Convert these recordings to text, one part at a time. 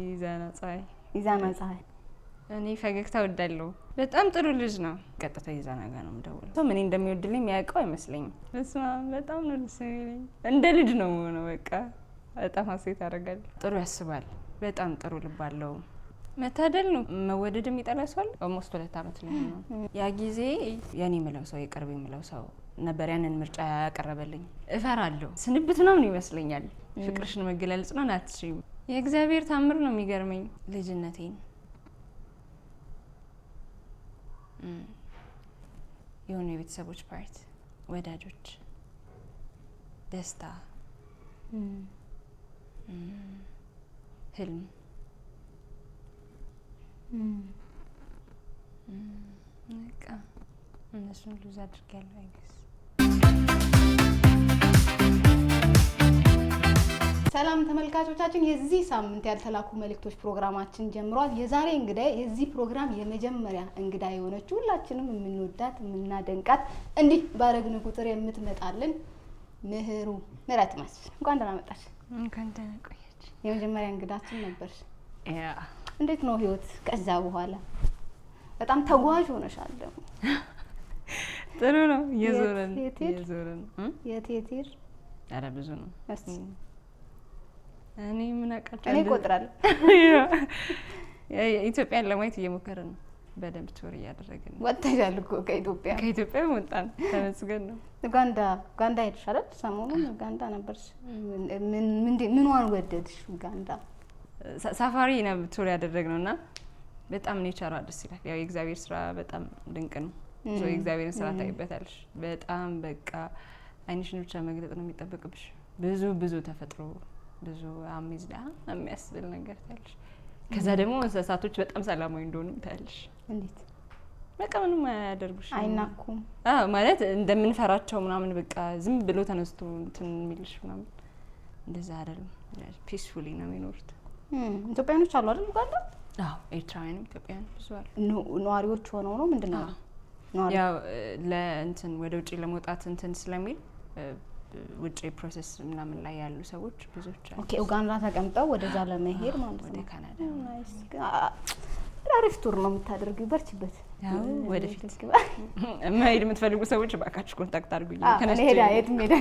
ኢዛና ፀሐይ እኔ ፈገግታ ወዳለሁ። በጣም ጥሩ ልጅ ነው። ቀጥታ ኢዛና ጋር ነው የምደውለው። ምን እንደሚወድልኝ የሚያውቀው አይመስለኝም። በጣም ነው ደስ የሚለኝ። እንደ ልጅ ነው ነው በቃ በጣም ሀሴት ያደርጋል። ጥሩ ያስባል። በጣም ጥሩ ልብ አለው። መታደል ነው። መወደድ የሚጠላ ሰው አለ። ኦልሞስት 2 አመት ላይ ነው። ያ ጊዜ የኔ የምለው ሰው የቅርብ የምለው ሰው ነበር ያንን ምርጫ ያቀረበልኝ። እፈራለሁ። ስንብት ነው ይመስለኛል። ፍቅርሽን መገላለጽ ነው አትችይም። የእግዚአብሔር ታምር ነው የሚገርመኝ። ልጅነቴን የሆኑ የቤተሰቦች ፓርት፣ ወዳጆች፣ ደስታ፣ ህልም በቃ እነሱን ሉዝ አድርጊያለሁ አይገስ። ሰላም ተመልካቾቻችን፣ የዚህ ሳምንት ያልተላኩ መልእክቶች ፕሮግራማችን ጀምሯል። የዛሬ እንግዳይ የዚህ ፕሮግራም የመጀመሪያ እንግዳ የሆነች ሁላችንም የምንወዳት የምናደንቃት እንዲህ ባረግን ቁጥር የምትመጣልን ምህረት መስፍን፣ እንኳን ደህና መጣሽ። እንኳን ደህና ቆያች። የመጀመሪያ እንግዳችን ነበርሽ። ያ እንዴት ነው ህይወት ከዛ በኋላ? በጣም ተጓዥ ሆነሻል ደግሞ። ጥሩ ነው። የዞረን የቴቴር አረ ብዙ ነው። እኔ ምን አውቃለሁ። እኔ እቆጥራለሁ። ኢትዮጵያን ለማየት እየሞከረ ነው። በደንብ ቱር እያደረግን ነው። ወጥተሻል እኮ ከኢትዮጵያ ወጣን። ተመስገን ነው። ኡጋንዳ ሄድሽ አይደል? ሰሞኑን ኡጋንዳ ነበርሽ። ምንዋን ወደድሽ ኡጋንዳ? ሳፋሪ ነው ቱር ያደረግነውና በጣም ኔቸሯ ደስ ይላል። ያው የእግዚአብሔር ስራ በጣም ድንቅ ነው። የእግዚአብሔርን ስራ ታይበታለሽ። በጣም በቃ አይንሽን ብቻ መግለጥ ነው የሚጠበቅብሽ። ብዙ ተፈጥሮ ብዙ አሜዝዳ የሚያስብል ነገር ታያለሽ። ከዛ ደግሞ እንስሳቶች በጣም ሰላማዊ እንደሆኑ ታያለሽ። እንዴት በቃ ምንም አያደርጉሽ፣ አይናኩም። ማለት እንደምንፈራቸው ምናምን በቃ ዝም ብሎ ተነስቶ እንትን የሚልሽ ምናምን እንደዛ አይደለም። ፒስፉሊ ነው የሚኖሩት። ኢትዮጵያኖች አሉ አይደል ኡጋንዳ? አዎ፣ ኤርትራውያንም ኢትዮጵያውያን ብዙ አሉ። ነዋሪዎች ሆነው ነው ምንድነው? ያው ለእንትን ወደ ውጪ ለመውጣት እንትን ስለሚል ውጪ ፕሮሰስ ምናምን ላይ ያሉ ሰዎች ብዙዎች አሉ። ኦኬ፣ ኡጋንዳ ተቀምጠው ወደዛ ለመሄድ ማለት ነው። ወደ ካናዳ ናይስ። አሪፍ ቱር ነው የምታደርጊው። በርቺበት። ያው ወደፊት መሄድ የምትፈልጉ ሰዎች ባካችሁ ኮንታክት አድርጉኝ። ከነሱ ሄዳ የት ሜዳ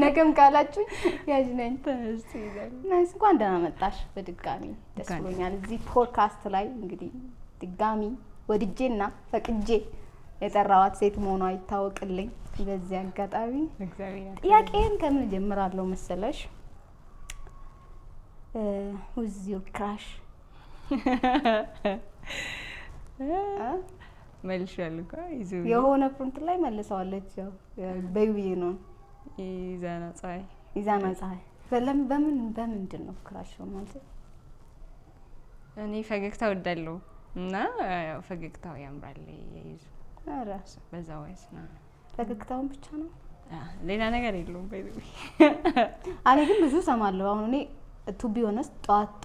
ነገም ካላችሁ ያጅ ነኝ። ናይስ። እንኳን ደህና መጣሽ በድጋሚ ደስ ብሎኛል። እዚህ ፖድካስት ላይ እንግዲህ ድጋሚ ወድጄና ፈቅጄ የጠራዋት ሴት መሆኗ ይታወቅልኝ። በዚህ አጋጣሚ ጥያቄን ከምን ጀምራለሁ መሰለሽ? who's your crush? መልሻለሁ እኮ የሆነ ፍሮንት ላይ መልሰዋለች። ያው በዩዬ ነው ኢዛና ፀሐይ። በምንድን ነው ክራሽ ማለት? እኔ ፈገግታ ወዳለሁ እና ያው ፈገግታው ያምራል። ይይዙ አረ በዛ ወይስ ነው ፈገግታውን ብቻ ነው? ሌላ ነገር የለውም። እኔ ግን ብዙ ሰማለሁ። አሁን እኔ ቱ ቢ ሆነስት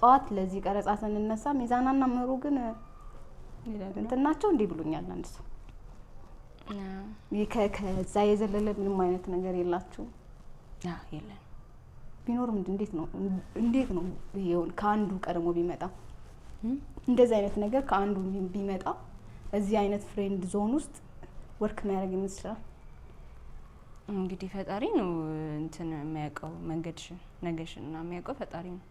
ጧት ለዚህ ቀረጻ ስንነሳ ሚዛናና ምህሩ ግን እንትናቸው እንዴ ብሎኛል አንድ ሰው። ከዛ የዘለለ ምንም አይነት ነገር የላችሁ? የለን። ቢኖርም እንዴት ነው ይሄውን ከአንዱ ቀድሞ ቢመጣ እንደዚህ አይነት ነገር ከአንዱ ቢመጣ እዚህ አይነት ፍሬንድ ዞን ውስጥ ወርክ የሚያደርግ ይመስላል? እንግዲህ ፈጣሪ ነው እንትን የሚያውቀው መንገድሽን ነገሽን እና የሚያውቀው ፈጣሪ ነው።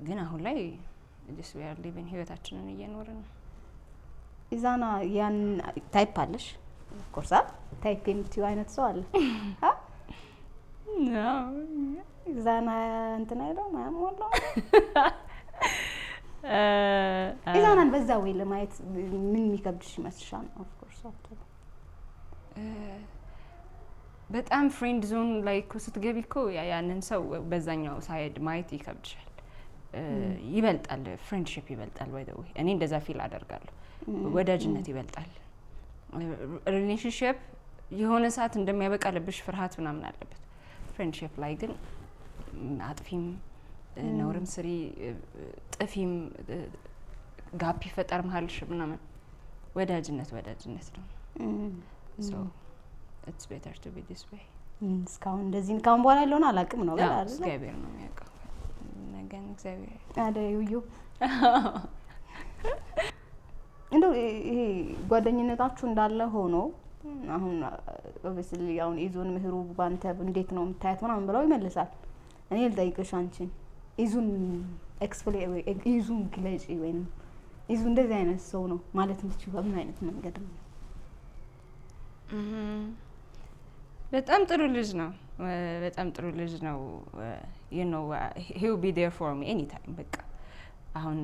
ግን አሁን ላይ just we are living ህይወታችንን እየኖርን ነው። ኢዛና ያን ታይፕ አለሽ? ኮርሳ ታይፕ የምትይው አይነት ሰው አለ? ኢዛና እንትን አይደለም ማያሟላው። ኢዛናን በዛ ወይ ለማየት ምን የሚከብድሽ ይመስልሻል? ኦፍ ኮርስ በጣም ፍሬንድ ዞን ላይ እኮ ስትገቢ እኮ ያንን ሰው በዛኛው ሳይድ ማየት ይከብድሻል። ይበልጣል፣ ፍሬንድሺፕ ይበልጣል። ባይ ዘ ወይ እኔ እንደዛ ፊል አደርጋለሁ። ወዳጅነት ይበልጣል። ሪሌሽንሺፕ የሆነ ሰዓት እንደሚያበቃ ልብሽ ፍርሃት ምናምን አለበት። ፍሬንድሺፕ ላይ ግን አጥፊም ነውርም ስሪ ጥፊም ጋፕ ይፈጠር መሀልሽ ምናምን ወዳጅነት ነው። so it's better to be this way። እስካሁን እንደዚህ ካሁን በኋላ ያለውን አላውቅም ነው አይደል? እግዚአብሔር ነው የሚያውቀው። ነገ ተመስገን እግዚአብሔር አደዩዩ እንደው ይሄ ጓደኝነታችሁ እንዳለ ሆኖ አሁን ኦብቪስሊ አሁን ኢዙን ምህሩ ባንተ እንዴት ነው የምታያት ምናምን ብለው ይመልሳል። እኔ ልጠይቅሽ አንቺን ኢዙን ኤክስፕሌን ወይ ኢዙን ግለጪ ወይም ኢዙ እንደዚህ አይነት ሰው ነው ማለት የምትችይው በምን አይነት መንገድ ነው? በጣም ጥሩ ልጅ ነው። በጣም ጥሩ ልጅ ነው። you know he will be there for me anytime በቃ አሁን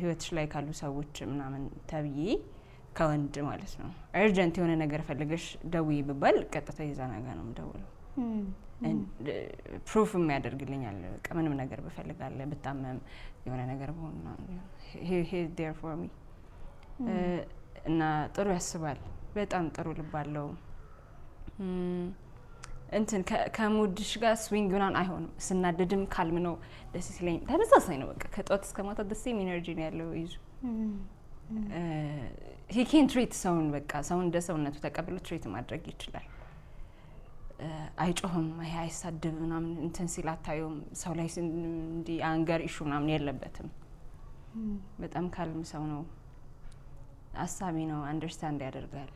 ህይወትሽ ላይ ካሉ ሰዎች ምናምን ተብዬ ከወንድ ማለት ነው urgent የሆነ ነገር ፈልገሽ ደውዪ ብባል ቀጥታ ይዛ ነገር ነው የምደውለው። ፕሩፍ የሚያደርግልኛል በቃ ምንም ነገር ብፈልጋለ ብታመም የሆነ ነገር በሆነ he there for me እና ጥሩ ያስባል። በጣም ጥሩ ልባለው። እንትን ከሙድሽ ጋር ስዊንግ ምናምን አይሆንም። ስናደድም ካልም ነው ደስ ሲለኝ ተመሳሳይ ነው በቃ ከጧት እስከ ማታ the same energy ነው ያለው ይዙ he can treat ሰውን በቃ ሰውን እንደ ሰውነቱ ተቀብሎ ትሪት ማድረግ ይችላል። አይጮህም አይሳደብ ምናምን እንትን ሲል አታዩም። ሰው ላይ እንዲ አንገር ኢሹ ምናምን የለበትም። በጣም ካልም ሰው ነው። አሳቢ ነው። አንደርስታንድ ያደርጋል።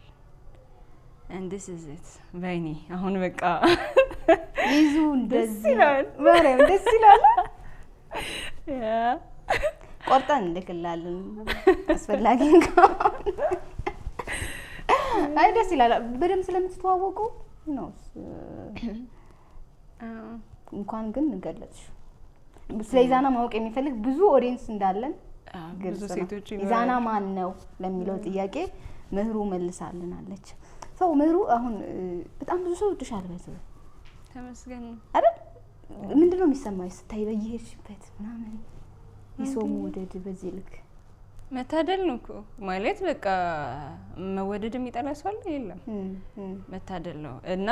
and this is it በይኒ አሁን በቃ ይዙ እንደዚህ ማርያም ደስ ይላል። ያ ቆርጠን እንልክላለን አስፈላጊ ነው። አይ ደስ ይላል። በደንብ ስለምትተዋወቁ ነው እንኳን ግን እንገለጽሽ ስለ ኢዛና ማወቅ የሚፈልግ ብዙ ኦዲየንስ እንዳለን ብዙ ሴቶች ኢዛና ማን ነው ለሚለው ጥያቄ ምህሩ መልሳልናለች። ሰው ምህሩ አሁን በጣም ብዙ ሰው ይወድሻል በዚህ ተመስገን አይደል? ምንድነው የሚሰማሽ ስታይ በየሄድሽበት ምናምን የሰው መውደድ በዚህ ልክ? መታደል ነው እኮ ማለት በቃ መወደድ የሚጠላ ሰው አለ የለም። መታደል ነው እና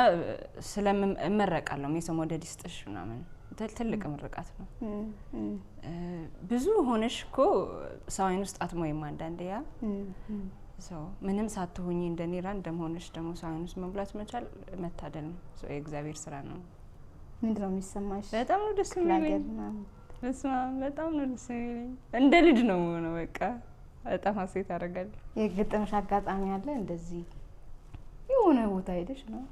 ስለምመረቃለሁ የሰው መውደድ ይስጥሽ ምናምን ትልቅ ምርቃት ነው። ብዙ ሆነሽ እኮ ሰው አይን ውስጥ አትሞይም አንዳንዴ ያ ሰው ምንም ሳትሆኚ እንደኔ ራንደም ሆነሽ ደግሞ ሰው አይን ውስጥ መብላት መቻል መታደል ነው። ሰው የእግዚአብሔር ስራ ነው። ምንድነው የሚሰማሽ? በጣም ነው ደስ የሚለኝ። በጣም ነው ደስ የሚለኝ። እንደ ልጅ ነው ነው በቃ በጣም ሀሴት አደርጋለሁ። የገጠመሽ አጋጣሚ አለ እንደዚህ የሆነ ቦታ ሄደሽ ነው?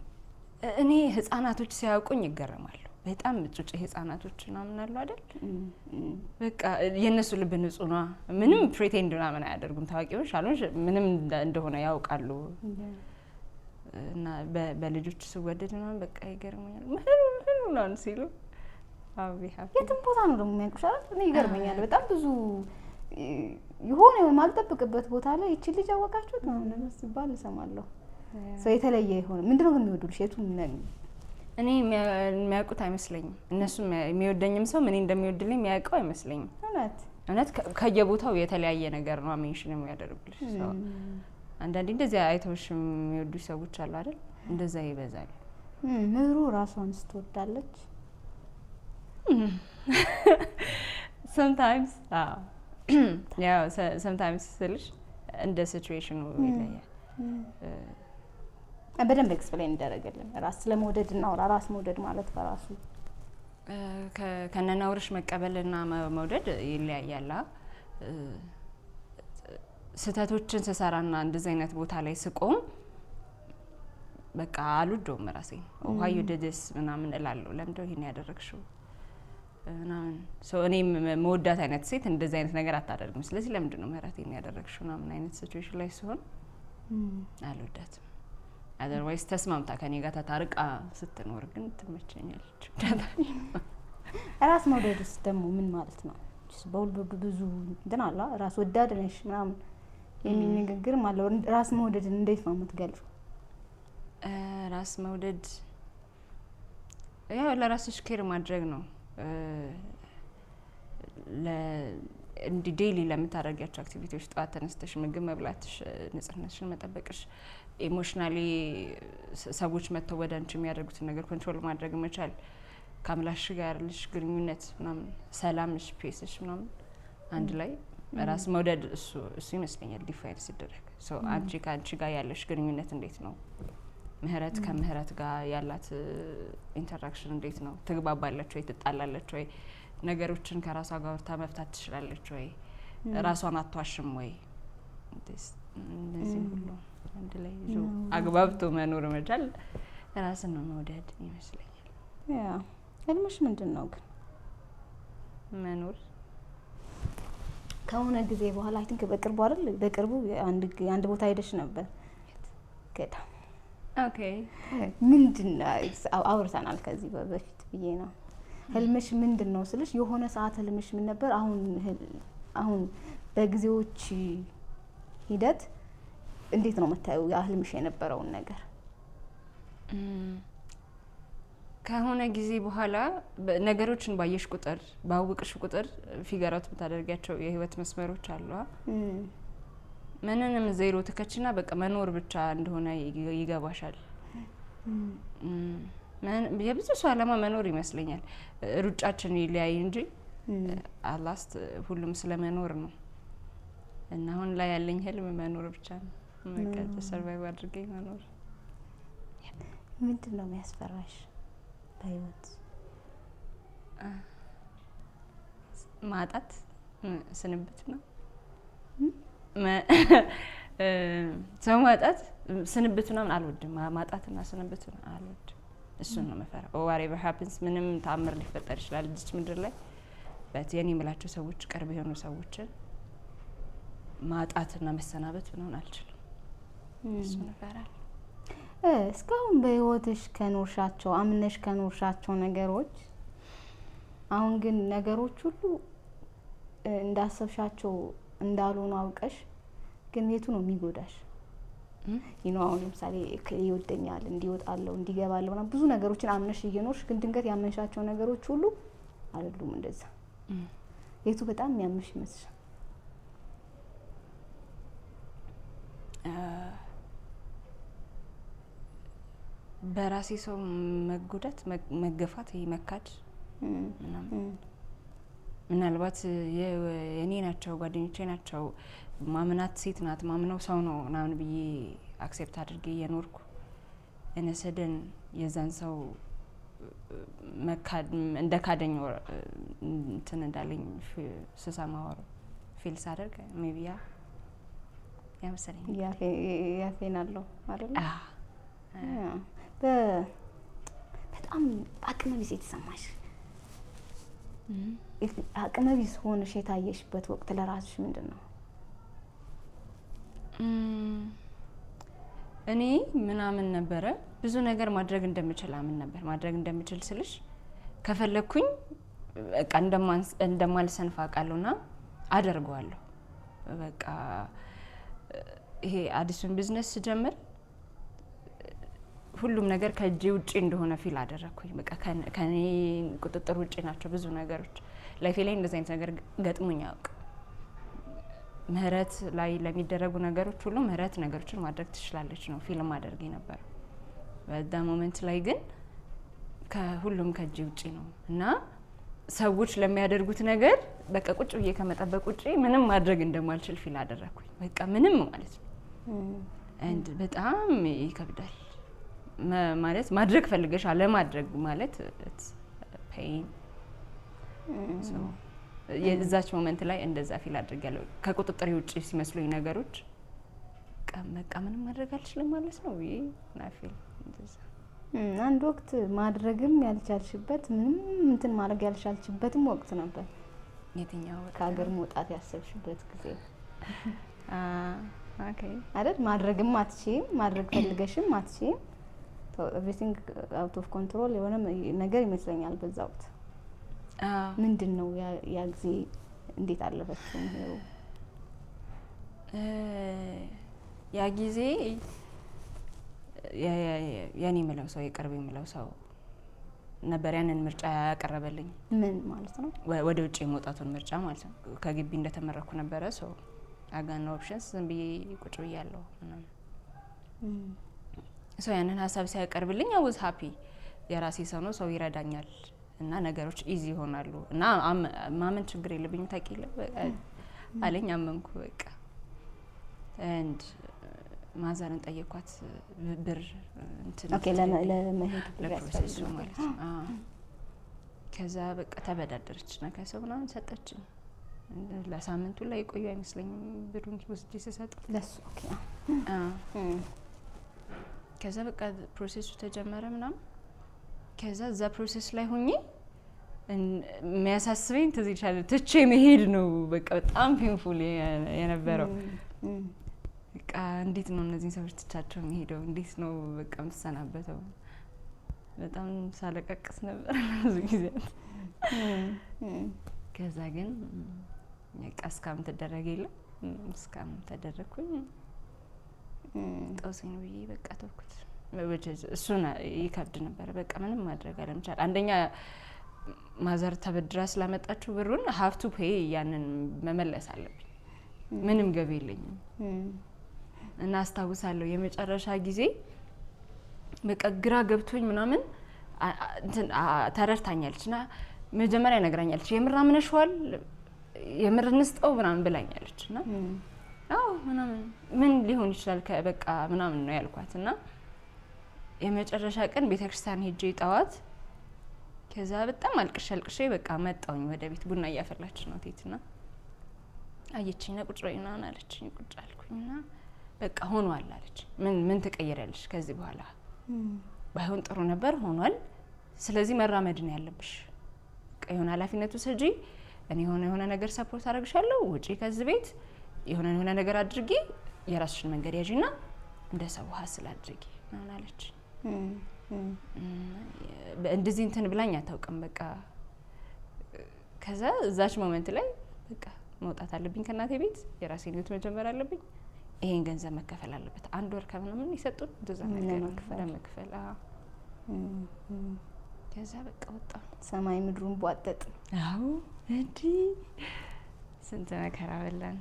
እኔ ህፃናቶች ሲያውቁኝ ይገረማሉ። በጣም ጩጬ ህፃናቶች ምናምን አሉ አይደል? በቃ የነሱ ልብ ንጹህ ነው። ምንም ፕሪቴንድ ምናምን አያደርጉም። ታዋቂዎች አሉሽ ምንም እንደሆነ ያውቃሉ። እና በልጆች ሲወደድ ምናምን በቃ ይገርመኛል። ምን ነው ሲሉ የትም ቦታ ነው ደግሞ የሚያውቁሽ አይደል? እኔ ይገርመኛል በጣም ብዙ የሆነ የማልጠብቅበት ቦታ ላይ እቺ ልጅ አወቃችሁት ነው ሲባል እሰማለሁ። ሰው የተለየ ይሆን ምንድነው ግን የሚወዱልሽ? የቱን ነው? እኔ የሚያውቁት አይመስለኝም። እነሱ የሚወደኝም ሰው ምን እንደሚወድልኝ የሚያውቀው አይመስለኝም። እውነት ከየቦታው የተለያየ ነገር ነው ሜንሽን የሚያደርጉልሽ። ሰው አንዳንዴ እንደዚህ አይተውሽ የሚወዱ ሰዎች አሉ አይደል? እንደዛ ይበዛል። ምህሩ ራሷን ስትወዳለች sometimes yeah sometimes ስልሽ እንደ ሲቹዌሽኑ ይለያል። በደንብ ኤክስፕሌን ይደረግልን። ራስ ስለመውደድ እና ራስ መውደድ ማለት በራሱ ከነናውርሽ መቀበልና መውደድ ይለያያል። ስተቶችን ስሰራና እንደዚህ አይነት ቦታ ላይ ስቆም በቃ አልወደውም ራሴን። why you did this ምናምን እላለሁ። ለምንድነው ይሄን ያደረግሽው ምናምን እኔ መወዳት አይነት ሴት እንደዚህ አይነት ነገር አታደርግም። ስለዚህ ለምንድነው ምህረት ይሄን ያደረግሽው ምናምን አይነት ሲቹዌሽን ላይ ሲሆን አልወዳትም። otherwise ተስማምታ ከኔ ጋር ተታርቃ ስትኖር ግን ትመቸኛለች። ራስ መውደድስ ደግሞ ምን ማለት ነው? ብዙ እንትን አለ ራስ ወዳድ ነሽ ምናምን የሚል ንግግር ማለት ነው። ራስ መውደድን እንዴት ነው የምትገልጪው? ራስ መውደድ ያው ለራስሽ ኬር ማድረግ ነው። እንዲ ዴይሊ ለምታደርጊያቸው አክቲቪቲዎች ጠዋት ተነስተሽ ምግብ መብላትሽ፣ ንጽህናሽን መጠበቅሽ፣ ኢሞሽናሊ ሰዎች መተው ወደ አንቺ የሚያደርጉትን ነገር ኮንትሮል ማድረግ መቻል፣ ከአምላክሽ ጋር ያለሽ ግንኙነት ምናምን፣ ሰላምሽ፣ ፔስሽ ምናምን አንድ ላይ ራስ መውደድ እሱ ይመስለኛል ዲፋይን ሲደረግ። አንቺ ከአንቺ ጋር ያለሽ ግንኙነት እንዴት ነው? ምህረት ከምህረት ጋር ያላት ኢንተራክሽን እንዴት ነው? ትግባባላችሁ ወይ? ትጣላላችሁ ወይ? ነገሮችን ከራሷ ጋር አውርታ መፍታት ትችላለች ወይ? ራሷን አትዋሽም ወይ? እንደዚህ ሁሉ አንድ ላይ ይዞ አግባብቶ መኖር መቻል ራስን ነው መውደድ ይመስለኛል። ያ ህልምሽ ምንድነው ግን? መኖር ከሆነ ጊዜ በኋላ አይ ቲንክ በቅርቡ አይደል? በቅርቡ አንድ ቦታ ሄደሽ ነበር ገዳም። ኦኬ ምንድነው አውርተናል ከዚህ በፊት ብዬ ነው። ህልምሽ ምንድነው ስልሽ የሆነ ሰዓት ህልምሽ ምን ነበር? አሁን በጊዜዎች ሂደት እንዴት ነው የምታየው ያ ህልምሽ የነበረውን ነገር? ከሆነ ጊዜ በኋላ ነገሮችን ባየሽ ቁጥር ባወቅሽ ቁጥር ፊገር አውት የምታደርጊያቸው የህይወት መስመሮች አሉ። ምንንም ዜሮ ትከችና በቃ መኖር ብቻ እንደሆነ ይገባሻል። የብዙ ሰው አላማ መኖር ይመስለኛል። ሩጫችን ይለያይ እንጂ አላስት ሁሉም ስለመኖር ነው። እና አሁን ላይ ያለኝ ህልም መኖር ብቻ ነው። በቃ ሰርቫይቭ አድርጌ መኖር። ምንድን ነው የሚያስፈራሽ በህይወት? ማጣት፣ ስንብት ነው። ሰው ማጣት፣ ስንብት ምናምን አልወድም። ማጣትና ስንብት አልወድም። እሱን ነው የምፈራው። whatever happens ምንም ተአምር ሊፈጠር ይችላል እዚች ምድር ላይ በት የኔ የምላቸው ሰዎች ቅርብ የሆኑ ሰዎችን ማጣትና መሰናበት ምናምን አልችልም። እሱን እፈራለሁ። እስካሁን በህይወትሽ ከኖርሻቸው አምነሽ ከኖርሻቸው ነገሮች አሁን ግን ነገሮች ሁሉ እንዳሰብሻቸው እንዳልሆኑ አውቀሽ ግን የቱ ነው የሚጎዳሽ? አሁን ለምሳሌ ይወደኛል፣ እንዲወጣለው፣ እንዲገባለው እና ብዙ ነገሮችን አምነሽ እየኖርሽ ግን ድንገት ያመንሻቸው ነገሮች ሁሉ አይደሉም እንደዛ። የቱ በጣም የሚያምሽ ይመስላል? በራሴ ሰው መጎዳት፣ መገፋት፣ ይሄ መካድ ምናልባት የኔ ናቸው ጓደኞቼ ናቸው ማምናት ሴት ናት ማምነው ሰው ነው ምናምን ብዬ አክሴፕት አድርጌ እየኖርኩ እነሰደን የዛን ሰው መካድ እንደ ካደኝ እንትን እንዳለኝ ስሰማ ፊል ሳደርግ ሜቢ ያ መሰለኝ ያፌናለሁ አይደል? በጣም አቅመ ቢስ የተሰማሽ አቅመ ቢስ ሆነሽ የታየሽበት ወቅት ለራስሽ ምንድን ነው? እኔ ምናምን ነበረ ብዙ ነገር ማድረግ እንደምችል አምን ነበር። ማድረግ እንደምችል ስልሽ ከፈለኩኝ በቃ እንደማልሰንፍ አውቃለሁና አደርገዋለሁ። በቃ ይሄ አዲሱን ቢዝነስ ጀምር ሁሉም ነገር ከእጄ ውጪ እንደሆነ ፊል አደረኩኝ። በቃ ከኔ ቁጥጥር ውጪ ናቸው ብዙ ነገሮች። ላይፌ ላይ እንደዚህ አይነት ነገር ገጥሞኝ አያውቅም። ምህረት ላይ ለሚደረጉ ነገሮች ሁሉ ምህረት ነገሮችን ማድረግ ትችላለች ነው ፊልም አደርግ ነበር። በዛ ሞመንት ላይ ግን ከሁሉም ከእጄ ውጪ ነው እና ሰዎች ለሚያደርጉት ነገር በቃ ቁጭ ብዬ ከመጠበቅ ውጪ ምንም ማድረግ እንደማልችል ፊል አደረኩኝ። በቃ ምንም ማለት ነው። አንድ በጣም ይከብዳል ማለት ማድረግ ፈልገሽ አለማድረግ ማለት ፔን የዛች ሞመንት ላይ እንደዛ ፊል አድርጋለሁ። ከቁጥጥር ውጪ ሲመስሉኝ ነገሮች በቃ ምንም ማድረግ አልችልም ማለት ነው ይሄ ናፊል እንደዛ። አንድ ወቅት ማድረግም ያልቻልሽበት ምንም እንትን ማድረግ ያልቻልሽበትም ወቅት ነበር። የትኛው ወቅት? ከሀገር መውጣት ያሰብሽበት ጊዜ ኦኬ አይደል? ማድረግም አትችይም፣ ማድረግ ፈልገሽም አትችይም። ኤቭሪቲንግ አውት ኦፍ ኮንትሮል የሆነ ነገር ይመስለኛል በዛ ወቅት። ምንድን ነው ያ ጊዜ እንዴት አለፈችው? ነው ያ ጊዜ ያኔ የምለው ሰው የቅርብ የምለው ሰው ነበር ያንን ምርጫ ያቀረበልኝ። ምን ማለት ነው? ወደ ውጭ የመውጣቱን ምርጫ ማለት ነው። ከግቢ እንደተመረኩ ነበረ ሰው አጋና ኦፕሽንስ ዝም ብዬ ቁጭ ብያለሁ ምናምን ሰው ያንን ሀሳብ ሲያቀርብልኝ I was happy። የራሴ ሰው ነው፣ ሰው ይረዳኛል እና ነገሮች ኢዚ ይሆናሉ እና ማመን ችግር የለብኝም ታውቂለ አለኝ። አመንኩ በቃ and ማዘርን ጠየኳት ብር እንትን ኦኬ ለመሄድ ለፕሮሰሱ ማለት ነው። ከዛ በቃ ተበዳደረችና ከሰው ምናምን ሰጠችኝ። ለሳምንቱ ላይ ቆዩ አይመስለኝም ብሩን ወስጄ ስሰጥ ለሱ ኦኬ ከዛ በቃ ፕሮሰሱ ተጀመረ ምናምን። ከዛ እዛ ፕሮሰስ ላይ ሆኜ የሚያሳስበኝ ትዝ ይችላል ትቼ መሄድ ነው። በቃ በጣም ፔንፉል የነበረው በቃ እንዴት ነው እነዚህን ሰዎች ትቻቸው የሚሄደው? እንዴት ነው በቃ የምትሰናበተው? በጣም ሳለቀቅስ ነበር ብዙ ጊዜያት። ከዛ ግን በቃ እስካሁን ተደረገ የለም እስካሁን ተደረኩኝ። ጦስኝ ብዬ በቃ ተውኩት። እሱን ይከብድ ነበር። በቃ ምንም ማድረግ አለመቻል። አንደኛ ማዘር ተበድራ ስላመጣችሁ ብሩን ሀቭ ቱ ፔይ ያንን መመለስ አለብኝ። ምንም ገቢ የለኝም እና አስታውሳለሁ የመጨረሻ ጊዜ በቃ ግራ ገብቶኝ ምናምን ተረድታኛለች እና መጀመሪያ ነግራኛለች። የምር አምነሽዋል የምር እንስጠው ምናምን ብላኛለች እና አዎ ምናምን ምን ሊሆን ይችላል በቃ ምናምን ነው ያልኳት እና የመጨረሻ ቀን ቤተክርስቲያን ሄጄ ጠዋት ከዛ በጣም አልቅሼ በቃ መጣሁኝ ወደ ቤት። ቡና እያፈላች ነው ቴትና አየችኝና ቁጭ በይና አለችኝ። ቁጭ አልኩኝና በቃ ሆኗል አለች። ምን ትቀይራለሽ ከዚህ በኋላ? ባይሆን ጥሩ ነበር ሆኗል። ስለዚህ መራመድ ነው ያለብሽ። በቃ የሆነ ኃላፊነቱ ሰጂ እኔ የሆነ ነገር ሰፖርት አደርግሻለሁ። ውጪ ከዚህ ቤት የሆነ ነገር አድርጊ፣ የራስሽን መንገድ ያዢና እንደ ሰው ሀስል አድርጊ ምናምን አለች። እንደዚህ እንትን ብላኝ አታውቅም። በቃ ከዛ እዛች ሞመንት ላይ በቃ መውጣት አለብኝ ከእናቴ ቤት፣ የራሴን ህይወት መጀመር አለብኝ። ይሄን ገንዘብ መከፈል አለበት። 1 ወር ከምናምን ይሰጡን እንደዛ ነገር ለመክፈል። ከዛ በቃ ወጣ። ሰማይ ምድሩን ቧጠጥ። አዎ እንዴ ስንት መከራ በላን።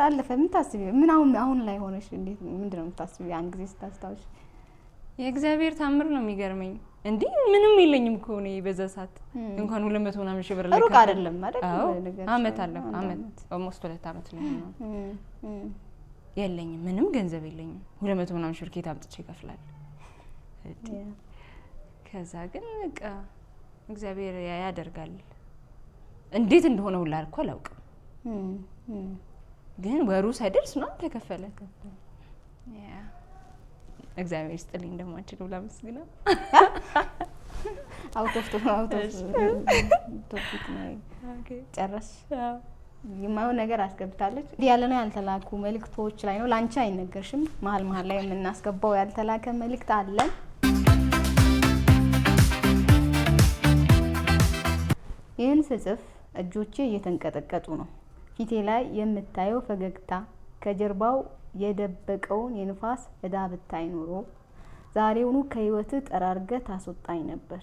አለፈ። ምን ታስቢው? ምን አሁን ላይ ሆነሽ እንዴት ምንድነው የምታስቢው? ያን ጊዜ ስታስታውሽ የእግዚአብሔር ታምር ነው የሚገርመኝ። እንዴ ምንም የለኝም እኮ ነው በዛ ሰዓት እንኳን 200 ምናምን ሺህ ብር ላይ ሩቅ አይደለም ማለት ነገር አመት ኦልሞስት 2 አመት ነው የለኝም። ምንም ገንዘብ የለኝም። 200 ምናምን ሺህ ብር ከየት አምጥቼ ይከፍላል? ከዛ ግን በቃ እግዚአብሔር ያደርጋል። እንዴት እንደሆነ ሁላ እኮ አላውቅም። ግን ወሩ ሳይደርስ ነው ተከፈለ። እግዚአብሔር ይስጥልኝ እንደማንችል ብላ መስግና አውቶፍ ጨረስ የማይሆን ነገር አስገብታለች። ያለነው ያልተላኩ መልእክቶች ላይ ነው። ላንቺ አይነገርሽም። መሀል ላይ የምናስገባው ያልተላከ መልእክት አለን። ይህን ስጽፍ እጆቼ እየተንቀጠቀጡ ነው። ፊቴ ላይ የምታየው ፈገግታ ከጀርባው የደበቀውን የንፋስ እዳ ብታይ ኖሮ ዛሬውኑ ከህይወት ጠራርገ ታስወጣኝ ነበር።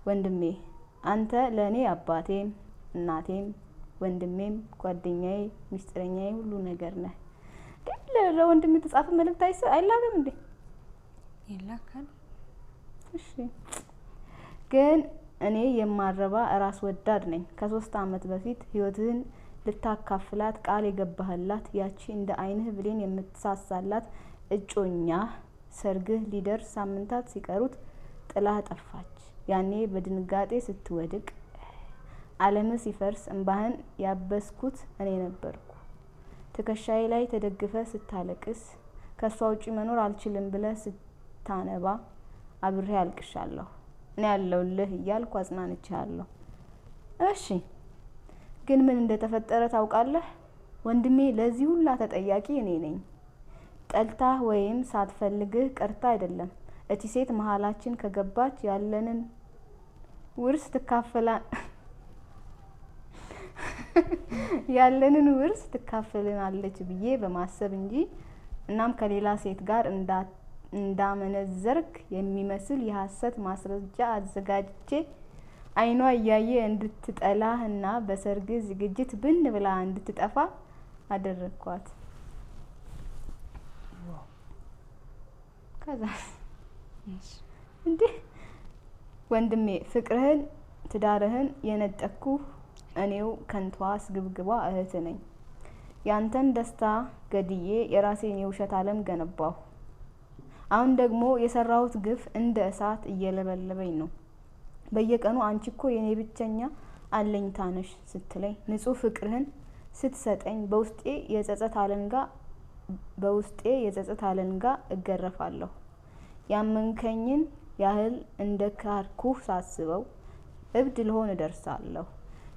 ወንድሜ አንተ ለኔ አባቴም እናቴም ወንድሜም ጓደኛዬ ሚስጥረኛዬ ሁሉ ነገር ነህ። ግን ለወንድሜ የተጻፈ መልእክት አይላክም እንዴ? ይላካል። እሺ ግን እኔ የማረባ ራስ ወዳድ ነኝ። ከ3 አመት በፊት ህይወትህን ልታካፍላት ቃል የገባህላት ያቺ እንደ አይንህ ብሌን የምትሳሳላት እጮኛ ሰርግህ ሊደርስ ሳምንታት ሲቀሩት ጥላህ ጠፋች። ያኔ በድንጋጤ ስትወድቅ ዓለምህ ሲፈርስ እንባህን ያበስኩት እኔ ነበርኩ። ትከሻዬ ላይ ተደግፈ ስታለቅስ ከሷ ውጪ መኖር አልችልም ብለህ ስታነባ አብሬ አልቅሻለሁ። እኔ ያለሁልህ እያልኩ አጽናንቻለሁ። እሺ ግን ምን እንደተፈጠረ ታውቃለህ? ወንድሜ ለዚህ ሁላ ተጠያቂ እኔ ነኝ። ጠልታህ ወይም ሳትፈልግህ ቀርታ አይደለም። እቺ ሴት መሀላችን ከገባች ያለንን ውርስ ትካፈልናለች ብዬ በማሰብ እንጂ እናም ከሌላ ሴት ጋር እንዳመነዘርክ የሚመስል የሐሰት ማስረጃ አዘጋጅቼ አይኗ እያየ እንድትጠላህ እና በሰርግ ዝግጅት ብን ብላ እንድትጠፋ አደረኳት። ከዛ እንዴ ወንድሜ ፍቅርህን ትዳርህን የነጠኩ እኔው ከንቷ ስግብግባ እህት ነኝ። ያንተን ደስታ ገድዬ የራሴን የውሸት ዓለም ገነባሁ። አሁን ደግሞ የሰራሁት ግፍ እንደ እሳት እየለበለበኝ ነው። በየቀኑ አንቺ እኮ የኔ ብቸኛ አለኝታ ነሽ ስትለኝ ንጹህ ፍቅርህን ስትሰጠኝ በውስጤ የጸጸት አለንጋ እገረፋለሁ። ያመንከኝን ያህል እንደ ካድኩህ ሳስበው እብድ ልሆን እደርሳለሁ።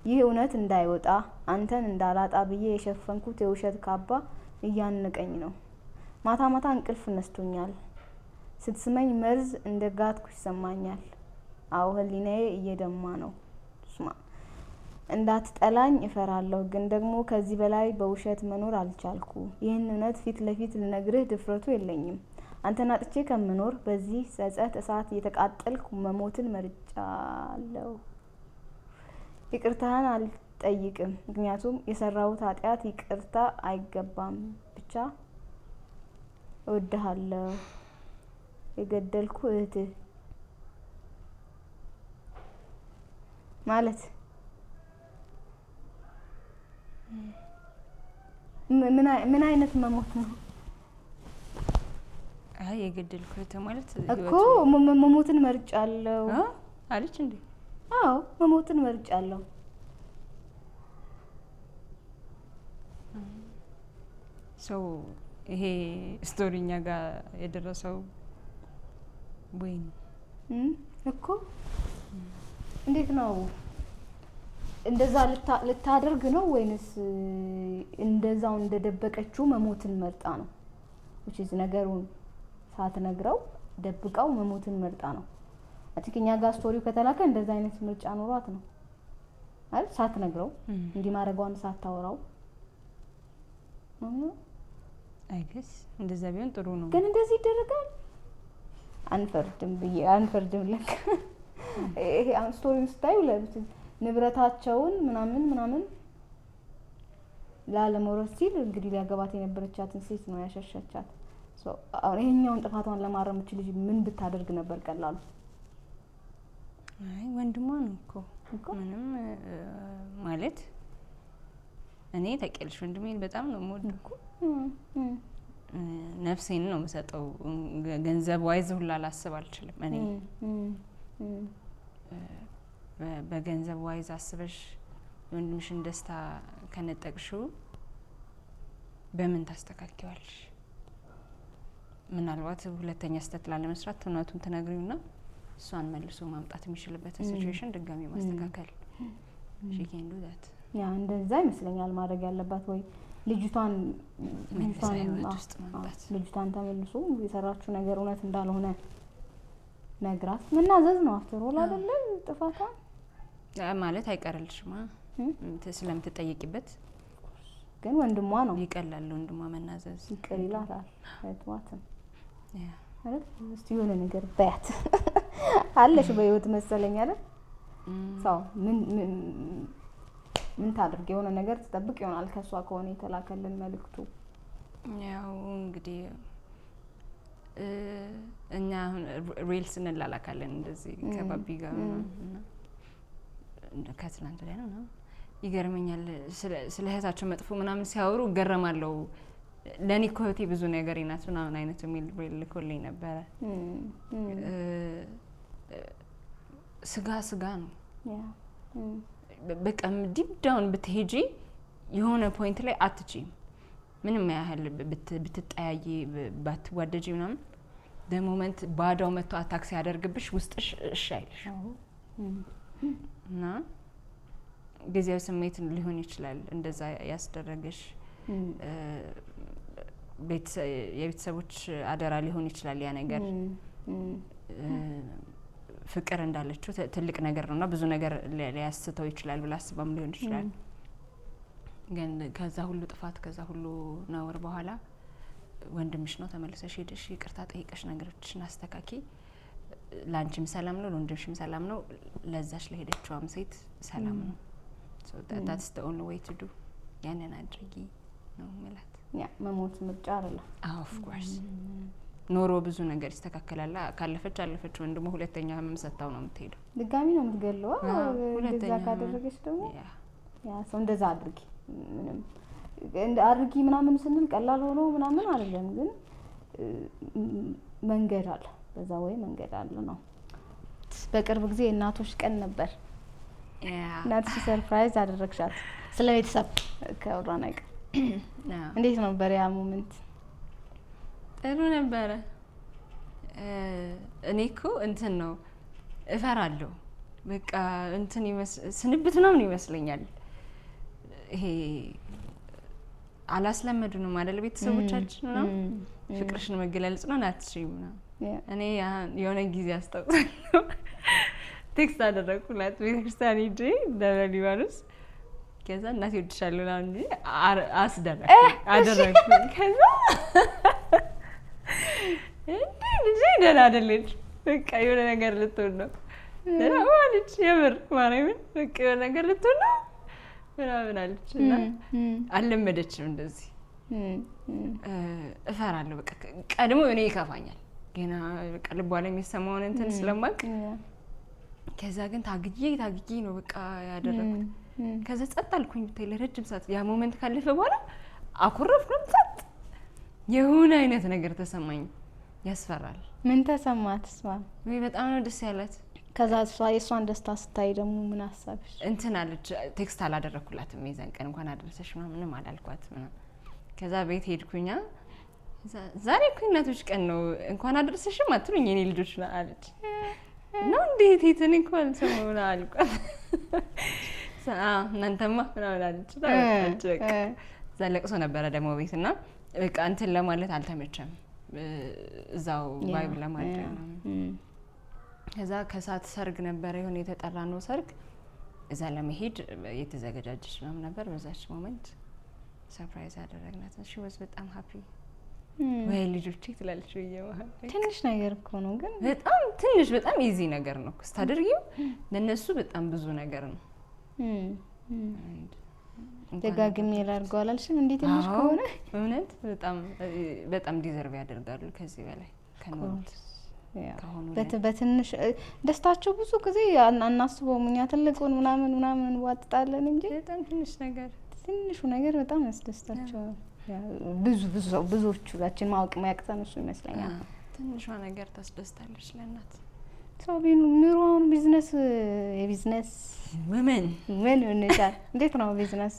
ይህ እውነት እንዳይወጣ አንተን እንዳላጣ ብዬ የሸፈንኩት የውሸት ካባ እያነቀኝ ነው። ማታ ማታ እንቅልፍ ነስቶኛል። ስትስመኝ መርዝ እንደ ጋትኩ ይሰማኛል። አዎ ህሊናዬ እየደማ ነው። እንዳትጠላኝ እፈራለሁ፣ ግን ደግሞ ከዚህ በላይ በውሸት መኖር አልቻልኩ። ይህን እውነት ፊት ለፊት ልነግርህ ድፍረቱ የለኝም። አንተን አጥቼ ከምኖር በዚህ ጸጸት እሳት እየተቃጠልኩ መሞትን መርጫለሁ። ይቅርታህን አልጠይቅም፣ ምክንያቱም የሰራሁት ኃጢአት ይቅርታ አይገባም። ብቻ እወድሃለሁ። የገደልኩ እህትህ ማለት ምን አይነት መሞት ነው? አይ የገደልኩ እህትህ ማለት እኮ መሞትን መርጫለሁ አለች እንዴ? አዎ መሞትን መርጫለሁ። ሰው ይሄ ስቶሪኛ ጋር የደረሰው ወይ እኮ እንዴት ነው? እንደዛ ልታደርግ ነው ወይንስ እንደዛው እንደደበቀችው መሞትን መርጣ ነው? which is ነገሩን ሳትነግረው ደብቃው መሞትን መርጣ ነው። አትክኛ ጋር ስቶሪው ከተላከ እንደዛ አይነት ምርጫ ኖሯት ነው አይደል? ሳትነግረው እንዲህ ማድረጓን ሳታወራው አይገስ እንደዛ ቢሆን ጥሩ ነው። ግን እንደዚህ ይደረጋል? አንፈርድም ለካ ይሄ ስቶሪውን ስታዩ ንብረታቸውን ምናምን ላለመውረስ ሲል እንግዲህ ሊያገባት የነበረቻትን ሴት ነው ያሸሸቻት። አሁን ይሄኛውን ጥፋቷን ለማረም ልጅ ምን ብታደርግ ነበር ቀላሉ? አይ ወንድሟ ነው እኮ ምንም ማለት እኔ ታውቂያለሽ ወንድሜን በጣም ነው የምወደው እኮ ነፍሴን ነው የምሰጠው። ገንዘብ ዋይዝ ሁላ ላስብ አልችልም እኔ በገንዘብ ዋይዝ አስበሽ ወንድምሽን ደስታ ከነጠቅሽው በምን ታስተካክያለሽ? ምናልባት ሁለተኛ ስህተት ላለመስራት እውነቱን ትነግሪውና እሷን መልሶ ማምጣት የሚችልበት ሲቹዌሽን ድጋሚ ማስተካከል ሺኬንዱ ዳት ያ እንደዛ ይመስለኛል ማድረግ ያለባት። ወይ ልጅቷን ተመልሶ የሰራችው ነገር እውነት እንዳልሆነ ነግራት መናዘዝ ነው። አፍተር ኦል አይደለም ጥፋቷ ማለት አይቀርልሽማ ስለምትጠይቂበት። ግን ወንድሟ ነው ይቀላል። ወንድሟ መናዘዝ ይቀር ይላታል። አይቷትም ያ አይደል? እስቲ የሆነ ነገር በያት አለሽ በህይወት መሰለኝ አይደል? ሰው ምን ታድርግ? የሆነ ነገር ትጠብቅ ይሆናል ከሷ ከሆነ የተላከልን መልእክቱ። ያው እንግዲህ እኛ ሪልስ እንላላካለን እንደዚህ ከባቢ ጋር እና ከትላንት ላይ ነው ይገርመኛል። ስለ እህታቸው መጥፎ ምናምን ሲያወሩ እገረማለሁ። ለኔ እኮ እህቴ ብዙ ነገር ይናት ምናምን አይነት የሚል ሪል ልኮልኝ ነበረ። ስጋ ነው በቃ ዲፕ ዳውን ብትሄጂ የሆነ ፖይንት ላይ አትጪም። ምንም ያህል ብትጠያይ ባትዋደጂ ምናምን በሞመንት ባዳው መጥቶ አታክ ሲያደርግብሽ ውስጥሽ እሺ አይልሽ እና ጊዜያዊ ስሜት ሊሆን ይችላል እንደዛ ያስደረገሽ። የቤተሰቦች አደራ ሊሆን ይችላል ያ ነገር። ፍቅር እንዳለችው ትልቅ ነገር ነውና ብዙ ነገር ሊያስተው ይችላል ብላ አስባም ሊሆን ይችላል። ግን ከዛ ሁሉ ጥፋት ከዛ ሁሉ ነውር በኋላ ወንድምሽ ነው ተመልሰሽ ሄደሽ ይቅርታ ጠይቀሽ ነገሮችን አስተካኪ። ላንቺም ሰላም ነው፣ ለወንድምሽም ሰላም ነው፣ ለዛሽ ለሄደችዋም ሴት ሰላም ነው። so that's the only way to do ያንን አድርጊ ነው ማለት። ያ መሞት ምርጫ አይደለም። of course ኖሮ ብዙ ነገር ይስተካከላል። ካለፈች አለፈች። ወንድሙ ሁለተኛ መምሰታው ነው የምትሄደው። ድጋሚ ነው የምትገለው። እንደዛ ካደረገች ደግሞ ያ ሰው እንደዛ አድርጊ ምንም አድርጊ ምናምን ስንል ቀላል ሆኖ ምናምን አይደለም። ግን መንገድ አለ፣ በዛ ወይ መንገድ አለ ነው። በቅርብ ጊዜ የእናቶች ቀን ነበር። እናትሽ ሰርፕራይዝ አደረግሻት። ስለ ቤተሰብ ከወራን አይቀር እንዴት ነበር ያ ሞመንት? ጥሩ ነበረ። እኔ እኮ እንትን ነው እፈራለሁ። በቃ እንትን ስንብት ምናምን ይመስለኛል። ይሄ አላስለመዱንም አይደል ቤተሰቦቻችን ምናምን ፍቅርሽን መገላለጽ ነው አትችይም ምናምን። እኔ የሆነ ጊዜ አስታውሳለሁ ቴክስት አደረኩላት ቤተክርስቲያን ሄጄ ደብረ ሊባኖስ። ከዛ እናቴ እወድሻለሁ ምናምን እንጂ አደረኩኝ። ከዛ ልጄ ደህና አይደለች፣ በቃ የሆነ ነገር ልትሆን ነው አለች። የምር ማርያምን በቃ የሆነ ነገር ልትሆን ነው ምናምን አለች። እና አልለመደችም እንደዚህ። እፈራለሁ በቃ ቀድሞ እኔ ይከፋኛል ገና በቃ ልቧ ላይ የሚሰማውን እንትን ስለማውቅ። ከዛ ግን ታግዬ ነው በቃ ያደረኩት። ከዛ ጸጥ አልኩኝ ብታይ ለረጅም ሰዓት። ያ ሞመንት ካለፈ በኋላ አኮረፍኩ። ጸጥ የሆነ አይነት ነገር ተሰማኝ። ያስፈራል። ምን ተሰማት? ወይ በጣም ነው ደስ ያላት። ከዛ የእሷን ደስታ ስታይ ደግሞ ምን አሰብሽ? እንትን አለች። ቴክስት አላደረኩላትም የዛን ቀን እንኳን አደረሰሽ ምንም አላልኳት። ከዛ ቤት ሄድኩኛ። ዛሬ እኮ እናቶች ቀን ነው እንኳን አደረሰሽም አትሉኝ የኔ ልጆች አለች። ነው እንዴት እኔ እኮ አልሰማሁም አልኳት። እናንተማ ምናምን አለች። በቃ እዛ ለቅሶ ነበረ ደግሞ ቤትና በቃ እንትን ለማለት አልተመቸም እዛው ቫይብ ለማድረግ ነው። ከዛ ከሰዓት ሰርግ ነበረ የሆነ የተጠራ ነው ሰርግ። እዛ ለመሄድ የተዘጋጀች ምናምን ነበር። በዛች ሞመንት ሰርፕራይዝ አደረግናት። እሺ ወዝ በጣም ሃፒ ወይ ልጆቼ ትላለች። በየመሃል ትንሽ ነገር እኮ ነው ግን በጣም ትንሽ በጣም ኢዚ ነገር ነው ስታደርጊው ለነሱ በጣም ብዙ ነገር ነው። ደጋግሜ ላድርገው አላልሽም? እንዴት ትንሽ ከሆነ እውነት በጣም ዲዘርቭ ያደርጋሉ ከዚህ በላይ ከኖሩት ከሆኑ። በትንሽ ደስታቸው ብዙ ጊዜ አናስበውም እኛ ትልቁን ምናምን እንዋጥጣለን እንጂ በጣም ትንሹ ነገር በጣም ያስደስታቸዋል። ብዙዎቹ ላችን ማወቅ ማያቅተን እሱ ይመስለኛል። ትንሿ ነገር ታስደስታለች ለእናት። ሰው ኑሮውን የቢዝነስ ምን እንሻል? እንዴት ነው ቢዝነስ?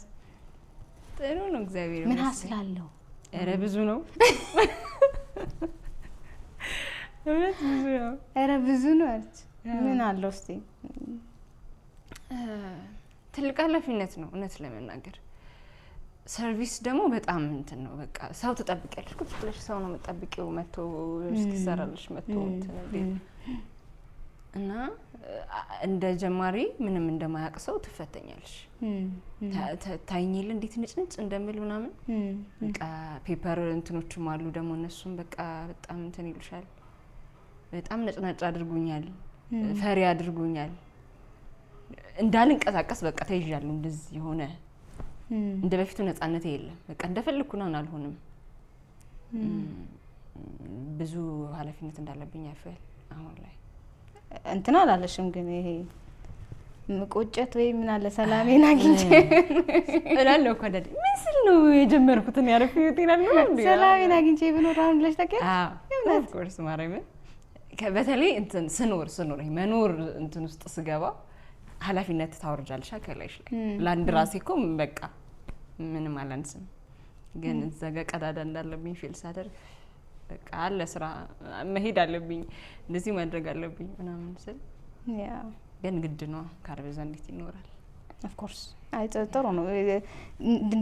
ጥሩ ነው እግዚአብሔር ምን አስላለሁ? ኧረ ብዙ ነው። እውነት ብዙ ነው። ኧረ ብዙ ነው አለች። ምን አለው እስቲ? ትልቅ ኃላፊነት ነው እውነት ለመናገር። ሰርቪስ ደግሞ በጣም እንትን ነው። በቃ ሰው ትጠብቂያለሽ፣ ቁጭ ብለሽ ሰው ነው የምትጠብቂው መጥቶ እስኪሰራልሽ መጥቶ እና እንደ ጀማሪ ምንም እንደማያውቅ ሰው ትፈተኛለሽ። ታይኝል እንዴት ንጭንጭ እንደምል ምናምን በቃ ፔፐር እንትኖችም አሉ ደግሞ እነሱም በቃ በጣም እንትን ይሉሻል። በጣም ነጭናጭ አድርጉኛል፣ ፈሪ አድርጉኛል። እንዳልንቀሳቀስ በቃ ተይዣለሁ። እንደዚህ ሆነ። እንደ በፊቱ ነፃነት የለም። በቃ እንደፈለኩ ነው አልሆንም። ብዙ ኃላፊነት እንዳለብኝ ያፈል አሁን ላይ እንትን አላለሽም ግን ይሄ መቆጨት ወይ ምን አለ ሰላሜን አግኝቼ እላለሁ እኮ አይደል? ምስል ነው የጀመርኩት ነው ያረፈው ይጤናል ነው እንዴ? ሰላሜን አግኝቼ ብኖር አሁን ብለሽ ታውቂያለሽ? አዎ ኦፍ ኮርስ ማረም በተለይ እንትን ስኖር መኖር እንትን ውስጥ ስገባ ኃላፊነት ታወርጃለሽ ከላይሽ ላይ። ለአንድ ራሴ እኮ በቃ ምንም አላንስም። ግን እዛ ጋር ቀዳዳ እንዳለብኝ ፊል ሳደርግ በቃ አለ ስራ መሄድ አለብኝ እንደዚህ ማድረግ አለብኝ ምናምን ስል ግን ግድ ነው። ካርበዛ እንዴት ይኖራል? ኦፍ ኮርስ አይ ጥሩ ነው።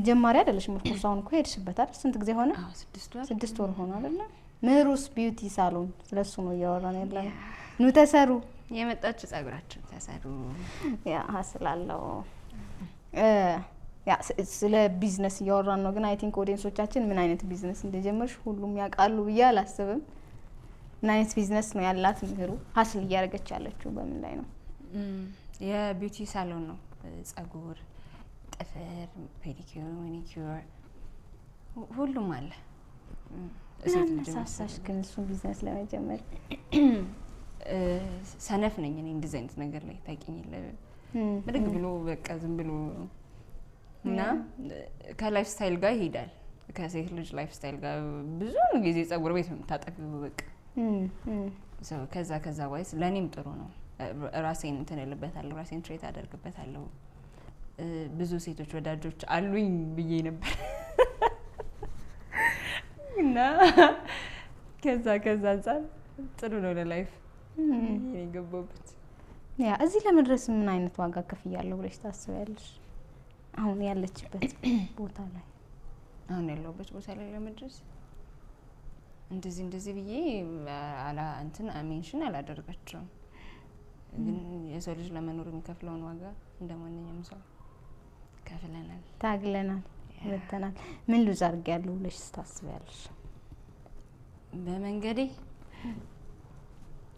ጀማሪ አይደለሽም። ኦፍ ኮርስ አሁን እኮ ሄድሽበት አይደል? ስንት ጊዜ ሆነ? 6 ወር ሆነ አይደል? ምህሩስ ቢዩቲ ሳሎን ስለሱ ነው እያወራን ያለነው። ኑ ተሰሩ የመጣችሁ ጸጉራችሁ ተሰሩ ያ ሀስላለው ያ ስለ ቢዝነስ እያወራን ነው። ግን አይ ቲንክ ኦዲየንሶቻችን ምን አይነት ቢዝነስ እንደጀመርሽ ሁሉም ያውቃሉ ብዬ አላስብም። ምን አይነት ቢዝነስ ነው ያላት ምህሩ? ሀስል እያደረገች ያለችው በምን ላይ ነው? የቢዩቲ ሳሎን ነው። ጸጉር፣ ጥፍር፣ ፔዲኪዩር፣ ማኒኪዩር ሁሉም አለ። እሴት ልጅ ሳሳሽ ግን እሱን ቢዝነስ ለመጀመር ሰነፍ ነኝ እኔ እንደዚህ አይነት ነገር ላይ ታውቂኛለሽ። በደግ ብሎ በቃ ዝም ብሎ እና ከላይፍ ስታይል ጋር ይሄዳል። ከሴት ልጅ ላይፍ ስታይል ጋር ብዙ ጊዜ ጸጉር ቤት የምታጠፊው በቃ ከዛ ዋይስ ለኔም ጥሩ ነው። ራሴን እንትን እልበታለሁ፣ ራሴን ትሬት አደርግበታለሁ። ብዙ ሴቶች ወዳጆች አሉኝ ብዬ ነበር እና ከዛ አንጻር ጥሩ ነው ለላይፍ የገባሁበት። ያ እዚህ ለመድረስ ምን አይነት ዋጋ ከፍያለሁ ብለሽ ታስቢያለሽ? አሁን ያለችበት ቦታ ላይ አሁን ያለሁበት ቦታ ላይ ለመድረስ እንደዚህ ብዬ እንትን ሜንሽን አላደርጋቸውም። ግን የሰው ልጅ ለመኖር የሚከፍለውን ዋጋ እንደማንኛውም ሰው ከፍለናል፣ ታግለናል፣ ወጥተናል። ምን ሉዝ አድርጊያለሁ ብለሽ ታስቢያለሽ? በመንገዴ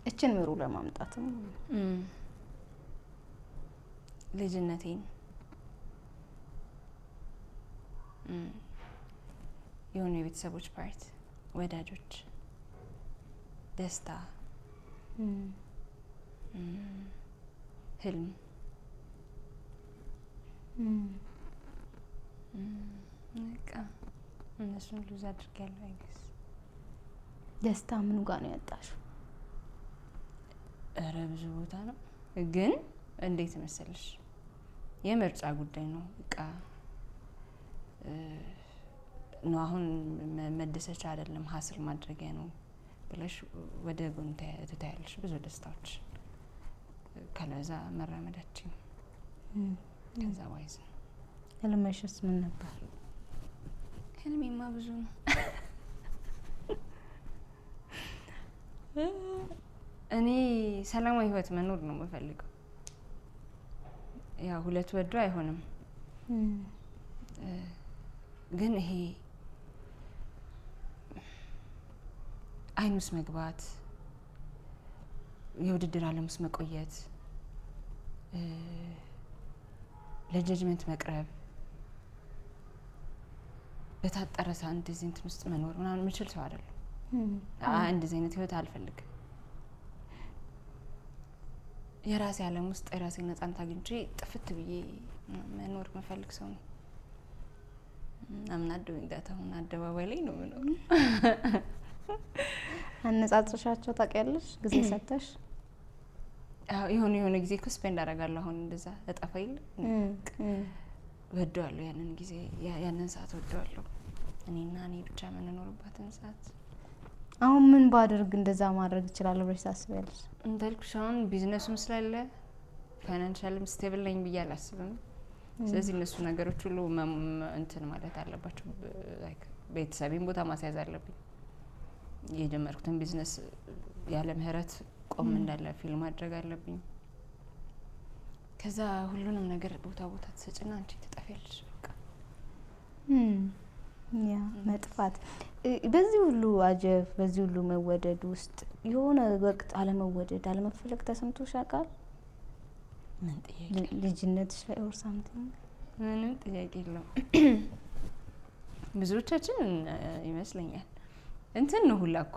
እችን ምሩ ለማምጣትም ልጅነቴን የሆኑ የቤተሰቦች ፓርት፣ ወዳጆች፣ ደስታ፣ ህልም በቃ እነሱን ሉዝ አድርጊያለሁ። አይገስ ደስታ ምኑ ጋር ነው ያጣሽው? እረ ብዙ ቦታ ነው፣ ግን እንዴት መሰለሽ የምርጫ ጉዳይ ነው። በቃ ነው አሁን መደሰቻ አይደለም ሀስል ማድረጊያ ነው ብለሽ ወደ ጎን ትታያለሽ ብዙ ደስታዎች። ከለዛ መራመዳችን ከዛ ዋይዝ ነው። ህልምሽስ ምን ነበር? ህልሜማ ብዙ ነው። እኔ ሰላማዊ ህይወት መኖር ነው የምፈልገው። ያው ሁለት ወዶ አይሆንም፣ ግን ይሄ አይን ውስጥ መግባት፣ የውድድር ዓለም ውስጥ መቆየት፣ ለጀጅመንት መቅረብ፣ በታጠረ ሰዓት እንደዚህ እንትን ውስጥ መኖር ምናምን የምችል ሰው አይደለም። እንደዚህ አይነት ህይወት አልፈልግም። የራሴ ዓለም ውስጥ የራሴ ነፃነት አግኝቼ ጥፍት ብዬ መኖር መፈልግ ሰው ነው። አምናደው እንዳታ አሁን አደባባይ ላይ ነው ምነው። አነጻጽሻቸው ታውቂያለሽ? ጊዜ ሰጥተሽ? አዎ የሆነ ጊዜ እኮ ስፔንድ አደርጋለሁ። አሁን እንደዛ እጠፋ ይል ወደዋለሁ። ያንን ጊዜ ያንን ሰዓት ወደዋለሁ። እኔና እኔ ብቻ የምንኖርባትን ሰዓት። አሁን ምን ባደርግ እንደዛ ማድረግ እችላለሁ ብለሽ ታስቢያለሽ? እንዳልኩሽ አሁን ቢዝነሱም ስላለ ፋይናንሻልም ስቴብል ነኝ ብዬ አላስብም። ስለዚህ እነሱ ነገሮች ሁሉ እንትን ማለት አለባቸው። ላይክ ቤተሰቤን ቦታ ማስያዝ አለብኝ። የጀመርኩትን ቢዝነስ ያለ ምህረት ቆም እንዳለ ፊልም ማድረግ አለብኝ። ከዛ ሁሉንም ነገር ቦታ ተሰጭና አንቺ ትጠፊያለሽ። በቃ ያ መጥፋት። በዚህ ሁሉ አጀብ፣ በዚህ ሁሉ መወደድ ውስጥ የሆነ ወቅት አለመወደድ፣ አለመፈለግ ተሰምቶሽ ያውቃል? ምን ጥያቄ? ልጅነትሽ ላይ ኦር ሳምቲንግ? ምንም ጥያቄ የለውም። ብዙዎቻችን ይመስለኛል እንትን ነው ሁላ እኮ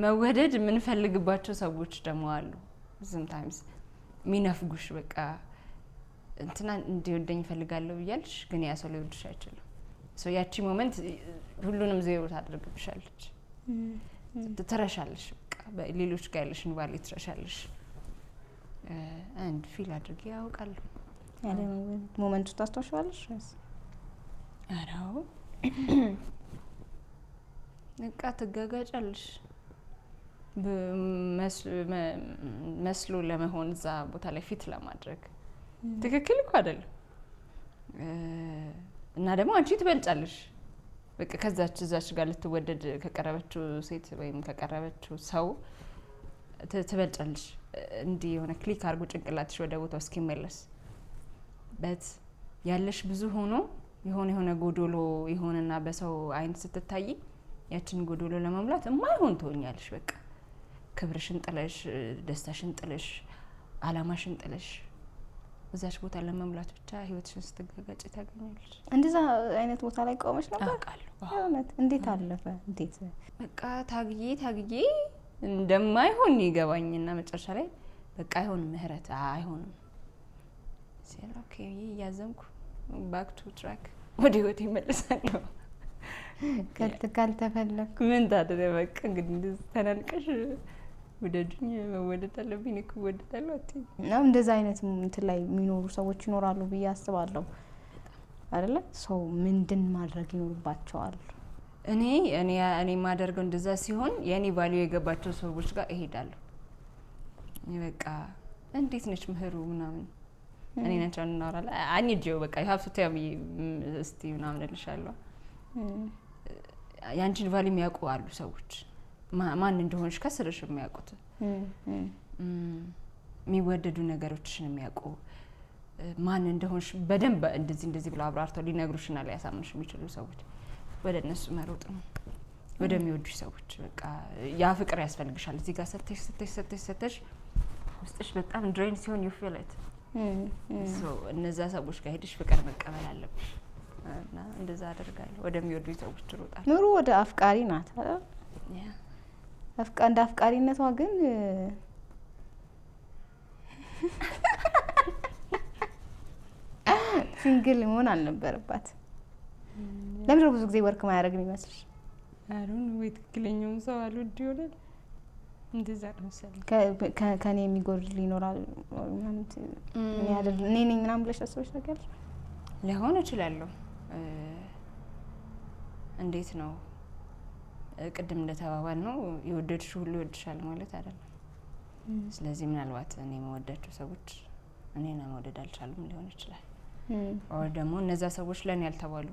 መወደድ የምንፈልግባቸው ሰዎች ደግሞ አሉ። sometimes ሚነፍጉሽ በቃ እንትና እንዲወደኝ እፈልጋለሁ ብያለሽ፣ ግን ያ ሰው ሊወድሽ አይችልም። ያቺ ሞመንት ሁሉንም ዜሮ ታደርግብሻለች። ትረሻለሽ፣ በቃ ሌሎች ጋር ያለሽን ቫልዩ ትረሻለሽ። አንድ ፊል አድርጌ ያውቃለሁ። ያለ ሞመንቱ ታስታውሻለሽ ወይስ? አራው በቃ ትጋጋጫለሽ መስሎ ለመሆን እዛ ቦታ ላይ ፊት ለማድረግ ትክክል እኮ አይደለም። እና ደግሞ አንቺ ትበልጫለሽ። በቃ እዛች ጋር ልትወደድ ከቀረበችው ሴት ወይም ከቀረበችው ሰው ትበልጫለሽ። እንዲህ የሆነ ክሊክ አድርጎ ጭንቅላትሽ ወደ ቦታው እስኪመለስ በት ያለሽ ብዙ ሆኖ የሆነ ጎዶሎ የሆነና በሰው አይን ስትታይ ያችን ጎዶሎ ለመሙላት የማይሆን ትሆኛለሽ። በቃ ክብርሽን ጥለሽ፣ ደስታሽን ጥለሽ፣ አላማሽን ጥለሽ እዛች ቦታ ለመሙላት ብቻ ህይወትሽን ስትጋጋጭ ታገኛለሽ። እንደዛ አይነት ቦታ ላይ ቆመሽ ነበር? አውቃለሁ። እውነት? እንዴት አለፈ? እንዴት? በቃ ታግዬ እንደማይሆን ይገባኝና መጨረሻ ላይ በቃ አይሆንም፣ ምህረት አይሆንም ሲል ኦኬ እያዘንኩ ባክ ቱ ትራክ ወደ ህይወቴ እመለሳለሁ። ካልተፈለኩ ምን ታደረ በቃ እንግዲህ ተናንቀሽ ወደዱኝ መወደድ አለብኝ እኮ ወደዳለሁ አትይ ነው። እንደዛ አይነት እንትን ላይ የሚኖሩ ሰዎች ይኖራሉ ብዬ አስባለሁ አይደለ? ሰው ምንድን ማድረግ ይኖርባቸዋል? እኔ የማደርገው እንደዛ ሲሆን የኔ ቫልዩ የገባቸው ሰዎች ጋር እሄዳለሁ። በቃ እንዴት ነች ምህሩ ምናምን እኔ ነቻው እናወራለን። አንጂው በቃ ሀብቱ ተያሚ እስቲ ምናምን እልሻለሁ። ያንቺን ቫልዩ የሚያውቁ አሉ ሰዎች ማን እንደሆነሽ ከስርሽ የሚያውቁት የሚወደዱ ነገሮችሽን የሚያውቁ ማን እንደሆነሽ በደንብ እንደዚህ ብለው አብራርተው ሊነግሩሽና ሊያሳምኑሽ የሚችሉ ሰዎች ወደ እነሱ መሮጥ ነው። ወደሚወዱሽ ሰዎች በቃ ያ ፍቅር ያስፈልግሻል። እዚህ ጋር ሰተሽ ውስጥሽ በጣም ድሬን ሲሆን you feel it እነዛ ሰዎች ጋር ሄድሽ ፍቅር መቀበል አለብሽ። እና እንደዛ አደርጋለሁ። ወደሚወዱኝ ሰዎች እሮጣለሁ። ኑሩ ወደ አፍቃሪ ናት አይደል? እንደ አፍቃሪነቷ ግን ሲንግል መሆን አልነበረባት። ለምን ብዙ ጊዜ ወርክ ማያደርግ ነው ይመስልሽ? አሩን ወይ ትክክለኛውን ሰው አልወድ ይሆናል እንደዛ ነው መሰለኝ። ከኔ የሚጎድል ይኖራል ማለት እኔ ነኝ ምናምን ብለሽ አስበሽ ታውቂያለሽ? ሊሆን ይችላል። እንዴት ነው ቅድም እንደተባባል ነው የወደድሽ ሁሉ ይወድሻል ማለት አይደለም። ስለዚህ ምናልባት እኔ የምወዳቸው ሰዎች እኔን መውደድ አልቻሉም ሊሆን ይችላል። ወይ ደግሞ እነዛ ሰዎች ለኔ ያልተባሉ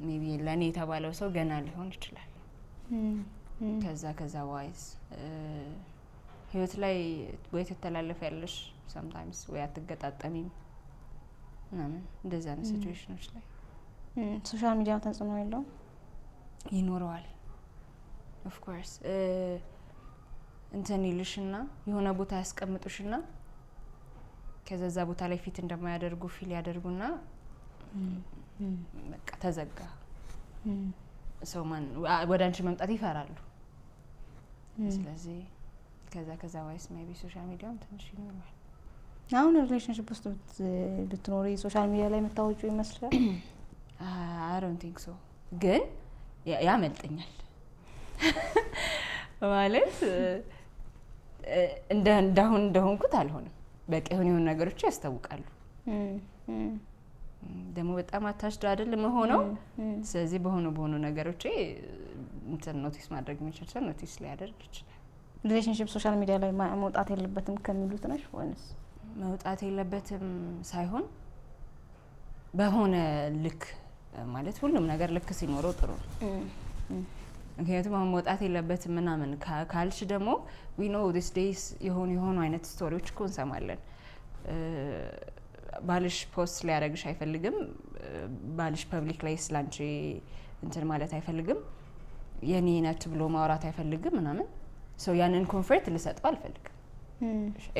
ሜቢ ለኔ የተባለው ሰው ገና ሊሆን ይችላል። ከዛ ዋይዝ ህይወት ላይ ወይ ተተላለፈ ያለሽ sometimes ወይ አትገጣጣሚም ምናምን እንደዛ ነው ሲቹዌሽኖች ላይ ሶሻል ሚዲያ ተጽዕኖ የለውም? ይኖረዋል ኦፍ ኮርስ። እንትን ይልሽና የሆነ ቦታ ያስቀምጡሽና ከዛ ቦታ ላይ ፊት እንደማያደርጉ ፊል ያደርጉና በቃ ተዘጋ። ሰው ማን ወደ አንቺ መምጣት ይፈራሉ። ስለዚህ ከዛ ዋይስ ሜቢ ሶሻል ሚዲያም ትንሽ ይኖራል። አሁን ሪሌሽንሺፕ ውስጥ ብትኖሪ ሶሻል ሚዲያ ላይ የምታወጪው ይመስላል? I don't think so ግን ያመልጠኛል ማለት እንደሆንኩት አልሆንም። በቃ የሆኑ ነገሮች ያስታውቃሉ። ደግሞ በጣም አታችድ አይደለም ሆነው። ስለዚህ በሆኑ ነገሮች እንትን ኖቲስ ማድረግ የሚችል ሰው ኖቲስ ሊያደርግ ይችላል። ሪሌሽንሺፕ ሶሻል ሚዲያ ላይ መውጣት የለበትም ከሚሉት ነሽ ወይስ? መውጣት የለበትም ሳይሆን በሆነ ልክ ማለት ሁሉም ነገር ልክ ሲኖረው ጥሩ ነው። ምክንያቱም አሁን መውጣት የለበትም ምናምን ካልሽ ደግሞ we know these days የሆኑ አይነት ስቶሪዎች እኮ እንሰማለን። ባልሽ ፖስት ሊያደርግሽ አይፈልግም፣ ባልሽ ፐብሊክ ላይ ስላንቺ እንትን ማለት አይፈልግም፣ የኔ ናት ብሎ ማውራት አይፈልግም ምናምን። ሶ ያንን ኮንፈርት ልሰጠው አልፈልግም።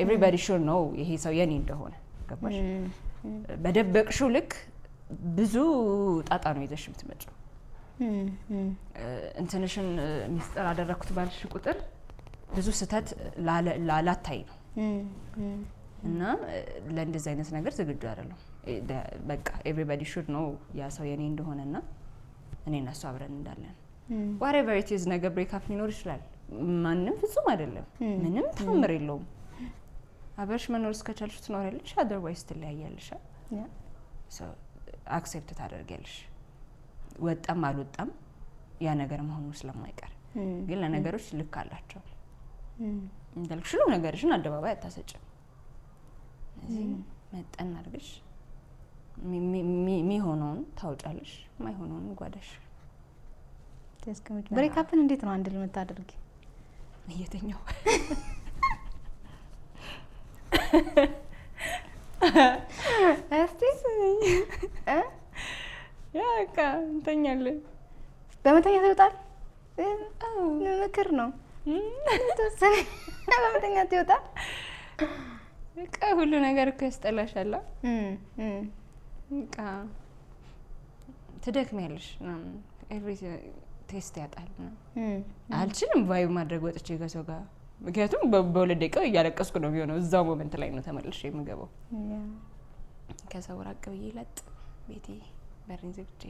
everybody should know ይሄ ሰው የኔ እንደሆነ ገባሽ? በደበቅሽው ልክ ብዙ ጣጣ ነው ይዘሽ የምትመጪው። እንትንሽን ሚስጥር አደረኩት ባልሽ ቁጥር ብዙ ስህተት ላታይ ነው እና ለእንደዚህ አይነት ነገር ዝግጁ አይደለም። በቃ everybody should know ያ ሰው የኔ እንደሆነና እኔ እና እሱ አብረን እንዳለን whatever it is ነገ ብሬክ አፕ ሊኖር ይችላል። ማንም ፍጹም አይደለም፣ ምንም ታምር የለውም። አብረሽ መኖር እስከቻልሽ ትኖሪያለሽ፣ otherwise ትለያያለሽ። ሶ አክሴፕት ታደርጊያለሽ። ወጣም አልወጣም ያ ነገር መሆኑ ስለማይቀር ግን ለነገሮች ልክ አላቸው። እንዳልኩሽ ሁሉ ነገርሽን አደባባይ አታሰጭም። እዚህ መጠን አድርገሽ የሚሆነውን ታውጫለሽ፣ የማይሆነውን ጓዳሽ ተስከምጭ። ብሬክ አፕን እንዴት ነው አንድ ልምታደርጊ? እየተኛው እስቲ ያካ እንተኛለን። በመተኛ ይወጣል? ምክር ነው ተወሰነ። በመተኛ ይወጣል። በቃ ሁሉ ነገር እኮ ያስጠላሻል። በቃ ትደክሚያለሽ ምናምን ኤቭሪ ቴስት ያጣል ምናምን። አልችልም ቫይብ ማድረግ ወጥቼ ከሰው ጋር ምክንያቱም በሁለት ደቂቃ እያለቀስኩ ነው የሚሆነው። እዛው ሞመንት ላይ ነው ተመልሼ የምገባው። ከሰው ራቅ ብዬ ለጥ ቤቴ በሬን ዘግቼ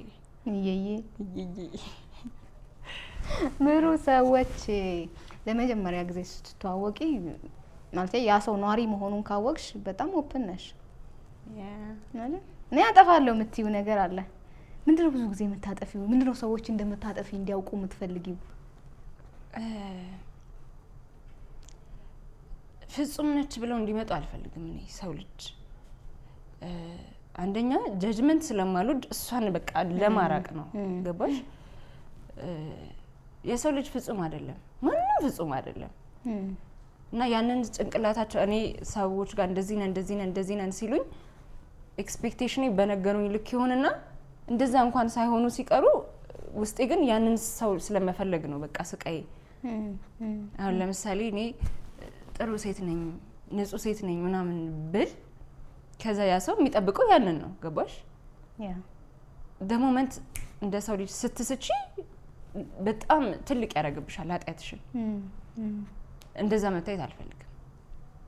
ምሩ ሰዎች ለመጀመሪያ ጊዜ ስትተዋወቂ ማለት ያ ሰው ኗሪ መሆኑን ካወቅሽ በጣም ኦፕን ነሽ ማለት እኔ አጠፋለሁ የምትይው ነገር አለ። ምንድነው ብዙ ጊዜ የምታጠፊው? ምንድነው ሰዎች እንደምታጠፊ እንዲያውቁ የምትፈልጊው? ፍጹም ነች ብለው እንዲመጡ አልፈልግም። እኔ ሰው ልጅ አንደኛ ጀጅመንት ስለማልወድ እሷን በቃ ለማራቅ ነው። ገባሽ? የሰው ልጅ ፍጹም አይደለም፣ ማንም ፍጹም አይደለም። እና ያንን ጭንቅላታቸው እኔ ሰዎች ጋር እንደዚህ ነን ሲሉኝ ኤክስፔክቴሽኔ በነገሩኝ ልክ ይሆንና እንደዛ እንኳን ሳይሆኑ ሲቀሩ ውስጤ ግን ያንን ሰው ስለመፈለግ ነው በቃ ስቃይ። አሁን ለምሳሌ እኔ ጥሩ ሴት ነኝ፣ ንጹህ ሴት ነኝ ምናምን ብል ከዛ ያ ሰው የሚጠብቀው ያንን ነው። ገባሽ? ሞመንት እንደ ሰው ልጅ ስትስቺ በጣም ትልቅ ያደርግብሻል ኃጢአትሽን። እንደዛ መታየት አልፈልግም።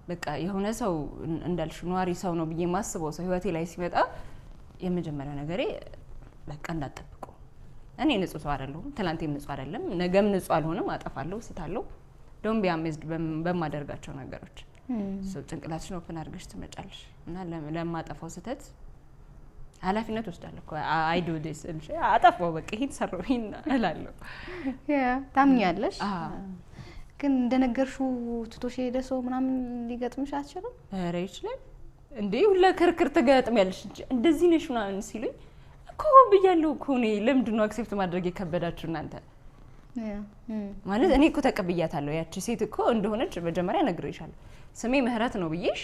በቃ የሆነ ሰው እንዳልሽ ኗሪ ሰው ነው ብዬ ማስበው ሰው ህይወቴ ላይ ሲመጣ የመጀመሪያው ነገሬ በቃ እንዳትጠብቁ። እኔ ንጹህ ሰው አይደለሁም፣ ትላንቴም ንጹህ አይደለም፣ ነገም ንጹህ አልሆንም፣ አጠፋለሁ፣ ስታለሁ። ዶንት ቢ አሜዝድ በማደርጋቸው ነገሮች። ሰው ጭንቅላትሽን ኦፕን አድርገሽ ትመጫለሽ እና ለማጠፋው ስህተት ኃላፊነት ወስዳለሁ እኮ አይ ዱ ዲስ እንጂ አጠፋው በቃ ይሄን ሰራው ይሄን እላለሁ። ታምኛለሽ? ግን እንደነገርሽው ትቶሽ ሄደ ሰው ምናምን ሊገጥምሽ አትችልም? ኧረ ይችላል እንዴ! ሁላ ክርክር ትገጥሚያለሽ እንጂ እንደዚህ ነሽ ምናምን ሲሉኝ እኮ ብያለሁ እኮ እኔ ለምንድን ነው አክሴፕት ማድረግ የከበዳችሁ እናንተ? ማለት እኔ እኮ ተቀብያታለሁ። ያቺ ሴት እኮ እንደሆነች መጀመሪያ ነግሬሻለሁ። ስሜ ምህረት ነው ብዬሽ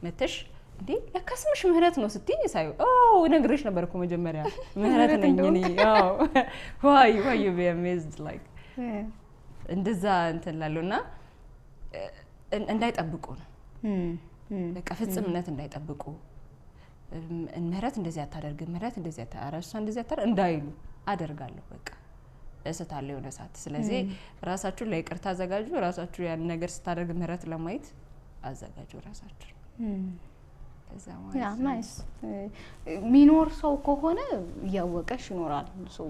መተሽ እንዴ ለካ ስምሽ ምህረት ነው ስትይ ሳይው ነግሬሽ ነበር እኮ መጀመሪያ ምህረት ነኝ እኔ። why you be amazed like እንደዛ እንትን ላለውና እንዳይጠብቁ ነው በቃ ፍጽምነት እንዳይጠብቁ። ምህረት እንደዚህ አታደርግ፣ ምህረት እንደዚህ አታረሳ፣ እንደዚህ አታር እንዳይሉ አደርጋለሁ። በቃ እሰታለሁ የሆነ ሰዓት። ስለዚህ ራሳችሁ ለይቅርታ አዘጋጁ። ራሳችሁ ያን ነገር ስታደርግ ምህረት ለማየት አዘጋጁ ራሳችሁ። ያ ናይስ ሚኖር ሰው ከሆነ እያወቀሽ ይኖራል። ሰው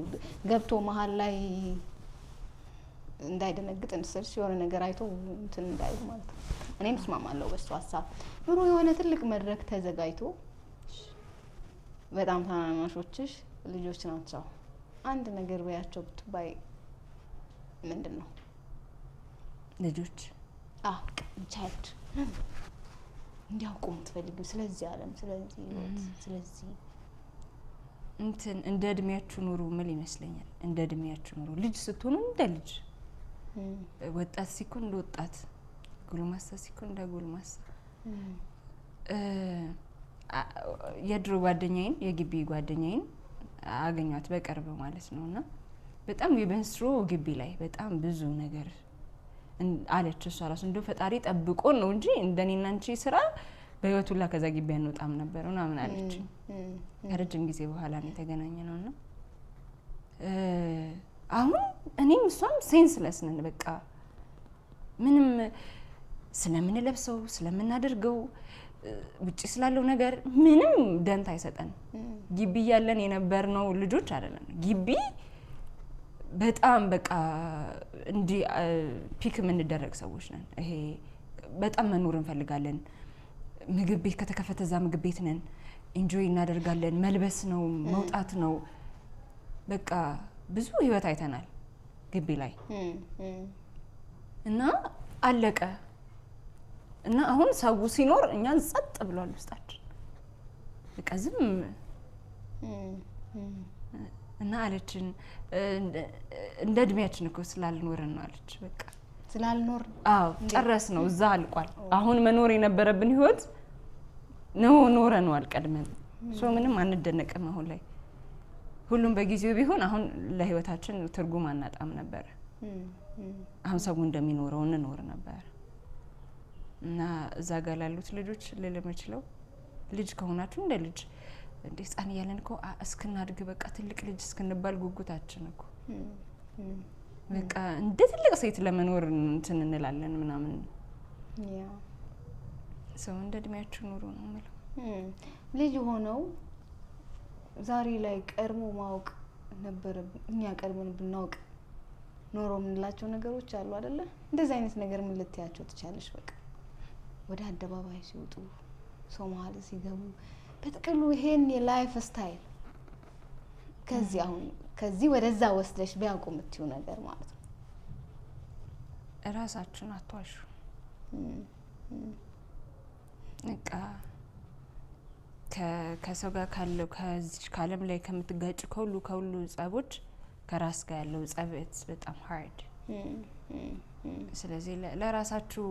ገብቶ መሀል ላይ እንዳይደነግጥ እንስልሽ የሆነ ነገር አይቶ እንትን እንዳይል ማለት ነው። እኔም እስማማለሁ በሱ ሀሳብ። ኑሮ የሆነ ትልቅ መድረክ ተዘጋጅቶ በጣም ታናናሾችሽ ልጆች ናቸው አንድ ነገር በያቸው ብትባይ ምንድን ነው? ልጆች ቻይልድ እንዲያውቁ የምትፈልጊው ስለዚህ ዓለም፣ ስለዚህ ህይወት፣ ስለዚህ እንትን እንደ እድሜያችሁ ኑሩ ምን ይመስለኛል። እንደ እድሜያችሁ ኑሩ። ልጅ ስትሆኑ እንደ ልጅ፣ ወጣት ሲኮን እንደ ወጣት፣ ጎልማሳ ሲኮን እንደ ጎልማሳ። የድሮ ጓደኛዬን የግቢ ጓደኛዬን አገኘኋት በቅርብ ማለት ነውና በጣም የበንስሮ ግቢ ላይ በጣም ብዙ ነገር አለች። እሷ ራሱ እንደው ፈጣሪ ጠብቆን ነው እንጂ እንደኔና አንቺ ስራ በህይወቱላ ከዛ ግቢ አንወጣም ነበር ምናምን አለች። ከረጅም ጊዜ በኋላ ነው የተገናኘነውና አሁን እኔም እሷም ሴንስለስ ነን። በቃ ምንም ስለምንለብሰው ስለምናደርገው ውጪ ስላለው ነገር ምንም ደንታ አይሰጠን። ግቢ ያለን የነበርነው ልጆች አይደለም። ግቢ በጣም በቃ እንዲ ፒክ የምንደረግ ሰዎች ነን። ይሄ በጣም መኖር እንፈልጋለን። ምግብ ቤት ከተከፈተ እዛ ምግብ ቤት ነን። ኢንጆይ እናደርጋለን። መልበስ ነው፣ መውጣት ነው። በቃ ብዙ ህይወት አይተናል ግቢ ላይ እና አለቀ። እና አሁን ሰው ሲኖር እኛን ጸጥ ብሏል ውስጣችን። በቃ ዝም እና አለችን እንደ እድሜያችን እኮ ስላልኖርን ነው አለች። በቃ ስላልኖር ጨረስ ነው፣ እዛ አልቋል። አሁን መኖር የነበረብን ህይወት ነው ኖረናል ቀድመን። ምንም አንደነቅም አሁን ላይ። ሁሉም በጊዜው ቢሆን አሁን ለህይወታችን ትርጉም አናጣም ነበር። አሁን ሰው እንደሚኖረው እንኖር ነበር። እና እዛ ጋር ላሉት ልጆች ልለምችለው ልጅ ከሆናችሁ እንደ ልጅ እንደ ህፃን እያለን እኮ እስክናድግ በቃ ትልቅ ልጅ እስክንባል ጉጉታችን እኮ በቃ እንደ ትልቅ ሴት ለመኖር እንትን እንላለን ምናምን። ሰው እንደ እድሜያችሁ ኑሮ ነው የምለው። ልጅ ሆነው ዛሬ ላይ ቀድሞ ማወቅ ነበር እኛ ቀድመን ብናውቅ ኖሮ የምንላቸው ነገሮች አሉ አይደለ? እንደዚህ አይነት ነገር ምን ልትያቸው ትቻለሽ? በቃ ወደ አደባባይ ሲወጡ ሰው መሀል ሲገቡ በጥቅሉ ይሄን የላይፍ ስታይል ከዚህ ወደዛ ወስደሽ ቢያውቁ የምትይው ነገር ማለት ነው። እራሳችሁን አትዋሹ። በቃ ከሰው ጋር ካለው ከዚህ ከዓለም ላይ ከምትጋጭ ከሁሉ ጸቦች ከራስ ጋር ያለው ጸብ በጣም ሃርድ። ስለዚህ ለራሳችሁ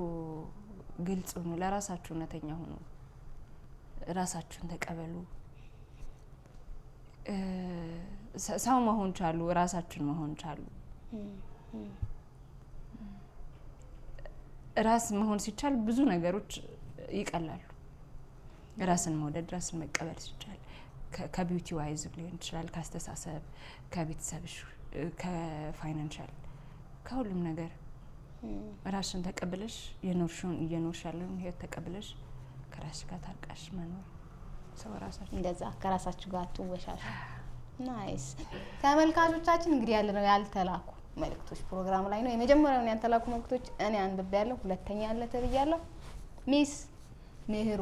ግልጽ ሁኑ፣ ለራሳችሁ እውነተኛ ሁኑ፣ ራሳችሁን ተቀበሉ። ሰው መሆን ቻሉ፣ ራሳችሁን መሆን ቻሉ። ራስ መሆን ሲቻል ብዙ ነገሮች ይቀላሉ። ራስን መውደድ፣ ራስን መቀበል ሲቻል ከቢዩቲ ዋይዝ ሊሆን ይችላል፣ ከአስተሳሰብ፣ ከቤተሰብሽ፣ ከፋይናንሻል፣ ከሁሉም ነገር ራስን ተቀብለሽ የኖርሽውን እየኖርሽ ያለውን ህይወት ተቀብለሽ ከራስሽ ጋር ታርቃሽ መኖር። ሰው ራሳችሁ እንደዛ ከራሳችሁ ጋር ትወሻሽ። ናይስ ተመልካቾቻችን፣ እንግዲህ ያለነው ያልተላኩ መልእክቶች ፕሮግራም ላይ ነው። የመጀመሪያውን ያልተላኩ መልእክቶች እኔ አንብቤያለሁ፣ ሁለተኛ ያለ ተብያለሁ። ሚስ ምህሩ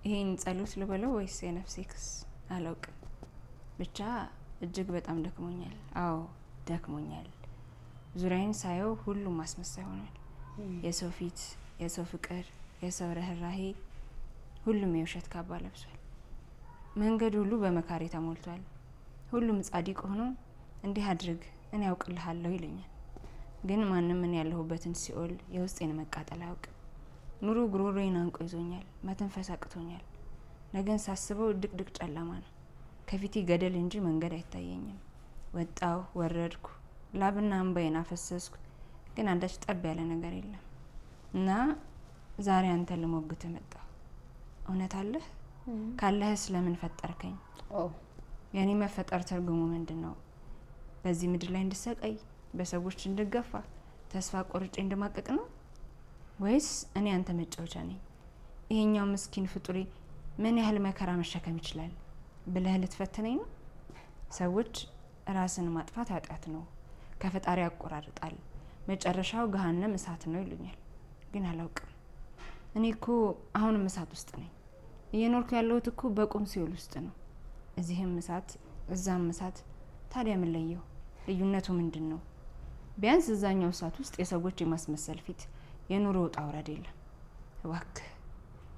ይሄን ጸሎት ልበለው ወይስ የነፍሴ ክስ አላውቅም። ብቻ እጅግ በጣም ደክሞኛል። አዎ ደክሞኛል። ዙሪያዬን ሳየው ሁሉም ማስመሰል ሆኗል። የሰው ፊት፣ የሰው ፍቅር፣ የሰው ርህራሄ ሁሉም የውሸት ካባ ለብሷል። መንገድ ሁሉ በመካሪ ተሞልቷል። ሁሉም ጻድቅ ሆኖ እንዲህ አድርግ እኔ ያውቅልሃለሁ ይለኛል። ግን ማንም ምን ያለሁበትን ሲኦል የውስጤን መቃጠል አያውቅም። ኑሮ ጉሮሮዬን አንቆ ይዞኛል። መተንፈስ አቅቶኛል። ነገን ሳስበው ድቅድቅ ጨለማ ነው። ከፊቴ ገደል እንጂ መንገድ አይታየኝም። ወጣሁ ወረድኩ፣ ላብና እንባዬን አፈሰስኩ። ግን አንዳች ጠብ ያለ ነገር የለም እና ዛሬ አንተ ልሞግት መጣሁ። እውነት አለህ? ካለህስ ለምን ፈጠርከኝ? የኔ መፈጠር ትርጉሙ ምንድን ነው? በዚህ ምድር ላይ እንድሰቃይ፣ በሰዎች እንድገፋ፣ ተስፋ ቆርጬ እንድማቀቅ ነው? ወይስ እኔ አንተ መጫወቻ ነኝ? ይሄኛው ምስኪን ፍጡሬ ምን ያህል መከራ መሸከም ይችላል ብለህ ልትፈትነኝ ነው? ሰዎች ራስን ማጥፋት ኃጢአት ነው፣ ከፈጣሪ ያቆራርጣል፣ መጨረሻው ገሃነም እሳት ነው ይሉኛል። ግን አላውቅም። እኔ እኮ አሁንም እሳት ውስጥ ነኝ። እየኖርኩ ያለሁት እኮ በቁም ሲኦል ውስጥ ነው። እዚህም እሳት እዛም እሳት። ታዲያ ምን ለየው? ልዩነቱ ምንድን ነው? ቢያንስ እዛኛው እሳት ውስጥ የሰዎች የማስመሰል ፊት፣ የኑሮ ውጣ ውረድ የለም። እባክህ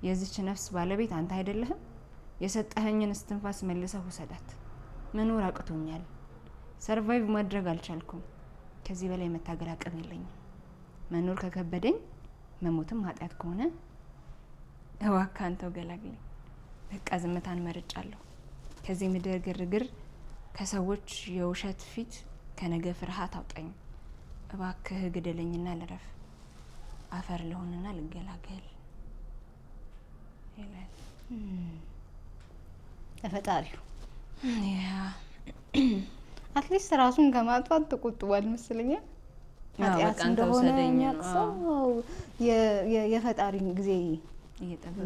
የዚች ነፍስ ባለቤት አንተ አይደለህም? የሰጠኸኝን እስትንፋስ መልሰህ ውሰዳት። መኖር አቅቶኛል። ሰርቫይቭ ማድረግ አልቻልኩም። ከዚህ በላይ መታገል አቅም የለኝም። መኖር ከከበደኝ መሞትም ኃጢአት ከሆነ እባክህ አንተው ገላግለኝ። በቃ ዝምታን መርጫለሁ። ከዚህ ምድር ግርግር፣ ከሰዎች የውሸት ፊት፣ ከነገ ፍርሃት አውጣኝ። እባክህ ግደለኝና ልረፍ። አፈር ለሆንና ልገላገል ይላል ተፈጣሪው። አትሊስት ራሱን ከማጥፋት ተቆጥቧል መሰለኝ። ኃጢአት እንደሆነ የሚያቅሰው የፈጣሪን ጊዜ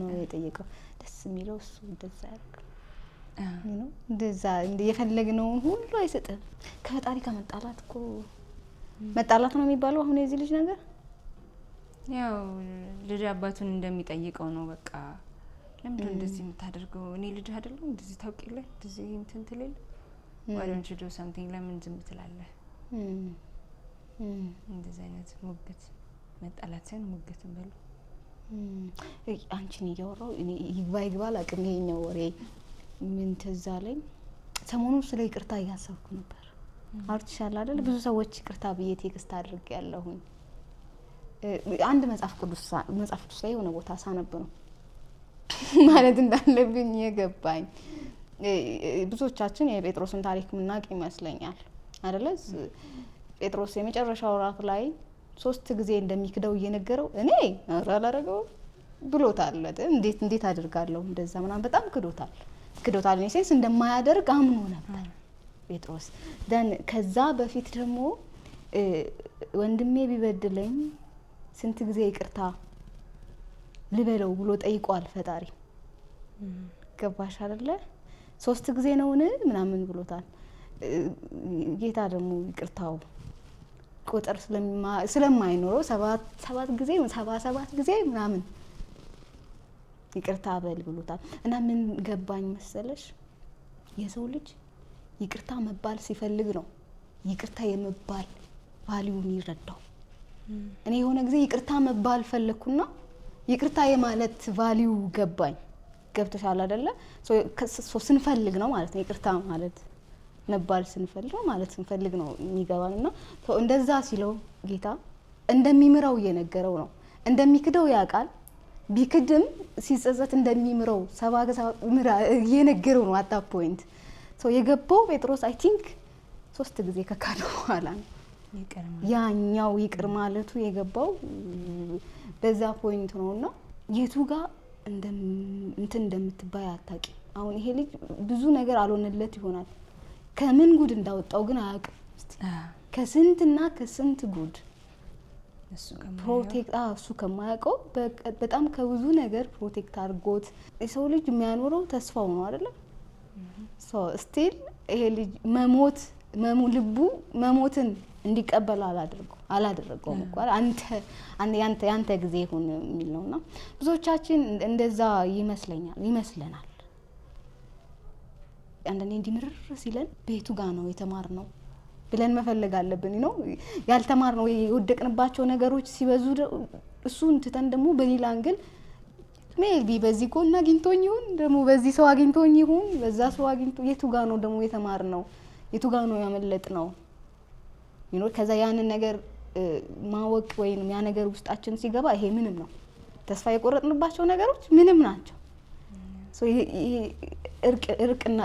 ነው የጠየቀው። ደስ የሚለው እሱ እንደዛ ያደርግ ነው። እንደዛ የፈለግነውን ሁሉ አይሰጥም። ከፈጣሪ ጋር መጣላት እኮ መጣላት ነው የሚባለው። አሁን የዚህ ልጅ ነገር ያው ልጅ አባቱን እንደሚጠይቀው ነው። በቃ ለምንድን ነው እንደዚህ የምታደርገው? እኔ ልጅ አይደለም እንደዚህ ታውቂልህ እንደዚህ እንትን ትልል why don't you do something? ለምን ዝም ትላለህ? እንደዚህ አይነት ሙግት መጣላት ሳይሆን ሙግት እንበሉ። አንቺን እያወራሁ እኔ ይግባ አላውቅም። ይሄኛው ወሬ ምን ትዝ አለኝ። ሰሞኑን ስለ ይቅርታ እያሰብኩ ነበር። አውርቼሻለሁ አይደል? ብዙ ሰዎች ይቅርታ ብዬ ቴክስት አድርጌያለሁኝ። አንድ መጽሐፍ ቅዱስ ላይ የሆነ ቦታ ሳነብ ነው ማለት እንዳለብኝ የገባኝ። ብዙዎቻችን የጴጥሮስን ታሪክ ምናውቅ ይመስለኛል አይደለ? ጴጥሮስ የመጨረሻው ራት ላይ 3 ጊዜ እንደሚክደው እየነገረው እኔ አላረገው ብሎታል። እንዴት አድርጋለሁ እንደዛ ምናምን በጣም ክዶታል እኔ ሴንስ እንደማያደርግ አምኖ ነበር ጴጥሮስ። ደን ከዛ በፊት ደግሞ ወንድሜ ቢበድለኝ ስንት ጊዜ ይቅርታ ልበለው ብሎ ጠይቋል ፈጣሪ። ገባሽ አይደለ? 3 ጊዜ ነውን ምናምን ብሎታል። ጌታ ደግሞ ይቅርታው ቁጥር ስለማይኖረው 7 ጊዜ 77 ጊዜ ምናምን ይቅርታ በል ብሎታል። እና ምን ገባኝ መሰለሽ? የሰው ልጅ ይቅርታ መባል ሲፈልግ ነው ይቅርታ የመባል ቫልዩን ይረዳው። እኔ የሆነ ጊዜ ይቅርታ መባል ፈለኩና ይቅርታ የማለት ቫልዩ ገባኝ። ገብቶሻል አይደለ? ስንፈልግ ነው ማለት ነው ይቅርታ ማለት መባል ስንፈልግ ነው ማለት ስንፈልግ ነው የሚገባንና እንደዛ ሲለው ጌታ እንደሚምረው እየነገረው ነው። እንደሚክደው ያውቃል። ቢክድም ሲጸጸት እንደሚምረው እየነገረው ነው። አታ ፖይንት የገባው ጴጥሮስ አይ ቲንክ 3 ጊዜ ከካደው በኋላ ነው ያኛው ይቅር ማለቱ የገባው በዛ ፖይንት ነውና የቱ ጋር እንደምትባይ አታቂ። አሁን ይሄ ልጅ ብዙ ነገር አልሆነለት ይሆናል። ከምን ጉድ እንዳወጣው ግን አያውቅም። ከስንትና ከስንት ጉድ እሱ ከማያውቀው በጣም ከብዙ ነገር ፕሮቴክት አድርጎት የሰው ልጅ የሚያኖረው ተስፋው ነው አይደለ? ስቲል ይሄ ልጅ ልቡ መሞትን እንዲቀበል አላደረገውም እኮ ያንተ ጊዜ ይሁን የሚል ነውና ብዙዎቻችን እንደዛ ይመስለናል። አንዳንዴ እንዲምርር ሲለን ቤቱ ጋር ነው የተማርነው ብለን መፈለግ አለብን ነው። ያልተማርነው የወደቅንባቸው ነገሮች ሲበዙ እሱን ትተን ደግሞ በሌላ አንግል ሜቢ በዚህ ኮና አግኝቶኝ ይሁን ደግሞ በዚህ ሰው አግኝቶኝ ይሁን በዛ ሰው አግኝቶ የቱ ጋር ነው ደግሞ የተማርነው የቱ ጋር ነው ያመለጥነው ከዛ ያንን ነገር ማወቅ ወይንም ያ ነገር ውስጣችን ሲገባ ይሄ ምንም ነው። ተስፋ የቆረጥንባቸው ነገሮች ምንም ናቸው።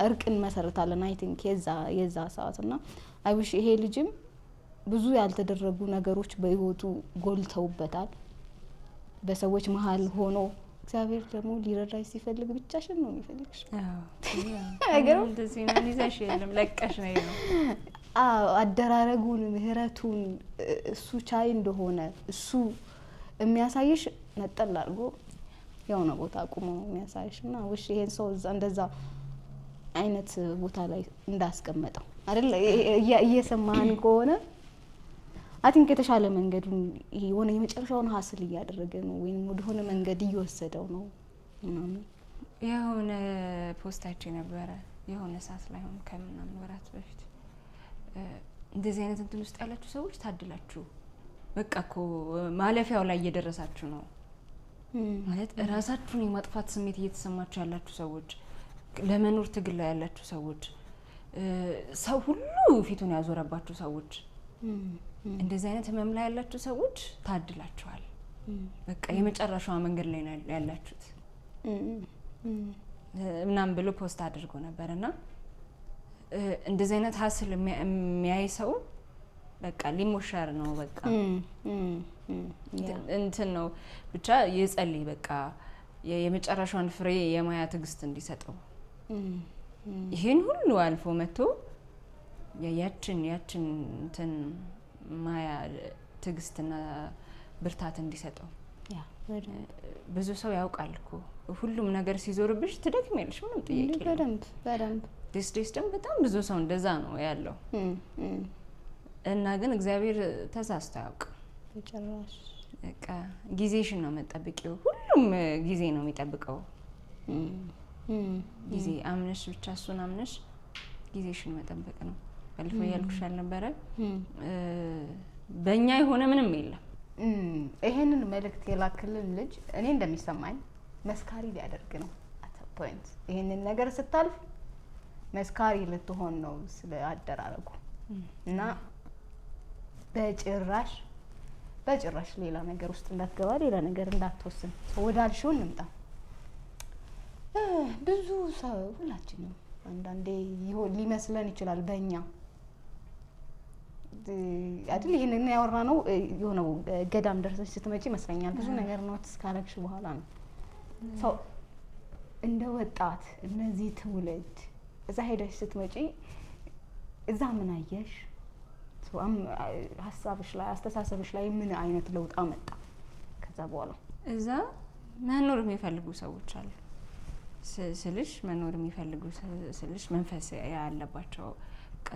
እርቅን መሰረታለን አይ ቲንክ የዛ ሰዓትና አይ ዊሽ ይሄ ልጅም ብዙ ያልተደረጉ ነገሮች በህይወቱ ጎልተውበታል። በሰዎች መሀል ሆኖ እግዚአብሔር ደግሞ ሊረዳሽ ሲፈልግ ብቻሽን ነው የሚፈልግሽ። አገሩ እንደዚህ ነው ይዘሽ የለም ለቀሽ ነው። አደራረጉን ምህረቱን እሱ ቻይ እንደሆነ እሱ የሚያሳይሽ ነጠል አድርጎ የሆነ ቦታ አቁሞ የሚያሳይሽና ውሽ ይሄን ሰው እንደዛ አይነት ቦታ ላይ እንዳስቀመጠው አይደል እየሰማን ከሆነ አይ ቲንክ የተሻለ መንገዱን የሆነ የመጨረሻውን ሀስል እያደረገ ነው ወይንም ወደሆነ መንገድ እየወሰደው ነው። የሆነ ፖስታችን ነበረ የሆነ ሰዓት ላይ ሆነ ከምናምን ወራት በፊት እንደዚህ አይነት እንትን ውስጥ ያላችሁ ሰዎች ታድላችሁ በቃ እኮ ማለፊያው ላይ እየደረሳችሁ ነው ማለት ራሳችሁን የማጥፋት ስሜት እየተሰማችሁ ያላችሁ ሰዎች፣ ለመኖር ትግል ላይ ያላችሁ ሰዎች፣ ሰው ሁሉ ፊቱን ያዞረባችሁ ሰዎች፣ እንደዚህ አይነት ህመም ላይ ያላችሁ ሰዎች ታድላችኋል። በቃ የመጨረሻው መንገድ ላይ ያላችሁት ምናምን ብሎ ፖስት አድርጎ ነበርና እንደዚህ አይነት ሀስል የሚያይ ሰው በቃ ሊሞሸር ነው። በቃ እንትን ነው ብቻ የጸልይ በቃ የመጨረሻውን ፍሬ የማያ ትግስት እንዲሰጠው ይሄን ሁሉ አልፎ መጥቶ ያችን እንትን ማያ ትግስትና ብርታት እንዲሰጠው። ብዙ ሰው ያውቃል እኮ ሁሉም ነገር ሲዞርብሽ ትደክሚያለሽ ምንም ጥያቄ የለም። በደንብ ዲስ ደግሞ በጣም ብዙ ሰው እንደዛ ነው ያለው እና ግን እግዚአብሔር ተሳስቶ አያውቅም በጭራሽ። በቃ ጊዜሽን ነው መጠበቂው። ሁሉም ጊዜ ነው የሚጠብቀው። ጊዜ አምነሽ ብቻ እሱን አምነሽ ጊዜሽን መጠበቅ ነው። ባለፈው ያልኩሽ አልነበረ በእኛ የሆነ ምንም የለም። ይሄንን መልእክት የላክልን ልጅ እኔ እንደሚሰማኝ መስካሪ ሊያደርግ ነው አት ፖይንት። ይሄንን ነገር ስታልፍ መስካሪ ልትሆን ነው ስለ አደራረጉ እና በጭራሽ ሌላ ነገር ውስጥ እንዳትገባ፣ ሌላ ነገር እንዳትወስን። ወዳልሽው እንምጣ። ብዙ ሰው ሁላችንም አንዳንዴ ሊመስለን ይችላል በእኛ አይደል ይሄንን ያወራነው የሆነ ገዳም ደርሰሽ ስትመጪ ይመስለኛል ብዙ ነገር ነው እስካረግሽ በኋላ ነው ሰው እንደ ወጣት እነዚህ ትውልድ እዛ ሄደሽ ስትመጪ እዛ ምን አየሽ? ሀሳብሽ ላይ አስተሳሰብሽ ላይ ምን አይነት ለውጥ አመጣ? ከዛ በኋላ እዛ መኖር የሚፈልጉ ሰዎች አሉ። ስልሽ መኖር የሚፈልጉ ስልሽ መንፈስ ያለባቸው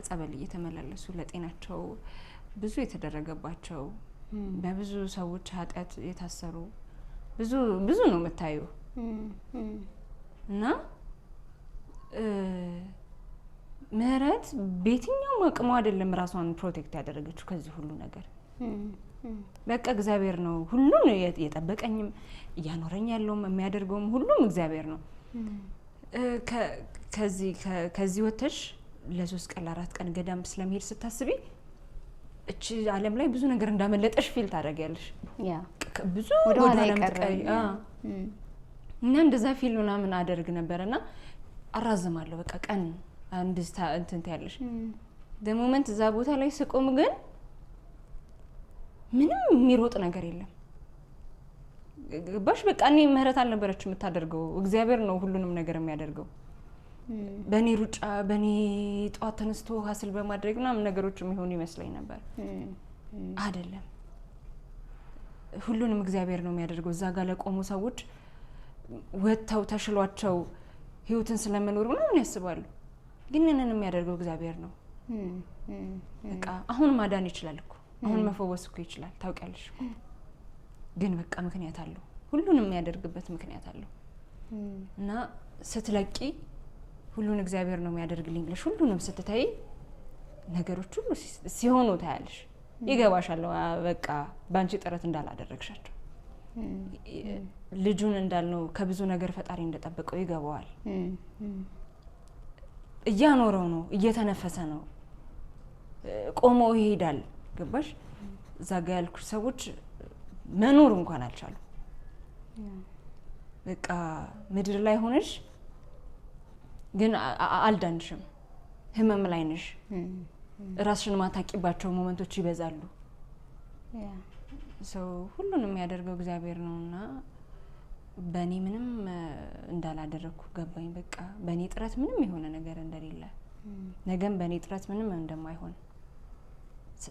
ጸበል እየተመላለሱ ለጤናቸው ብዙ የተደረገባቸው በብዙ ሰዎች ኃጢአት የታሰሩ ብዙ ነው የምታዩ እና ምህረት በየትኛውም አቅሟ አይደለም ራሷን ፕሮቴክት ያደረገችው ከዚህ ሁሉ ነገር። በቃ እግዚአብሔር ነው ሁሉም የጠበቀኝም እያኖረኝ ያለውም የሚያደርገውም ሁሉም እግዚአብሔር ነው። ከዚህ ወተሽ ለ3 ቀን ለ4 ቀን ገዳም ስለመሄድ ስታስቢ እቺ ዓለም ላይ ብዙ ነገር እንዳመለጠሽ ፊል ታደርጊያለሽ። ብዙ ወደኋላ ይቀራል እና እንደዛ ፊል ምናምን አደርግ ነበርና አራዝማለሁ በቃ ቀን አንድ እንትን ያለሽ በሞመንት እዛ ቦታ ላይ ስቆም ግን ምንም የሚሮጥ ነገር የለም። ገባሽ? በቃ እኔ ምህረት አልነበረች የምታደርገው እግዚአብሔር ነው ሁሉንም ነገር የሚያደርገው። በእኔ ሩጫ በእኔ ጠዋት ተነስቶ ሀስል በማድረግ ምናምን ነገሮች የሚሆኑ ይመስለኝ ነበር። አይደለም፣ ሁሉንም እግዚአብሔር ነው የሚያደርገው። እዛ ጋር ለቆሙ ሰዎች ወጥተው ተሽሏቸው ህይወትን ስለመኖር ምናምን ያስባሉ፣ ግን ያንን የሚያደርገው እግዚአብሔር ነው። በቃ አሁን ማዳን ይችላል እኮ አሁን መፈወስ እኮ ይችላል ታውቂያለሽ። ግን በቃ ምክንያት አለው፣ ሁሉንም የሚያደርግበት ምክንያት አለው። እና ስትለቂ ሁሉን እግዚአብሔር ነው የሚያደርግልኝ ብለሽ ሁሉንም ስትታይ ነገሮች ሁሉ ሲሆኑ ታያለሽ፣ ይገባሻል። በቃ ባንቺ ጥረት እንዳላደረግሻቸው ልጁን እንዳልነው ከብዙ ነገር ፈጣሪ እንደጠበቀው ይገባዋል። እያኖረው ነው፣ እየተነፈሰ ነው፣ ቆሞ ይሄዳል። ገባሽ? እዛ ጋ ያልኩሽ ሰዎች መኖር እንኳን አልቻሉ። በቃ ምድር ላይ ሆነሽ ግን አልዳንሽም፣ ህመም ላይ ነሽ። ራስሽን ማታቂባቸው ሞመንቶች ይበዛሉ። ሰው ሁሉንም የሚያደርገው እግዚአብሔር ነውና በእኔ ምንም እንዳላደረግኩ ገባኝ። በቃ በእኔ ጥረት ምንም የሆነ ነገር እንደሌለ ነገም በእኔ ጥረት ምንም እንደማይሆን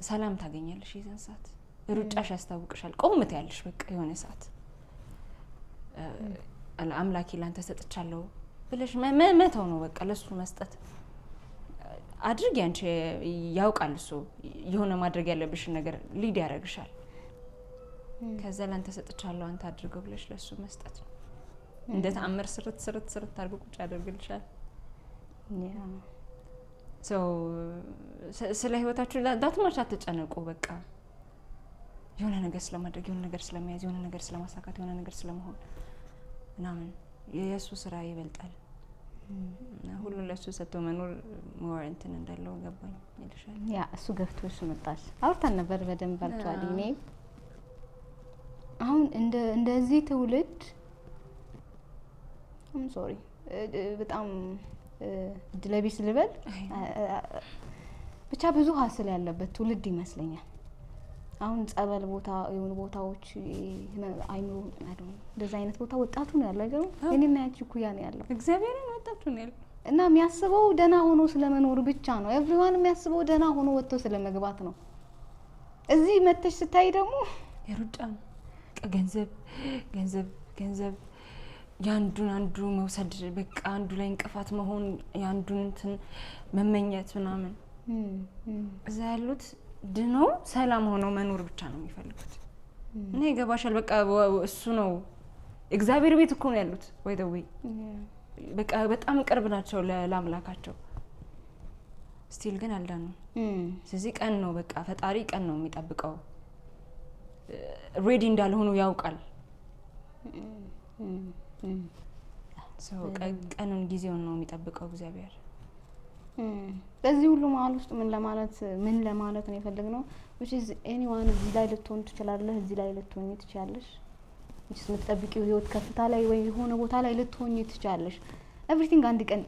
ሰላም ታገኛለሽ። የዛን ሰዓት ሩጫሽ ያስታውቅሻል። ቆምት ያለሽ በቃ የሆነ ሰዓት አምላኬ ላንተ ሰጥቻለሁ ብለሽ መተው ነው በቃ ለሱ መስጠት። አድርጊ፣ አንቺ ያውቃል እሱ የሆነ ማድረግ ያለብሽን ነገር ሊድ ያደርግሻል። ከዛ ላንተ ሰጥቻለሁ አንተ አድርገው ብለሽ ለሱ መስጠት ነው። እንደ ተአምር ስርት አድርጎ ቁጭ ያደርግልሻል። ስለ ህይወታችሁ ዳትማች አትጨነቁ። በቃ የሆነ ነገር ስለማድረግ፣ የሆነ ነገር ስለመያዝ፣ የሆነ ነገር ስለማሳካት፣ የሆነ ነገር ስለመሆን ምናምን የእሱ ስራ ይበልጣል። ሁሉን ለሱ ሰጥቶ መኖር ሞር እንትን እንዳለው ገባኝ ይልሻል። ያ እሱ ገፍቶሽ መጣሽ። አውርተን ነበር በደንብ አልቷል። እኔ አሁን እንደዚህ ትውልድ ሶሪ በጣም ድለቢስ ልበል ብቻ ብዙ ሀስል ያለበት ትውልድ ይመስለኛል። አሁን ጸበል ቦታ የሆኑ ቦታዎች አይምሮ አይደለም እንደዛ አይነት ቦታ ወጣቱ ነው ያለው አይደል? እኔና ያቺ ኩያ ነው ያለው። እግዚአብሔርን ወጣቱ ነው ያለው እና የሚያስበው ደና ሆኖ ስለመኖር ብቻ ነው። ኤቭሪዋን የሚያስበው ደና ሆኖ ወጥቶ ስለመግባት ነው። እዚህ መተሽ ስታይ ደግሞ የሩጫ ገንዘብ ያንዱን አንዱ መውሰድ በቃ አንዱ ላይ እንቅፋት መሆን ያንዱን እንትን መመኘት ምናምን እዛ ያሉት ድኖ ሰላም ሆኖ መኖር ብቻ ነው የሚፈልጉት። እና ይገባሻል። በቃ እሱ ነው እግዚአብሔር ቤት እኮ ነው ያሉት። ወይ ደውይ በቃ በጣም ቅርብ ናቸው ለአምላካቸው። ስቲል ግን አልዳኑም። ስለዚህ ቀን ነው በቃ ፈጣሪ ቀን ነው የሚጠብቀው። ሬዲ እንዳልሆኑ ያውቃል። ቀኑን ጊዜውን ነው የሚጠብቀው እግዚአብሔር። በዚህ ሁሉ መሀል ውስጥ ምን ለማለት ነው የፈለግነው? which is anyone እዚህ ላይ ልትሆን ትችላለህ፣ እዚህ ላይ ልትሆን ትችላለሽ። which is የምትጠብቂው ህይወት ከፍታ ላይ ወይ የሆነ ቦታ ላይ ልትሆን ትችላለሽ። everything አንድ ቀን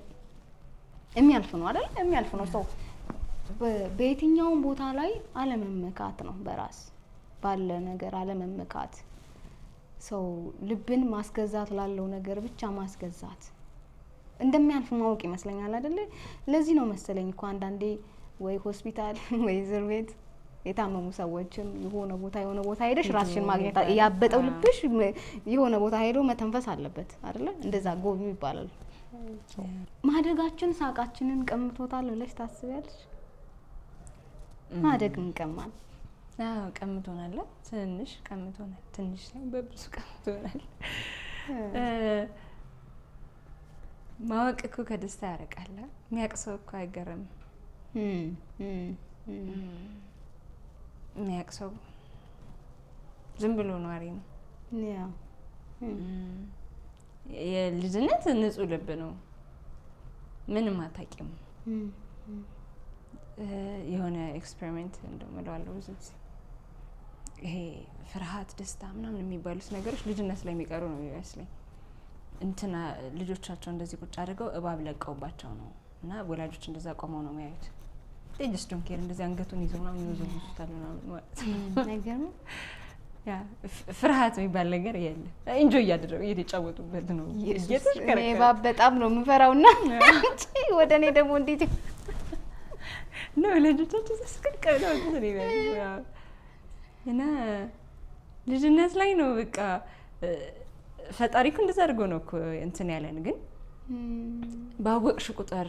የሚያልፍ ነው አይደል? የሚያልፍ ነው። ሰው በየትኛውም ቦታ ላይ አለመመካት ነው፣ በራስ ባለ ነገር አለመመካት። ሰው ልብን ማስገዛት ላለው ነገር ብቻ ማስገዛት እንደሚያልፍ ማወቅ ይመስለኛል አይደል? ለዚህ ነው መሰለኝ እኮ አንዳንዴ ወይ ሆስፒታል ወይ እስር ቤት የታመሙ ሰዎችም የሆነ ቦታ ሄደሽ ራስሽን ማግኘት ያበጠው ልብሽ የሆነ ቦታ ሄዶ መተንፈስ አለበት አይደለ? እንደዛ ጎብኙ ይባላል። ማደጋችን ሳቃችንን ቀምቶታል ብለሽ ታስቢያለሽ? ማደግን ቀማን? አዎ ቀምቶናል። ትንሽ ቀምቶናል። ትንሽ ነው በብዙ ቀምቶናል። ማወቅ እኮ ከደስታ ያርቃል። የሚያውቅ ሰው እኮ አይገርምም። የሚያውቅ ሰው ዝም ብሎ ነዋሪ ነው። የልጅነት ንጹህ ልብ ነው። ምንም አታውቂም። የሆነ ኤክስፔሪሜንት እንደምለዋለሁ ብዙ ጊዜ ይሄ ፍርሃት፣ ደስታ ምናምን የሚባሉት ነገሮች ልጅነት ላይ የሚቀሩ ነው የሚመስለኝ። እንትና ልጆቻቸው እንደዚህ ቁጭ አድርገው እባብ ለቀውባቸው ነው እና ወላጆች እንደዛ ቆመው ነው የሚያዩት። ጀስት ዶንት ኬር እንደዚህ አንገቱን ይዘው ምናምን ይወዘውዙታል ምናምን ማለት ነው። ነገር ነው ያ ፍርሃት የሚባል ነገር የለም። ኢንጆይ እያደረጉ እየተጫወቱበት ነው። እባብ በጣም ነው የምፈራውና ወደ እኔ ደግሞ እንዴት ነው ልጆቻቸው ተስቀቀው ነው እንትን ይላል እና ልጅነት ላይ ነው በቃ ፈጣሪ እኮ እንደዛ አድርጎ ነው እኮ እንትን ያለን። ግን ባወቅሽ ቁጥር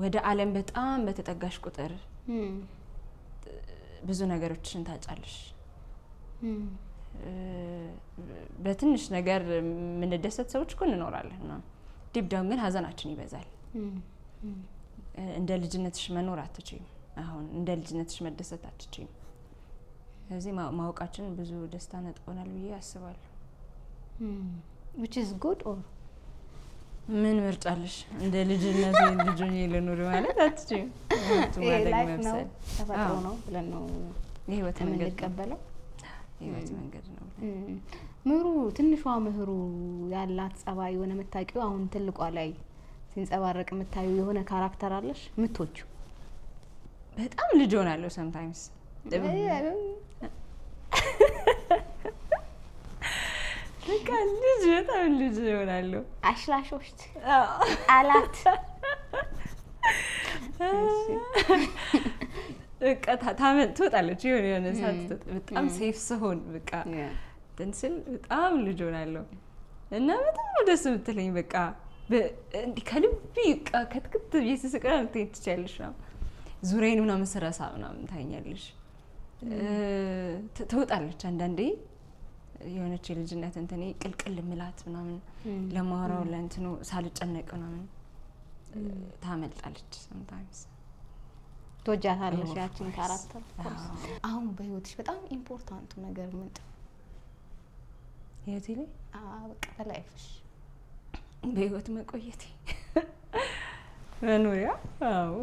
ወደ ዓለም በጣም በተጠጋሽ ቁጥር ብዙ ነገሮችን ታጫለሽ። በትንሽ ነገር የምንደሰት ሰዎች እኮ እንኖራለን እና ዲፕ ዳውን ግን ሀዘናችን ይበዛል። እንደ ልጅነትሽ መኖር አትችይም። አሁን እንደ ልጅነትሽ መደሰት አትችይም። ስለዚህ ማወቃችን ብዙ ደስታ ነጥቆናል ብዬ አስባለሁ። which is good or ምን ምርጫለሽ? እንደ ልጅነት ልጅኝ ልኑር ማለት አትችይም። ላይፍ ነው ተፈጥሮ ነው ብለን ነው የህይወት መንገድ የምንቀበለው። የህይወት መንገድ ነው። ምህሩ ትንሿ ምህሩ ያላት ጸባይ የሆነ የምታውቂው አሁን ትልቋ ላይ ሲንጸባረቅ የምታዩ የሆነ ካራክተር አለሽ የምትወጂው? በጣም ልጅ ሆናለሁ sometimes በቃ ልጅ በጣም ልጅ ሆናለሁ። አሽላሾች አላት በቃ ትወጣለች የሆነ ሰዓት በጣም ሴፍ ስሆን በቃ እንትን በጣም ልጅ ሆናለሁ እና በጣም ደስ የምትለኝ በቃ እንዲህ ከልቤ ከትክት ቤት ስቅራ ልትሄድ ትችያለሽ ነው። ዙሪያዬን ምናምን ስረሳ ምናምን ታይኛለሽ። ትወጣለች አንዳንዴ የሆነች የልጅነት እንትኔ ቅልቅል ምላት ምናምን ለማወራው ለእንትኑ ሳልጨነቅ ምናምን ታመልጣለች። sometimes ትወጃታለሽ ያችን ካራክተር። አሁን በህይወትሽ በጣም ኢምፖርታንቱ ነገር ምንድን ነው? ህይወቴ ላይ በቃ በላይፍሽ በህይወት መቆየቴ መኖሪያ። አዎ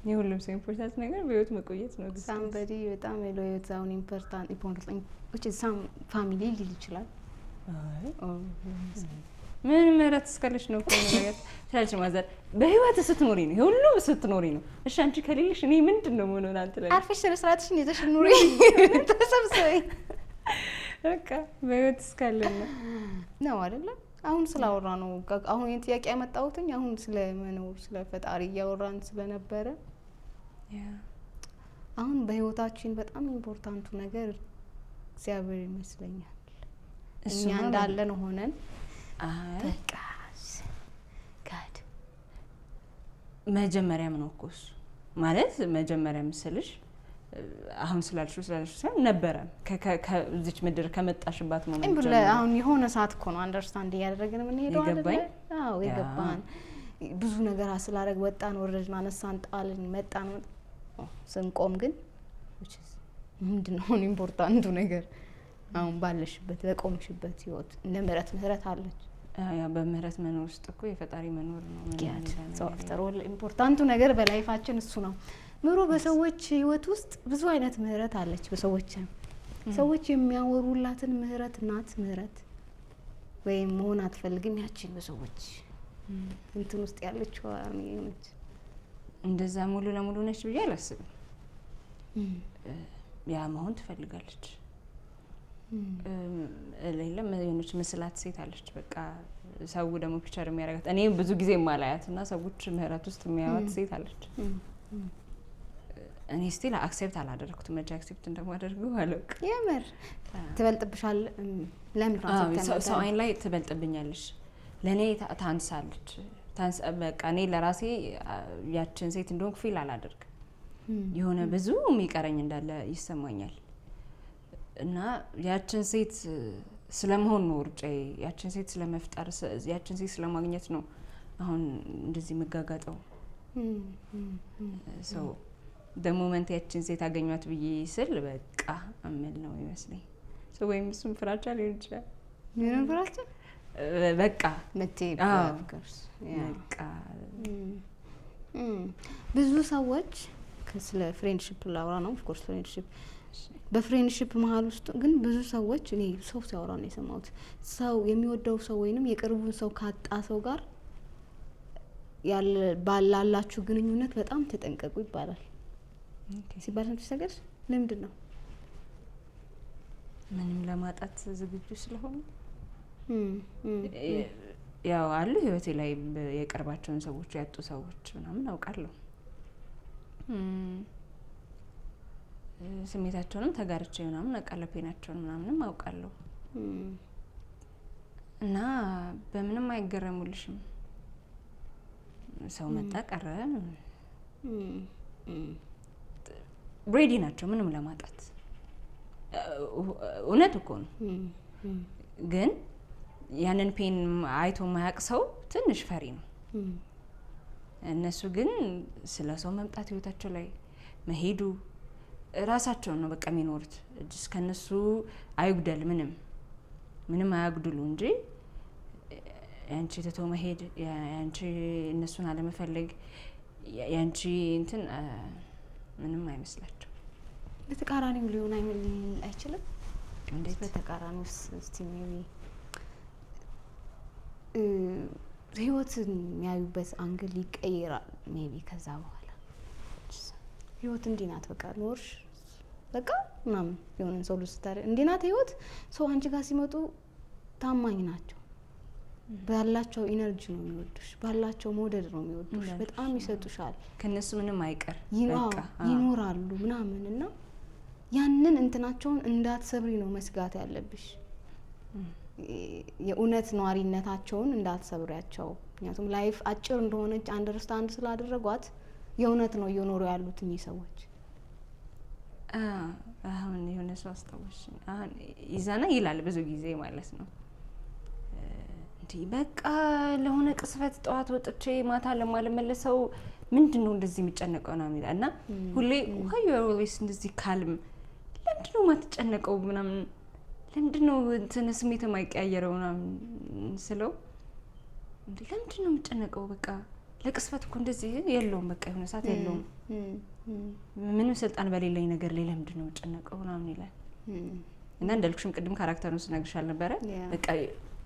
የሁሉም ሰው ኢምፖርታንት ነገር በህይወት መቆየት ነው። ሳምበዲ በጣም የህይወት ዛውን ኢምፖርታንት which is some family ሊል ይችላል። ምን መረት እስከለሽ ነው እኮ ነገር ታልሽ ማዘር በህይወት ስትኖሪ ነው ሁሉ ስትኖሪ ነው። እሺ አንቺ ከሌለሽ እኔ ምንድነው ምን ሆነ አንተ ላይ አርፈሽ ስራትሽን ይዘሽ ኑሪ ተሰብሰይ በቃ በህይወት እስካለን ነው አይደለ? አሁን ስላወራ ነው አሁን ይሄን ጥያቄ ያመጣሁትኝ አሁን ስለ መኖር ስለ ፈጣሪ እያወራን ስለነበረ አሁን በህይወታችን በጣም ኢምፖርታንቱ ነገር እግዚአብሔር ይመስለኛል። እኛ እንዳለን ሆነን በቃ ጋድ መጀመሪያም ነው እኮ እሱ ማለት መጀመሪያ ምስልሽ አሁን ስላልሽው ሳይሆን ነበረ ከዚች ምድር ከመጣሽባት ሞመንት ጀምሮ አሁን የሆነ ሰዓት እኮ ነው አንደርስታንድ እያደረግን ምን ሄደው አይደል? አዎ የገባን ብዙ ነገር አስላረግ ወጣን ወረድን አነሳን ጣልን መጣን ስንቆም ግን ምንድነው ኢምፖርታንቱ ነገር አሁን ባለሽበት ለቆምሽበት ህይወት እንደ ምህረት አለች። ያ በምህረት መኖር ውስጥ እኮ የፈጣሪ መኖር ነው ማለት ነው። ሰው አፍተር ኦል ኢምፖርታንቱ ነገር በላይፋችን እሱ ነው። ምሮ በሰዎች ህይወት ውስጥ ብዙ አይነት ምህረት አለች። ሰዎች የሚያወሩላትን ምህረት ናት ምህረት ወይም መሆን አትፈልግም ያቺን በሰዎች እንትን ውስጥ ያለችው ነች። እንደዛ ሙሉ ለሙሉ ነች ብዬ አላስብም። ያ መሆን ትፈልጋለች። ሌላም የሆነች መስላት ሴት አለች። በቃ ሰው ደግሞ ፒክቸር የሚያደርጋት እኔ ብዙ ጊዜ ማላያትና ሰዎች ምህረት ውስጥ የሚያዩት ሴት አለች። እኔ ስቲል አክሴፕት አላደረኩትም። መቼ አክሴፕት እንደማደርገው አላውቅም። የምር ትበልጥብሻል። ለምን ሰው አይን ላይ ትበልጥብኛለሽ፣ ለእኔ ታንሳለች። በቃ እኔ ለራሴ ያችን ሴት እንደሆንኩ ፊል አላደርግም። የሆነ ብዙ የሚቀረኝ እንዳለ ይሰማኛል። እና ያችን ሴት ስለመሆን ነው ሩጫዬ። ያችን ሴት ስለመፍጠር፣ ያችን ሴት ስለማግኘት ነው አሁን እንደዚህ የምጋጋጠው። ሰው በሞመንት ያችን ሴት አገኟት ብዬ ስል በቃ እምል ነው ይመስለኝ። ሰው ወይም እሱም ፍራቻ ሊሆን ይችላል። ምንም ፍራቻ በቃ በቃ ብዙ ሰዎች ስለ ፍሬንድሺፕ ላውራ ነው። ኦፍኮርስ ፍሬንድሺፕ በፍሬንድሺፕ መሀል ውስጥ ግን ብዙ ሰዎች እኔ ሰው ሲያወራ ነው የሰማሁት። ሰው የሚወደው ሰው ወይንም የቅርቡን ሰው ካጣ ሰው ጋር ባላላችሁ ግንኙነት በጣም ተጠንቀቁ ይባላል። ሲባል ሰምተሽ ታውቂያለሽ? ለምንድን ነው? ምንም ለማጣት ዝግጁ ስለሆነ ያው አሉ ህይወቴ ላይ የቅርባቸውን ሰዎች ያጡ ሰዎች ምናምን አውቃለሁ። ስሜታቸውንም ተጋርቼ ምናምን አውቃለሁ። ፔናቸውን ምናምንም አውቃለሁ። እና በምንም አይገረሙልሽም። ሰው መጣ ቀረ ሬዲ ናቸው ምንም ለማጣት። እውነት እኮ ነው። ግን ያንን ፔን አይቶ ማያቅ ሰው ትንሽ ፈሪ ነው። እነሱ ግን ስለ ሰው መምጣት ህይወታቸው ላይ መሄዱ ራሳቸውን ነው በቃ የሚኖሩት። ከነሱ አይጉደል ምንም አያጉድሉ እንጂ ያንቺ ትቶ መሄድ፣ ያንቺ እነሱን አለመፈለግ፣ ያንቺ እንትን ምንም አይመስላቸው። በተቃራኒው ሊሆን አይችልም። እንዴት በተቃራኒው? እስቲ ሜቢ ህይወትን የሚያዩበት አንግል ይቀየራል። ሜቢ ከዛ በኋላ ህይወት እንዲህ ናት በቃ ኖርሽ በቃ ምናምን የሆነ ሰው ልስታረ እንዲህ ናት ህይወት። ሰው አንቺ ጋር ሲመጡ ታማኝ ናቸው። ባላቸው ኢነርጂ ነው የሚወዱሽ፣ ባላቸው መውደድ ነው የሚወዱሽ። በጣም ይሰጡሻል። ከነሱ ምንም አይቀር ይኖራሉ ምናምን እና ያንን እንትናቸውን እንዳትሰብሪ ነው መስጋት ያለብሽ። የእውነት ነዋሪነታቸውን እንዳትሰብሪያቸው። ምክንያቱም ላይፍ አጭር እንደሆነች አንደርስታንድ ስላደረጓት የእውነት ነው እየኖሩ ያሉት እኚህ ሰዎች። አሁን የሆነ ሰው አስታወሽ አሁን ይዛና ይላል ብዙ ጊዜ ማለት ነው እንዴ በቃ ለሆነ ቅስፈት ጠዋት ወጥቼ ማታ ለማልመለሰው ምንድነው እንደዚህ የሚጨነቀው ነው የሚላ እና ሁሌ why you are always እንደዚህ ካልም ለምንድነው ማትጨነቀው ምናምን ለምንድነው እንትን ስሜት የማይቀያየረው ምናምን ስለው እንዴ ለምንድነው የምጨነቀው በቃ ለቅስፈት እኮ እንደዚህ የለውም በቃ የሆነ ሰዓት የለውም ምንም ስልጣን በሌለኝ ነገር ላይ ለምንድነው የምጨነቀው ምናምን ይላል። እና እንዳልኩሽም ቅድም ካራክተሩን ስነግርሻል ነበረ በቃ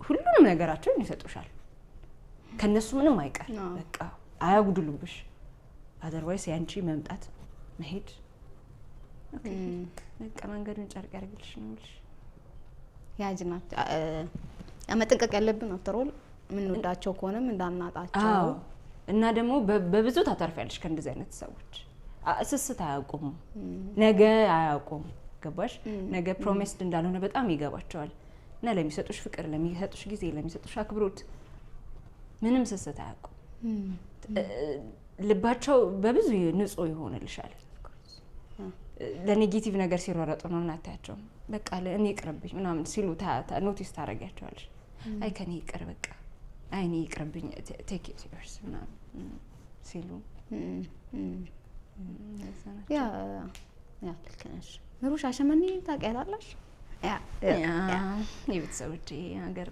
ሁሉንም ነገራቸውን ይሰጡሻል። ከነሱ ምንም አይቀር በቃ አያጉድሉብሽ። አዘርዋይስ ያንቺ መምጣት መሄድ ኦኬ በቃ መንገዱን ጨርቅ ያርግልሽ ነው ልሽ ያጅናት መጠንቀቅ ያለብን አፍተር ኦል ምን ወዳቸው ከሆነም እንዳናጣቸው። እና ደግሞ በብዙ ታተርፊያለሽ ከእንደዚህ አይነት ሰዎች። ስስት አያውቁም፣ ነገ አያውቁም። ገባሽ? ነገ ፕሮሚስድ እንዳልሆነ በጣም ይገባቸዋል። እና ለሚሰጡሽ ፍቅር፣ ለሚሰጡሽ ጊዜ፣ ለሚሰጡሽ አክብሮት ምንም ስስት አያውቁም። ልባቸው በብዙ ንጹህ ይሆንልሻል። ለኔጌቲቭ ነገር ሲሯሯጡ ነው እናታቸው በቃ ለእኔ ይቅርብኝ ምናምን ሲሉ ኖቲስ ታረጋቸዋለሽ። አይ ከኔ ይቅር በቃ አይ እኔ ይቅርብኝ ቴክ ኢት ዮርስ ምናምን ሲሉ ያ ልክ ነሽ። ምሩሽ ሻሸመኔ ታውቂያለሽ? ያ የቤተሰቦቼ ሀገር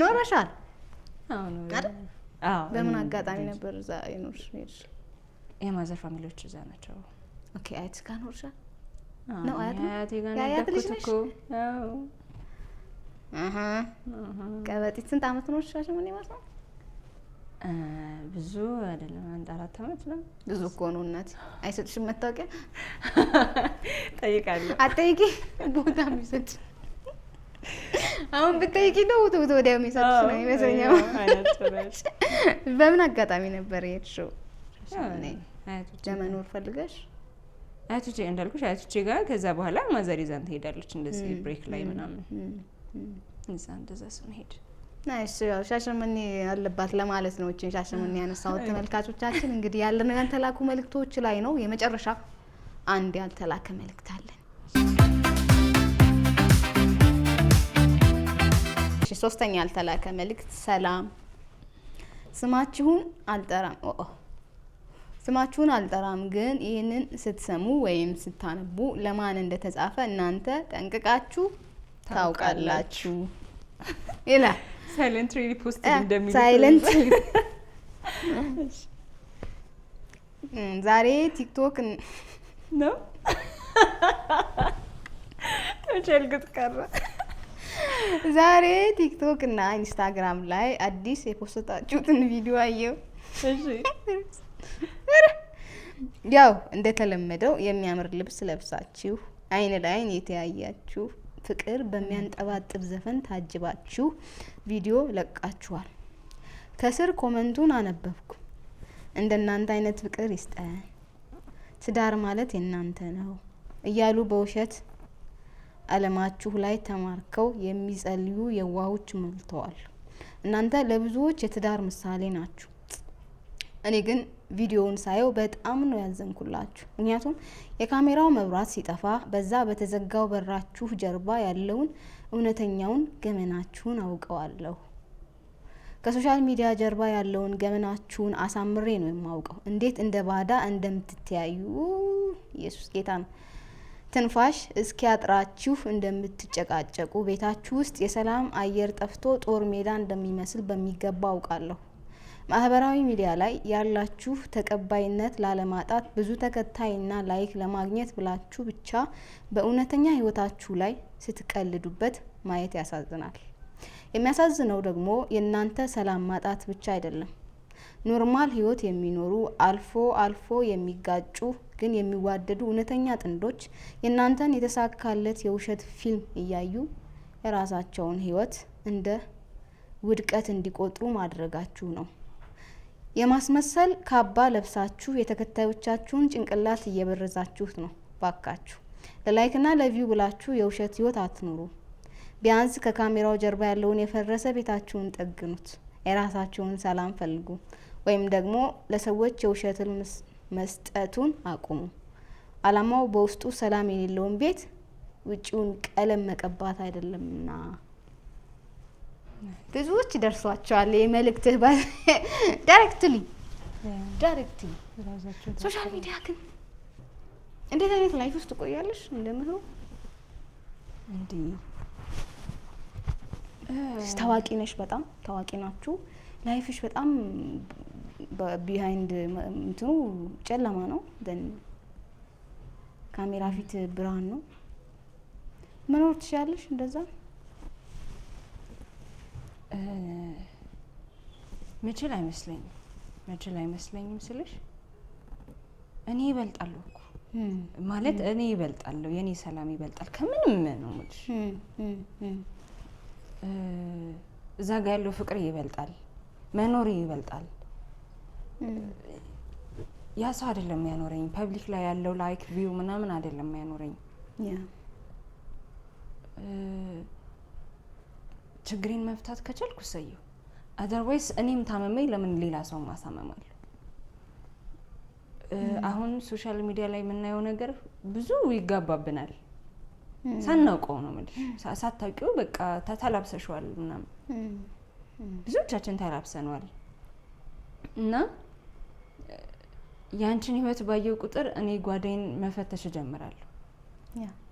ኖረሻል? አዎ። በምን አጋጣሚ ነበር እዛ የኖርሽ? የማዘር ፋሚሊዎች እዛ ናቸው። ኦኬ። አያትሽ ጋር ኖርሻል? ነው አያቴ ጋር ነበርኩት እኮ። አዎ። ቀበጢት ስንት አመት ኖርሽ ሻሸመኔ ማለት ነው? ብዙ አይደለም 1-4 አመት ነው። ብዙ እኮ ነው እናት። አይሰጥሽም መታወቂያ? ጠይቃለሁ። አትጠይቂ ቦታ የሚሰጥ አሁን ብትጠይቂ ነው ወዲያው የሚሰጥሽ ነው ይመስለኛል። በምን አጋጣሚ ነበር የሄድሽው ሻሸመኔ? ለመኖር ፈልገሽ? አያቶቼ እንዳልኩሽ አያቶቼ ጋር ከዛ በኋላ ማዘር ይዛን ትሄዳለች እንደዚህ ብሬክ ላይ ምናምን እንደዛ ስንሄድ ናይስ። ያው ሻሸመኔ አለባት ለማለት ነው እቺን ሻሸመኔ ያነሳሁት። ተመልካቾቻችን እንግዲህ ያለነው ያልተላኩ መልእክቶች ላይ ነው። የመጨረሻ አንድ ያልተላከ መልእክት አለን። እሺ ሶስተኛ ያልተላከ መልእክት ሰላም፣ ስማችሁን አልጠራም ግን ይህንን ስትሰሙ ወይም ስታነቡ ለማን እንደተጻፈ እናንተ ጠንቅቃችሁ ታውቃላችሁ ይላል። ሳይለንት ሪፖስት እንደሚል ሳይለንት ዛሬ ቲክቶክ ነው ተጨልግጥ ቀረ። ዛሬ ቲክቶክ እና ኢንስታግራም ላይ አዲስ የፖስታችሁትን ቪዲዮ አየሁ። እሺ ያው እንደተለመደው የሚያምር ልብስ ለብሳችሁ አይን ለአይን የተያያችሁ ፍቅር በሚያንጠባጥብ ዘፈን ታጅባችሁ ቪዲዮ ለቃችኋል። ከስር ኮመንቱን አነበብኩ። እንደናንተ አይነት ፍቅር ይስጠን፣ ትዳር ማለት የናንተ ነው እያሉ በውሸት አለማችሁ ላይ ተማርከው የሚጸልዩ የዋሆች ሞልተዋል። እናንተ ለብዙዎች የትዳር ምሳሌ ናችሁ። እኔ ግን ቪዲዮውን ሳየው በጣም ነው ያዘንኩላችሁ። ምክንያቱም የካሜራው መብራት ሲጠፋ በዛ በተዘጋው በራችሁ ጀርባ ያለውን እውነተኛውን ገመናችሁን አውቀዋለሁ። ከሶሻል ሚዲያ ጀርባ ያለውን ገመናችሁን አሳምሬ ነው የማውቀው። እንዴት እንደ ባዳ እንደምትተያዩ ኢየሱስ ጌታ ነው። ትንፋሽ እስኪያጥራችሁ እንደምትጨቃጨቁ፣ ቤታችሁ ውስጥ የሰላም አየር ጠፍቶ ጦር ሜዳ እንደሚመስል በሚገባ አውቃለሁ። ማህበራዊ ሚዲያ ላይ ያላችሁ ተቀባይነት ላለማጣት ብዙ ተከታይና ላይክ ለማግኘት ብላችሁ ብቻ በእውነተኛ ህይወታችሁ ላይ ስትቀልዱበት ማየት ያሳዝናል። የሚያሳዝነው ደግሞ የእናንተ ሰላም ማጣት ብቻ አይደለም። ኖርማል ህይወት የሚኖሩ አልፎ የሚጋጩ ግን የሚዋደዱ እውነተኛ ጥንዶች የእናንተን የተሳካለት የውሸት ፊልም እያዩ የራሳቸውን ህይወት እንደ ውድቀት እንዲቆጥሩ ማድረጋችሁ ነው። የማስመሰል ካባ ለብሳችሁ የተከታዮቻችሁን ጭንቅላት እየበረዛችሁት ነው። ባካችሁ ለላይክና ለቪው ብላችሁ የውሸት ህይወት አትኑሩ። ቢያንስ ከካሜራው ጀርባ ያለውን የፈረሰ ቤታችሁን ጠግኑት። የራሳችሁን ሰላም ፈልጉ፣ ወይም ደግሞ ለሰዎች የውሸትን መስጠቱን አቁሙ። አላማው በውስጡ ሰላም የሌለውን ቤት ውጪውን ቀለም መቀባት አይደለምና። ብዙዎች ደርሷቸዋል የመልእክትህ ዳይሬክትሊ። ሶሻል ሚዲያ ግን እንዴት አይነት ላይፍ ውስጥ ትቆያለሽ? እንደምለው እንዲህ ታዋቂ ነሽ፣ በጣም ታዋቂ ናችሁ። ላይፍሽ በጣም ቢሃይንድ እንትኑ ጨለማ ነው። ደን ካሜራ ፊት ብርሃን ነው። መኖር ትችያለሽ እንደዛ? ምችል አይመስለኝም ስልሽ እኔ ይበልጣለሁ እኮ ማለት እኔ ይበልጣለሁ፣ የኔ ሰላም ይበልጣል ከምንም ነው የምልሽ። እዛ ጋ ያለው ፍቅር ይበልጣል፣ መኖር ይበልጣል። ያ ሰው አይደለም ያኖረኝ፣ ፐብሊክ ላይ ያለው ላይክ ቪው ምናምን አይደለም ያኖረኝ። ችግሬን መፍታት ከቻልኩ እሰየው። አዘርዋይስ እኔም ታመመኝ ለምን ሌላ ሰው ማሳመማለሁ? አሁን ሶሻል ሚዲያ ላይ የምናየው ነገር ብዙ ይጋባብናል። ሳናውቀው ነው ማለት ሳታውቂው በቃ ተላብሰሽዋል ምናምን ብዙዎቻችን ተላብሰናል። እና ያንቺን ህይወት ባየው ቁጥር እኔ ጓዳዬን መፈተሽ ጀምራለሁ።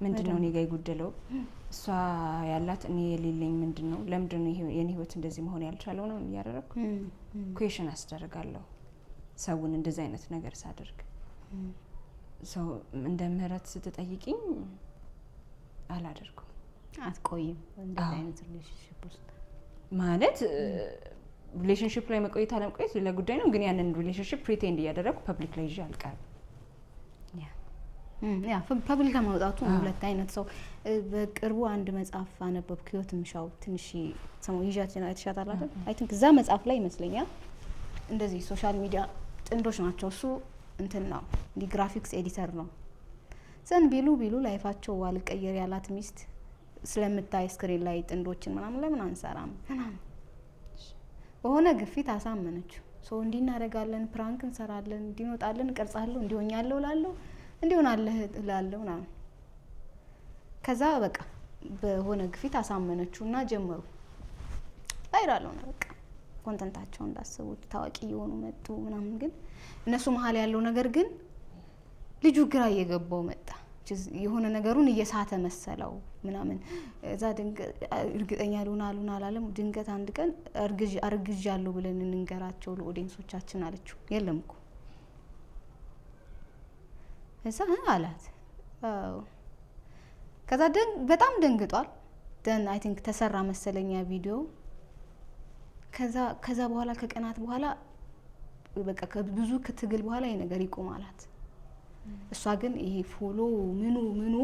ምንድነው እኔ ጋር የጎደለው? እሷ ያላት እኔ የሌለኝ ምንድነው? ለምንድነው የኔ ህይወት እንደዚህ መሆን ያልቻለው ነው ያደረኩ? ኩዌሽን አስደርጋለሁ ሰውን እንደዚህ አይነት ነገር ሳደርግ። ሰው እንደ ምህረት ስትጠይቂኝ አላደርኩም። አትቆይም እንደዚህ አይነት ሪሌሽንሺፕ ውስጥ ማለት ሪሌሽንሺፕ ላይ መቆየት አለመቆየት ሌላ ጉዳይ ነው። ግን ያንን ሪሌሽንሺፕ ፕሪቴንድ እያደረኩ ፐብሊክ ላይ ይዤ አልቀርም። ያ ፐብሊክ ማውጣቱ ሁለት አይነት ሰው። በቅርቡ አንድ መጽሐፍ አነበብኩ፣ ህይወት ምሻው ትንሽ ሰሞኑን ይዣችን አይተሻታል አይደል? አይ ቲንክ እዛ መጽሐፍ ላይ ይመስለኛል እንደዚህ ሶሻል ሚዲያ ጥንዶች ናቸው። እሱ እንትን ነው እንዲህ ግራፊክስ ኤዲተር ነው ዘን ቢሉ ላይፋቸው አልቀየር ያላት ሚስት ስለምታይ ስክሪን ላይ ጥንዶችን ምናምን ለምን አንሰራም ምናምን በሆነ ግፊት አሳመነችው። ሶ እንዲህ እናደርጋለን፣ ፕራንክ እንሰራለን፣ እንዲወጣለን፣ ቀርጻለሁ፣ እንዲሆኛለሁ ላለው እንዲሆናለህ ላለው ምናምን ከዛ በቃ በሆነ ግፊት አሳመነችውና ጀመሩ። ቫይራል ሆነ በቃ ኮንተንታቸው እንዳሰቡት ታዋቂ የሆኑ መጡ ምናምን። ግን እነሱ መሀል ያለው ነገር ግን ልጁ ግራ እየገባው መጣ። የሆነ ነገሩን እየሳተ መሰለው ምናምን። እዛ እርግጠኛ ልሆን አላለም። ድንገት አንድ ቀን አርግዣለሁ ብለን እንንገራቸው ለኦዲየንሶቻችን አለችው። የለም እኮ እዛ አላት። ከዛ በጣም ደንግጧል። ደን አይ ቲንክ ተሰራ መሰለኛ ቪዲዮ። ከዛ በኋላ ከቀናት በኋላ በቃ ብዙ ክትግል በኋላ ይሄ ነገር ይቆም አላት። እሷ ግን ይሄ ፎሎ ምኑ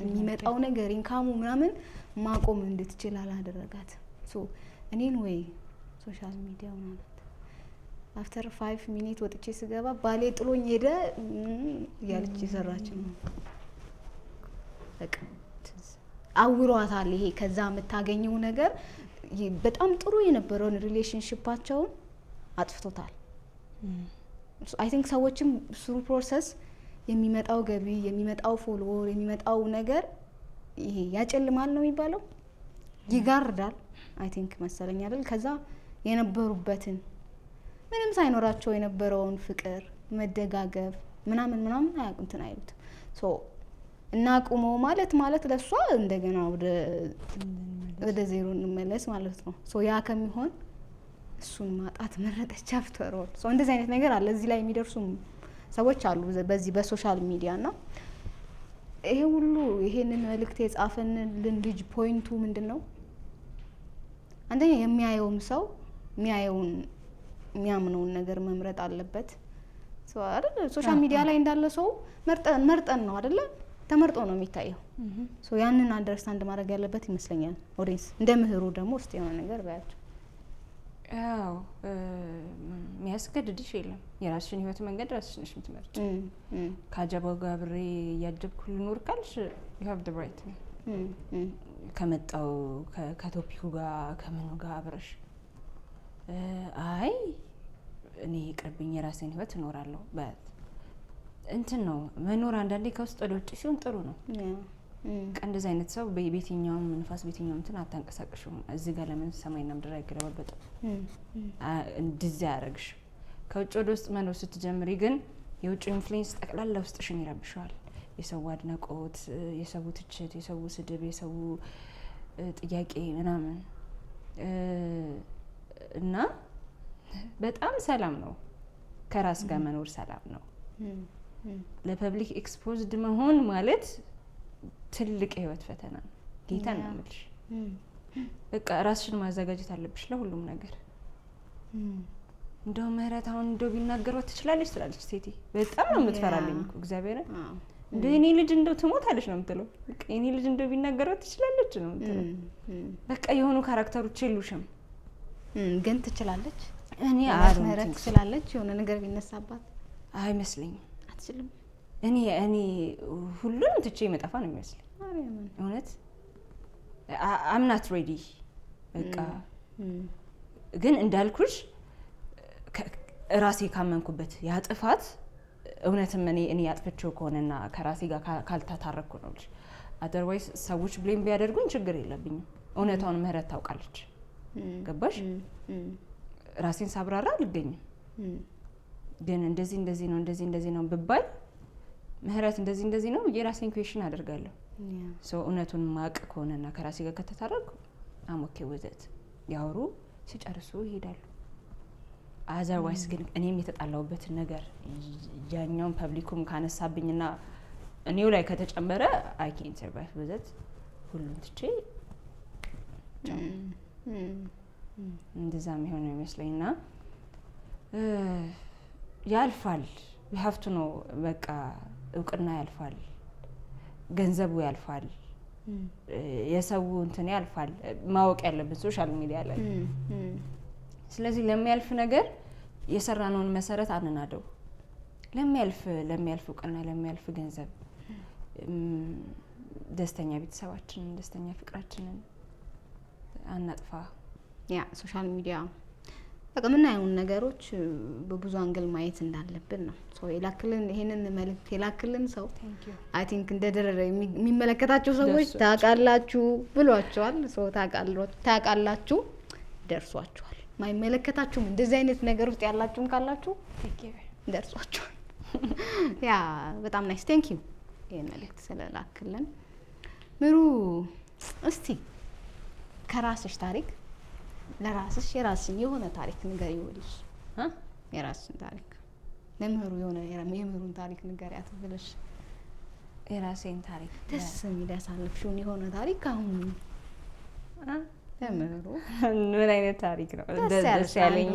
የሚመጣው ነገር ኢንካሙ ምናምን ማቆም እንድትችል አላደረጋት። ሶ እኔን ወይ ሶሻል ሚዲያው ማለት አፍተር 5 ሚኒት ወጥቼ ስገባ ባሌ ጥሎኝ ሄደ ያለች የሰራች ነው። በቃ አውሯታል። ይሄ ከዛ የምታገኘው ነገር በጣም ጥሩ የነበረውን ሪሌሽንሺፓቸውን አጥፍቶታል። አይ ቲንክ ሰዎችም ስሩ ፕሮሰስ የሚመጣው ገቢ የሚመጣው ፎሎወር የሚመጣው ነገር ይሄ ያጨልማል ነው የሚባለው፣ ይጋርዳል አይ ቲንክ መሰለኝ አይደል። ከዛ የነበሩበትን ምንም ሳይኖራቸው የነበረውን ፍቅር መደጋገፍ ምናምን እንትን አይሉት። ሶ እናቁመው ማለት ለሷ እንደገና ወደ ዜሮ እንመለስ ማለት ነው። ሶ ያ ከሚሆን እሱን ማጣት መረጠች አፍተር ኦል። ሶ እንደዚህ አይነት ነገር አለ። እዚህ ላይ የሚደርሱ ሰዎች አሉ በዚህ በሶሻል ሚዲያ እና ይሄ ሁሉ ይሄንን መልእክት የጻፈንልን ልጅ ፖይንቱ ምንድነው? አንደኛ የሚያየውም ሰው የሚያምነውን ነገር መምረጥ አለበት። ሶ አይደል ሶሻል ሚዲያ ላይ እንዳለ ሰው መርጠን ነው አይደል? ተመርጦ ነው የሚታየው። ሶ ያንን አንደርስታንድ ማድረግ ያለበት ይመስለኛል ኦዲየንስ። እንደ ምህሩ ደግሞ እስቲ የሆነ ነገር ባያቸው። አዎ የሚያስገድድሽ የለም። የራስሽን ህይወት መንገድ ራስሽ ነሽ የምትመርጪ። ከአጀባው ጋር አብሬ እያጀብኩ ልኖር ካልሽ you have the right ከመጣው ከቶፒኩ ጋር ከምኑ ጋር አብረሽ አይ እኔ ይቅርብኝ የራሴን ህይወት እኖራለሁ በት እንትን ነው መኖር። አንዳንዴ ከውስጥ ወደ ውጭ ሲሆን ጥሩ ነው። እንደዚህ አይነት ሰው በየትኛውም ንፋስ በየትኛውም እንትን አታንቀሳቅሽም። እዚህ ጋር ለምን ሰማይና ምድር አይገለባበጥም? እንደዚህ ያደርግሽ። ከውጭ ወደ ውስጥ መኖር ስትጀምሪ ግን የውጭ ኢንፍሉዌንስ ጠቅላላ ውስጥሽን ይረብሻል። የሰው አድናቆት፣ የሰው ትችት፣ የሰው ስድብ፣ የሰው ጥያቄ ምናምን እና በጣም ሰላም ነው። ከራስ ጋር መኖር ሰላም ነው። ለፐብሊክ ኤክስፖዝድ መሆን ማለት ትልቅ የህይወት ፈተና ነው። ጌታ ነው የምልሽ። በቃ ራስሽን ማዘጋጀት አለብሽ ለሁሉም ነገር። እንደው ምህረት አሁን እንደው ቢናገሯት ትችላለች ትላለች ሴቴ። በጣም ነው የምትፈራልኝ እኮ እግዚአብሔር። እንደው የኔ ልጅ እንደው ትሞታለች ነው የምትለው። በቃ የኔ ልጅ እንደው ቢናገሯት ትችላለች ነው የምትለው። በቃ የሆኑ ካራክተሮች የሉሽም ግን ትችላለች። እኔ ምህረት ትችላለች። የሆነ ነገር ቢነሳባት አይመስለኝም። አትችልም። እኔ ሁሉንም ትቼ የመጣፋ ነው የሚመስለኝ እውነት። I'm not ready በቃ ግን እንዳልኩሽ ራሴ ካመንኩበት ያ ጥፋት እውነትም እኔ ያጥፍቼው ከሆነና ከራሴ ጋር ካልታረኩ ነው ልጅ otherwise ሰዎች ብሌም ቢያደርጉኝ ችግር የለብኝም። እውነታውን ምህረት ታውቃለች። ገባሽ? ራሴን ሳብራራ አልገኝም። ግን እንደዚህ ነው ብባል ምህረት እንደዚህ ነው የራሴን ኩዌሽን አደርጋለሁ። ሶ እውነቱን ማቅ ከሆነና ከራሴ ጋር ከተታረኩ አሞኬ ወዘት ያወሩ ሲጨርሱ ይሄዳሉ። አዘርዋይስ ግን እኔም የተጣላውበትን ነገር ያኛውን ፐብሊኩም ካነሳብኝና እኔው ላይ ከተጨመረ አይ ካንት ሰርቫይቭ ወዘት ሁሉም ትቼ እንደዛም ይሆን ይመስለኝና ያልፋል። we have to know በቃ እውቅና ያልፋል፣ ገንዘቡ ያልፋል፣ የሰው እንትን ያልፋል። ማወቅ ያለብን ሶሻል ሚዲያ ላይ። ስለዚህ ለሚያልፍ ነገር የሰራነውን መሰረት አንናደው። ለሚያልፍ እውቅና፣ ለሚያልፍ ገንዘብ ደስተኛ ቤተሰባችንን ደስተኛ ፍቅራችንን አናጥፋ። ያ ሶሻል ሚዲያ በቃ የምናየውን ነገሮች በብዙ አንግል ማየት እንዳለብን ነው። የላክልን ይሄንን መልእክት የላክልን ሰው አይ ቲንክ እንደደረረ የሚመለከታቸው ሰዎች ታውቃላችሁ ብሏቸዋል። ታውቃላችሁ ደርሷቸዋል። ማይመለከታችሁም እንደዚህ አይነት ነገር ውስጥ ያላችሁም ካላችሁ ደርሷቸዋል። ያ በጣም ናይስ ቴንክ ዩ ይሄን መልእክት ስለላክልን። ምሩ እስቲ ከራስሽ ታሪክ ለራስሽ የራስሽን የሆነ ታሪክ ንገሪ። ወዲሽ የራስሽን ታሪክ ለምህሩ የሆነ የምህሩን ታሪክ ንገሪያት ብለሽ የራሴን ታሪክ ደስ የሚል ያሳለፍሽውን የሆነ ታሪክ አሁን ለምህሩ ምን አይነት ታሪክ ነው ደስ ያለኝ?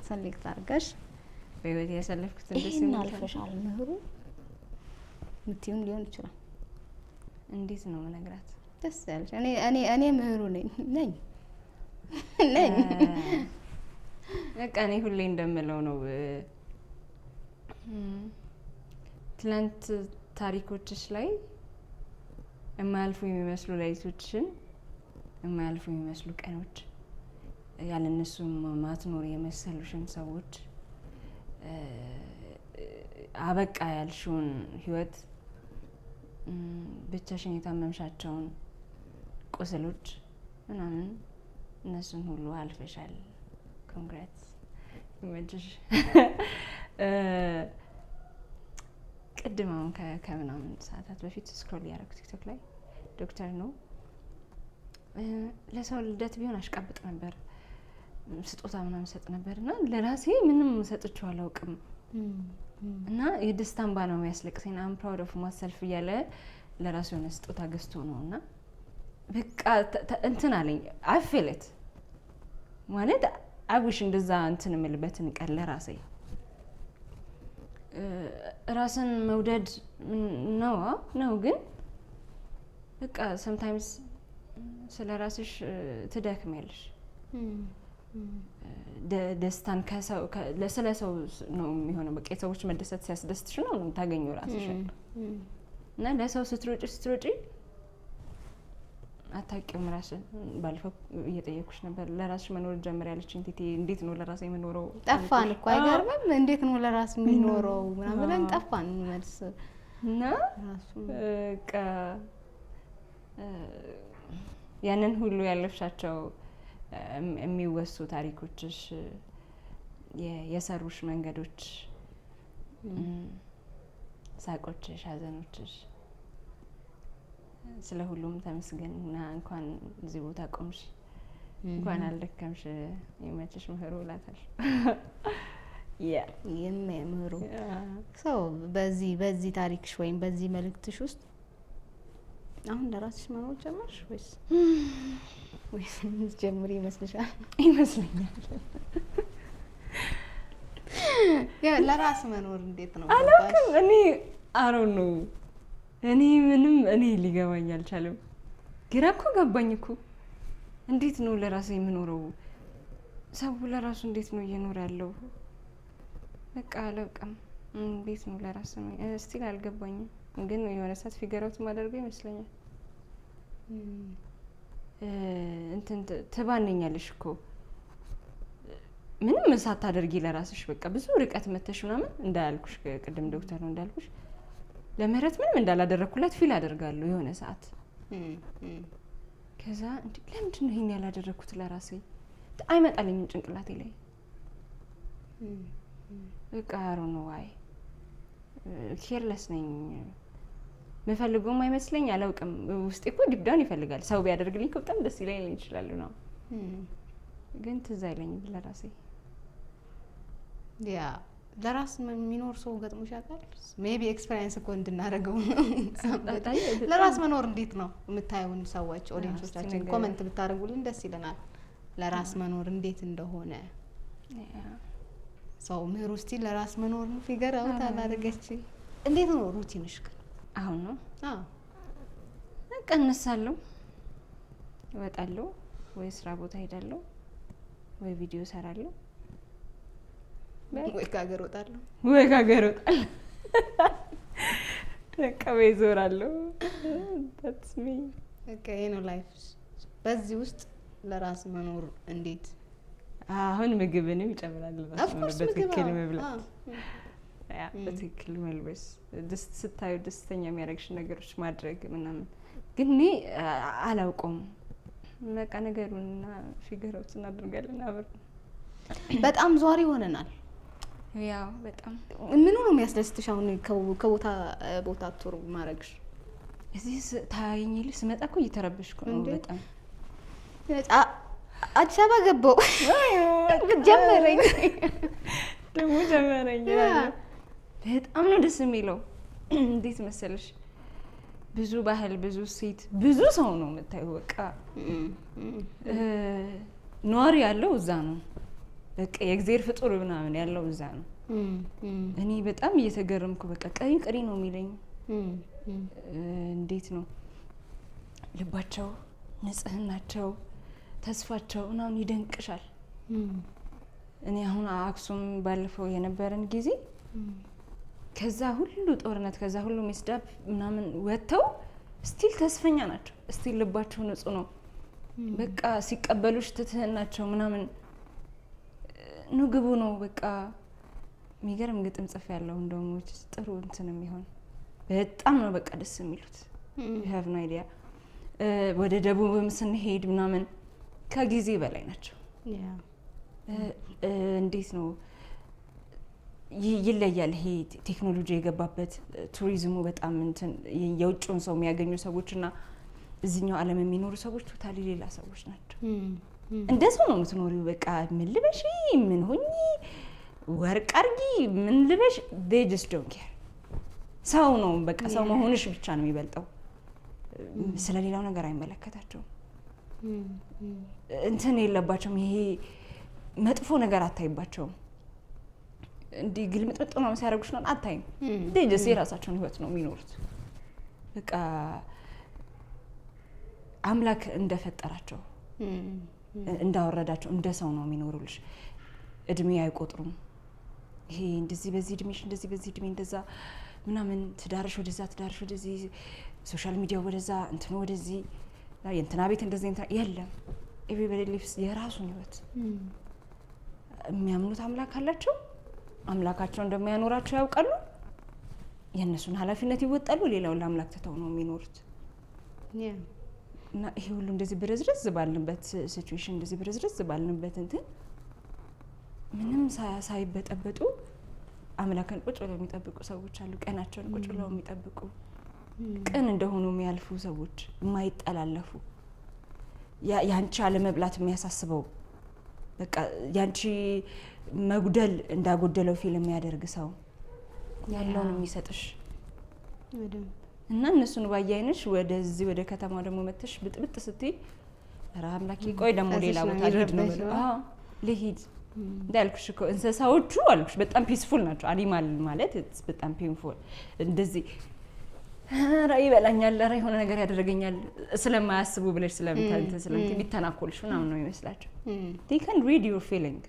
ሴሌክት አድርገሽ በህይወት ያሳለፍኩት ደስ የሚል አልፈሻል ምህሩ ምትዩም ሊሆን ይችላል። እንዴት ነው መነግራት? ደስ ያለሽ እኔ ምህሩ ነኝ በቃ እኔ ሁሌ እንደምለው ነው ትላንት ታሪኮችሽ ላይ የማያልፉ የሚመስሉ ሌሊቶችን የማያልፉ የሚመስሉ ቀኖች ያለነሱ ማትኖር የመሰሉሽን ሰዎች አበቃ ያልሽውን ህይወት ብቻሽን የታመምሻቸውን ቁስሎች ምናምን እነሱን ሁሉ አልፈሻል። ኮንግራትስ ይመችሽ። ቅድም አሁን ከምናምን ሰዓታት በፊት ስክሮል ያደረኩት ቲክቶክ ላይ ዶክተር ነው ለሰው ልደት ቢሆን አሽቃብጥ ነበር፣ ስጦታ ምናምን ሰጥ ነበር እና ለራሴ ምንም ሰጥቼው አላውቅም እና የደስታ እንባ ነው የሚያስለቅሰኝ። አም ፕራውድ ኦፍ ማሰልፍ እያለ ለራሱ የሆነ ስጦታ ገዝቶ ነው እና በቃ እንትን አለኝ። አይ ፊል ኢት ማለት አዊሽ እንደዛ እንትን የምልበትን ቀን ለራሴ ራስን መውደድ ነው ግን በቃ ሰምታይምስ ስለ ራስሽ ትደክሚያለሽ። ደስታን ስለ ሰው ነው የሚሆነው። በቃ የሰዎች መደሰት ሲያስደስትሽ ነው የምታገኘው ራስሽን እና ለሰው ስትሮጪ አታውቂውም ራስሽን። ባለፈው እየጠየኩሽ ነበር ለራስሽ መኖር ጀምሪያለሽ እንዴት ነው ለራስ የምኖረው? ጠፋን እኮ አይገርምም? እንዴት ነው ለራስ የሚኖረው ምናምን ብለን ጠፋን መልስ እና በቃ ያንን ሁሉ ያለፍሻቸው የሚወሱ ታሪኮችሽ የሰሩሽ መንገዶች፣ ሳቆችሽ፣ ሀዘኖችሽ ስለ ሁሉም ተመስገንና እንኳን እዚህ ቦታ ቆምሽ፣ እንኳን አልደከምሽ። ይመችሽ ምህሩ እላታለሁ። የምህሩ ሰው በዚህ ታሪክሽ ወይም በዚህ መልእክትሽ ውስጥ አሁን ለራስሽ መኖር ጀመርሽ ወይስ ጀምሪ ይመስልሻል? ይመስለኛል። ለራስ መኖር እንዴት ነው? አላውቅም እኔ አሮን ነው እኔ ሊገባኝ አልቻለም። ግራ እኮ ገባኝ እኮ። እንዴት ነው ለራሴ የምኖረው? ሰው ለራሱ እንዴት ነው እየኖረ ያለው? በቃ አላውቅም። እንዴት ነው ለራስ ስቲል አልገባኝም። ግን የሆነ ሰዓት ፊገር አውት ማደርገው ይመስለኛል። እንትን ትባንኛለሽ እኮ ምንም ሳታደርጊ ለራስሽ በቃ ብዙ ርቀት መተሽ ምናምን እንዳልኩሽ ቅድም ዶክተር ነው እንዳልኩሽ ለምህረት ምንም እንዳላደረኩላት ፊል አደርጋለሁ የሆነ ሰዓት። ከዛ ለምንድን ነው ይሄን ያላደረኩት ለራሴ? አይመጣልኝም ጭንቅላቴ ላይ በቃ አሮ ነው ዋይ ኬርለስ ነኝ። መፈልገውም አይመስለኝ አላውቅም። ውስጤ እኮ ዲፕዳውን ይፈልጋል። ሰው ቢያደርግልኝ እኮ በጣም ደስ ይለኝ ይችላል ነው ግን ትዝ አይለኝም ለራሴ። ያ ለራስ የሚኖር ሰው ገጥሞሽ ያውቃል? ሜቢ ኤክስፒሪየንስ እኮ እንድናደርገው ለራስ መኖር እንዴት ነው የምታዩን ሰዎች ኦዲየንሶቻችን ኮሜንት ብታደርጉልን ደስ ይለናል። ለራስ መኖር እንዴት እንደሆነ ሰው ምህሩ እስቲ ለራስ መኖር ነው ፊገር አውት አላደረገች። እንዴት ነው ሩቲንሽ ግን አሁን ነው? እቀንሳለሁ፣ እወጣለሁ፣ ወይ ስራ ቦታ ሄዳለሁ፣ ወይ ቪዲዮ ሰራለሁ፣ ወይ ከሀገር እወጣለሁ። በቃ ወይ ዞራለሁ። that's me በቃ ይሄ ነው ላይፍ። በዚህ ውስጥ ለራስ መኖር እንዴት አሁን ምግብንም ይጨምራል ራስ መኖር በትክክል መብላት ያ በትክክል መልበስ ስታዩ ደስተኛ የሚያደርግሽ ነገሮች ማድረግ ምናምን ግን እኔ አላውቀውም። በቃ ነገሩንና ፊገሮች እናደርጋለን አብረን በጣም ዟሪ ሆነናል። ያው በጣም ምኑ ነው የሚያስደስትሽ አሁን ከቦታ ቦታ ቱር ማድረግሽ? እዚህ ታይኝልሽ ስመጣ እኮ እየተረበሽኩ ነው በጣም አዲስ አበባ ገባሁ ጀመረኝ ደግሞ ጀመረኝ። በጣም ነው ደስ የሚለው። እንዴት መሰለሽ ብዙ ባህል፣ ብዙ ሴት፣ ብዙ ሰው ነው የምታየው። በቃ ኗሪ ያለው እዛ ነው። በቃ የእግዚአብሔር ፍጡር ምናምን ያለው እዛ ነው። እኔ በጣም እየተገረምኩ በቃ ቀሪ ቀሪ ነው የሚለኝ። እንዴት ነው ልባቸው፣ ንጽህናቸው፣ ተስፋቸው ምናምን ይደንቅሻል። እኔ አሁን አክሱም ባለፈው የነበረን ጊዜ ከዛ ሁሉ ጦርነት ከዛ ሁሉ መስዳብ ምናምን ወጥተው ስቲል ተስፈኛ ናቸው። ስቲል ልባቸው ንጹህ ነው። በቃ ሲቀበሉሽ ትትህናቸው ምናምን ንግቡ ነው። በቃ የሚገርም ግጥም ጽፍ ያለው እንደውም ጥሩ እንትን የሚሆን በጣም ነው በቃ ደስ የሚሉት። you have no idea ወደ ደቡብም ስንሄድ ምናምን ከጊዜ በላይ ናቸው። እንዴት ነው ይለያል። ይሄ ቴክኖሎጂ የገባበት ቱሪዝሙ በጣም እንትን የውጭውን ሰው የሚያገኙ ሰዎችና እዚህኛው ዓለም የሚኖሩ ሰዎች ቶታሊ ሌላ ሰዎች ናቸው። እንደ ሰው ነው የምትኖሪው። በቃ ምን ልበሽ፣ ምን ሆኚ፣ ወርቅ አርጊ፣ ምን ልበሽ they just don't care። ሰው ነው በቃ ሰው መሆንሽ ብቻ ነው የሚበልጠው። ስለሌላው ነገር አይመለከታቸውም። እንትን የለባቸውም። ይሄ መጥፎ ነገር አታይባቸውም። እንዲህ ግልምጥምጥ ነው ሲያደርጉሽ ነው አታይም። ደስ የራሳቸውን ህይወት ነው የሚኖሩት። በቃ አምላክ እንደፈጠራቸው እንዳወረዳቸው እንደ ሰው ነው የሚኖሩልሽ። እድሜ አይቆጥሩም። ይሄ እንደዚህ በዚህ እድሜሽ እንደዚህ በዚህ እድሜ እንደዛ ምናምን ትዳርሽ ወደዛ ትዳርሽ ወደዚህ ሶሻል ሚዲያው ወደዛ እንትኑ ወደዚህ የእንትና ቤት እንደዚህ እንትና የለም። ኤቭሪባዲ ሊቭስ የራሱን ህይወት። የሚያምኑት አምላክ አላቸው። አምላካቸው እንደሚያኖራቸው ያውቃሉ። የእነሱን ኃላፊነት ይወጣሉ። ሌላው ለአምላክ ተተው ነው የሚኖሩት። እና ይሄ ሁሉ እንደዚህ ብረዝረዝ ባልንበት ሲቹዌሽን እንደዚህ ብረዝረዝ ባልንበት እንትን ምንም ሳይበጠበጡ አምላክን ቁጭ ብለው የሚጠብቁ ሰዎች አሉ። ቀናቸውን ቁጭ ብለው የሚጠብቁ ቅን እንደሆኑ የሚያልፉ ሰዎች፣ የማይጠላለፉ ያንቺ አለመብላት የሚያሳስበው በቃ ያንቺ መጉደል እንዳጎደለው ፊልም የሚያደርግ ሰው ያለውን የሚሰጥሽ እና እነሱን ባያይነሽ ወደዚህ ወደ ከተማው ደግሞ መተሽ ብጥብጥ ስትይ አምላኬ ቆይ ደግሞ ሌላ ቦታ ልሄድ ነው ልሂድ እንዳልኩሽ እኮ እንስሳዎቹ አልኩሽ በጣም ፒስፉል ናቸው። አኒማል ማለት በጣም ፔንፉል እንደዚህ ራይ ይበላኛል ራይ የሆነ ነገር ያደረገኛል ስለማያስቡ ብለሽ ስለምታንተ ቢተናኮልሽ ምናምን ነው የሚመስላቸው። they can read your feeling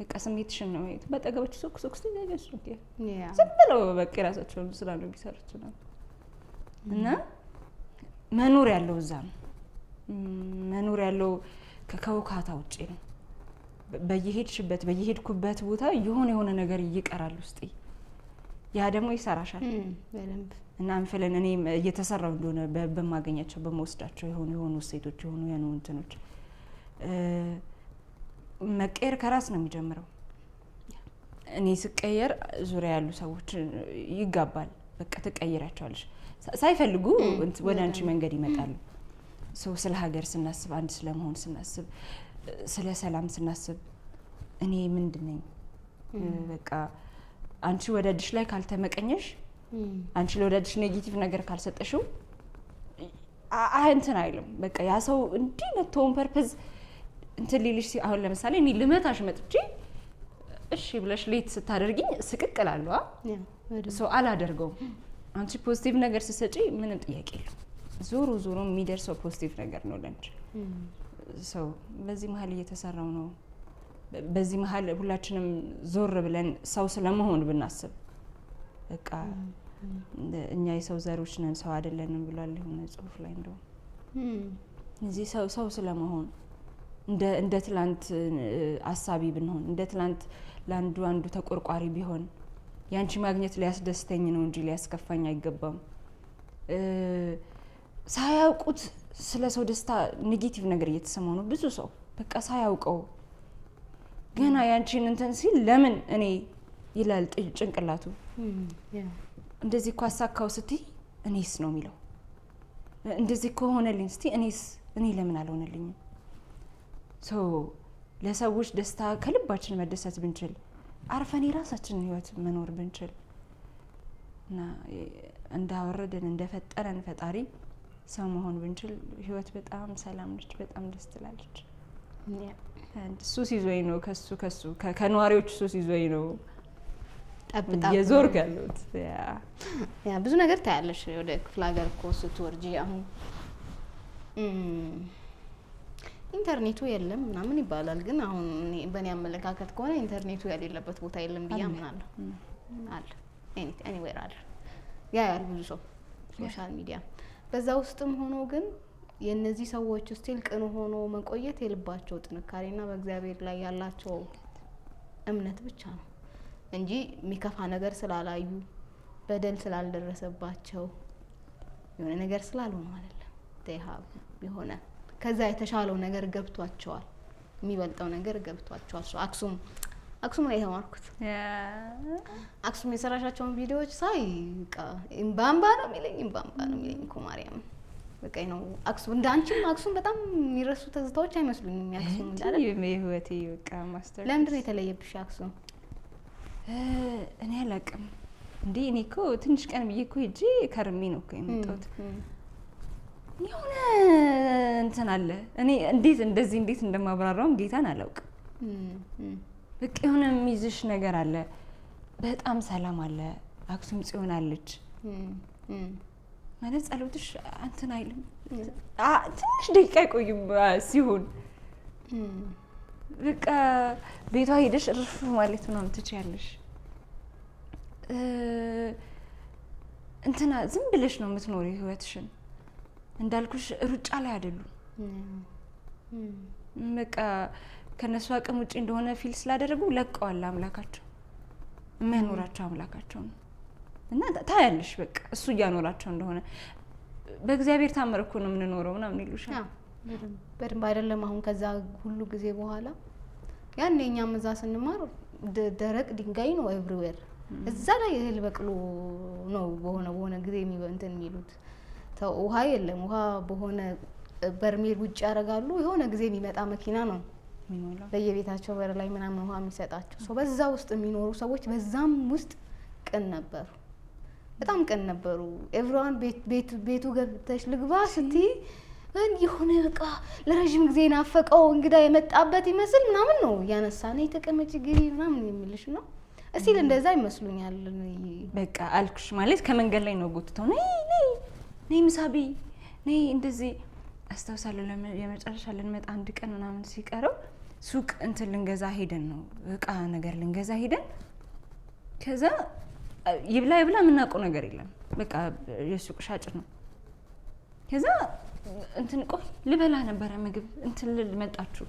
በቃ ስሜትሽን ነው ማለት በጠገበች ሱክ ትይያለሽ ነው ዝም ብለው በቃ ራሳቸውን ስራ ነው የሚሰሩት ነው። እና መኖር ያለው እዛ ነው። መኖር ያለው ከከውካታ ውጪ ነው። በየሄድኩበት ቦታ የሆነ ነገር ይቀራል ውስጥ ያ ደግሞ ይሰራሻል በደንብ። እና አንፈለን እኔ እየተሰራው እንደሆነ በማገኛቸው በመወስዳቸው የሆኑ ሴቶች የሆኑ እንትኖች መቀየር ከራስ ነው የሚጀምረው። እኔ ስቀየር ዙሪያ ያሉ ሰዎች ይጋባል። በቃ ተቀይራቸዋለሽ ሳይፈልጉ ወደ አንቺ መንገድ ይመጣሉ። ሰው ስለ ሀገር ስናስብ አንድ ስለመሆን ስናስብ ስለ ሰላም ስናስብ እኔ ምንድነኝ በቃ አንቺ ወደድሽ ላይ ካልተመቀኘሽ አንቺ ለወደድሽ ኔጌቲቭ ነገር ካልሰጠሽው እንትን አይልም። በቃ ያ ሰው እንዲህ መተውን ፐርፐዝ እንትን ሊልሽ አሁን ለምሳሌ እኔ ልመታሽ መጥቼ እሺ ብለሽ ሌት ስታደርጊኝ ስቅቅላለሁ ሰው አላደርገውም። አንቺ ፖዚቲቭ ነገር ስትሰጪ ምንም ጥያቄ የለም። ዞሮ የሚደርሰው ፖዚቲቭ ነገር ነው ለአንቺ። ሰው በዚህ መሀል እየተሰራው ነው። በዚህ መሀል ሁላችንም ዞር ብለን ሰው ስለመሆን ብናስብ በቃ እኛ የሰው ዘሮች ነን ሰው አይደለንም ብሏል የሆነ ጽሁፍ ላይ እንደው እዚህ ሰው ስለመሆን እንደ ትላንት አሳቢ ብንሆን እንደ ትላንት አንዱ ተቆርቋሪ ቢሆን ያንቺ ማግኘት ሊያስደስተኝ ነው እንጂ ሊያስከፋኝ አይገባም። ሳያውቁት ስለ ሰው ደስታ ኔጌቲቭ ነገር እየተሰማው ነው ብዙ ሰው በቃ ሳያውቀው ገና ያንቺን እንትን ሲል ለምን እኔ ይላል ጭንቅላቱ። እንደዚህ እኮ አሳካው ስትይ እኔስ ነው የሚለው። እንደዚህ እኮ ሆነልኝ ስትይ እኔ ለምን አልሆነልኝም? ለሰዎች ደስታ ከልባችን መደሰት ብንችል አርፈን የራሳችንን ህይወት መኖር ብንችል እና እንዳወረደን እንደፈጠረን ፈጣሪ ሰው መሆን ብንችል ህይወት በጣም ሰላም ነች፣ በጣም ደስ ትላለች። ሱስ ይዞኝ ነው ከሱ ከነዋሪዎች ሱስ ይዞኝ ነው የዞርክ ያለሁት። ያ ብዙ ነገር ታያለሽ ወደ ክፍለ ሀገር እኮ ስትወርጂ። አሁን ኢንተርኔቱ የለም ምናምን ይባላል፣ ግን አሁን በእኔ አመለካከት ከሆነ ኢንተርኔቱ የሌለበት ቦታ የለም ብዬ አምናለሁ። አለ ኤኒዌር አለ ያያል ብዙ ሰው ሶሻል ሚዲያ። በዛ ውስጥም ሆኖ ግን የነዚህ ሰዎች ስቲል ቅን ሆኖ መቆየት የልባቸው ጥንካሬና በእግዚአብሔር ላይ ያላቸው እምነት ብቻ ነው እንጂ የሚከፋ ነገር ስላላዩ በደል ስላልደረሰባቸው የሆነ ነገር ስላልሆነ አይደለም። ተይሃብ የሆነ ከዛ የተሻለው ነገር ገብቷቸዋል፣ የሚበልጠው ነገር ገብቷቸዋል። አክሱም ላይ የተማርኩት አክሱም የሰራሻቸውን ቪዲዮዎች ሳይ እምባምባ ነው የሚለኝ እኮ ማርያም በቃ ነው። አክሱም እንዳንቺም አክሱም በጣም የሚረሱ ትዝታዎች አይመስሉኝም። ያክሱም እንዳለ የህይወቴ በቃ ማስተር። ለምንድን ነው የተለየብሽ አክሱም? እኔ አላውቅም እንዴ እኔ እኮ ትንሽ ቀን ብዬ እኮ ሂጂ ከርሜ ነው እኮ የመጣሁት። የሆነ እንትን አለ እኔ እንዴት እንደማብራራውም ጌታን አላውቅም። በቃ የሆነ የሚይዝሽ ነገር አለ፣ በጣም ሰላም አለ። አክሱም ጽዮን አለች ማለት ጸሎትሽ እንትን አይልም። ትንሽ ደቂቃ አይቆይም ሲሆን በቃ ቤቷ ሄደሽ እርፍ ማለት ምናምን ትችያለሽ። እንትና ዝም ብለሽ ነው የምትኖሪው ህይወትሽን። እንዳልኩሽ ሩጫ ላይ አይደሉም። በቃ ከነሱ አቅም ውጪ እንደሆነ ፊል ስላደረጉ ለቀዋል አምላካቸው፣ የሚያኖራቸው አምላካቸው ነው። እና ታያለሽ በቃ እሱ እያኖራቸው እንደሆነ በእግዚአብሔር ታምር እኮ ነው የምንኖረው ምናምን ይሉሻል። በደንብ አይደለም አሁን ከዛ ሁሉ ጊዜ በኋላ ያኔ እኛም እዛ ስንማር ደረቅ ድንጋይ ነው ኤቭሪዌር። እዛ ላይ እህል በቅሎ ነው በሆነ ጊዜ እንትን የሚሉት። ውሃ የለም። ውሃ በሆነ በርሜል ውጭ ያደርጋሉ። የሆነ ጊዜ የሚመጣ መኪና ነው በየቤታቸው በር ላይ ምናምን ውሃ የሚሰጣቸው። ሰው በዛ ውስጥ የሚኖሩ ሰዎች በዛም ውስጥ ቅን ነበሩ፣ በጣም ቅን ነበሩ። ኤቭሪዋን ቤቱ ገብተሽ ልግባ ስትይ የሆነ በቃ ለረጅም ጊዜ ናፈቀው እንግዳ የመጣበት ይመስል ምናምን ነው እያነሳኔ ተቀመጭ ግቢ ምናምን የሚልሽ ነው። እስቲል እንደዛ ይመስሉኛል። በቃ አልኩሽ ማለት ከመንገድ ላይ ነው ጎትተው ነይ ምሳቢ ነይ እንደዚህ አስተውሳለሁ። የመጨረሻ ልንመጣ አንድ ቀን ምናምን ሲቀረው ሱቅ እንትን ልንገዛ ሄደን ነው እቃ ነገር ልንገዛ ሄደን ከዛ ይብላ የምናውቀው ነገር የለም። በቃ የሱቅ ሻጭ ነው። ከዛ እንትን ቆይ ልበላ ነበረ ምግብ እንትን ልመጣችሁ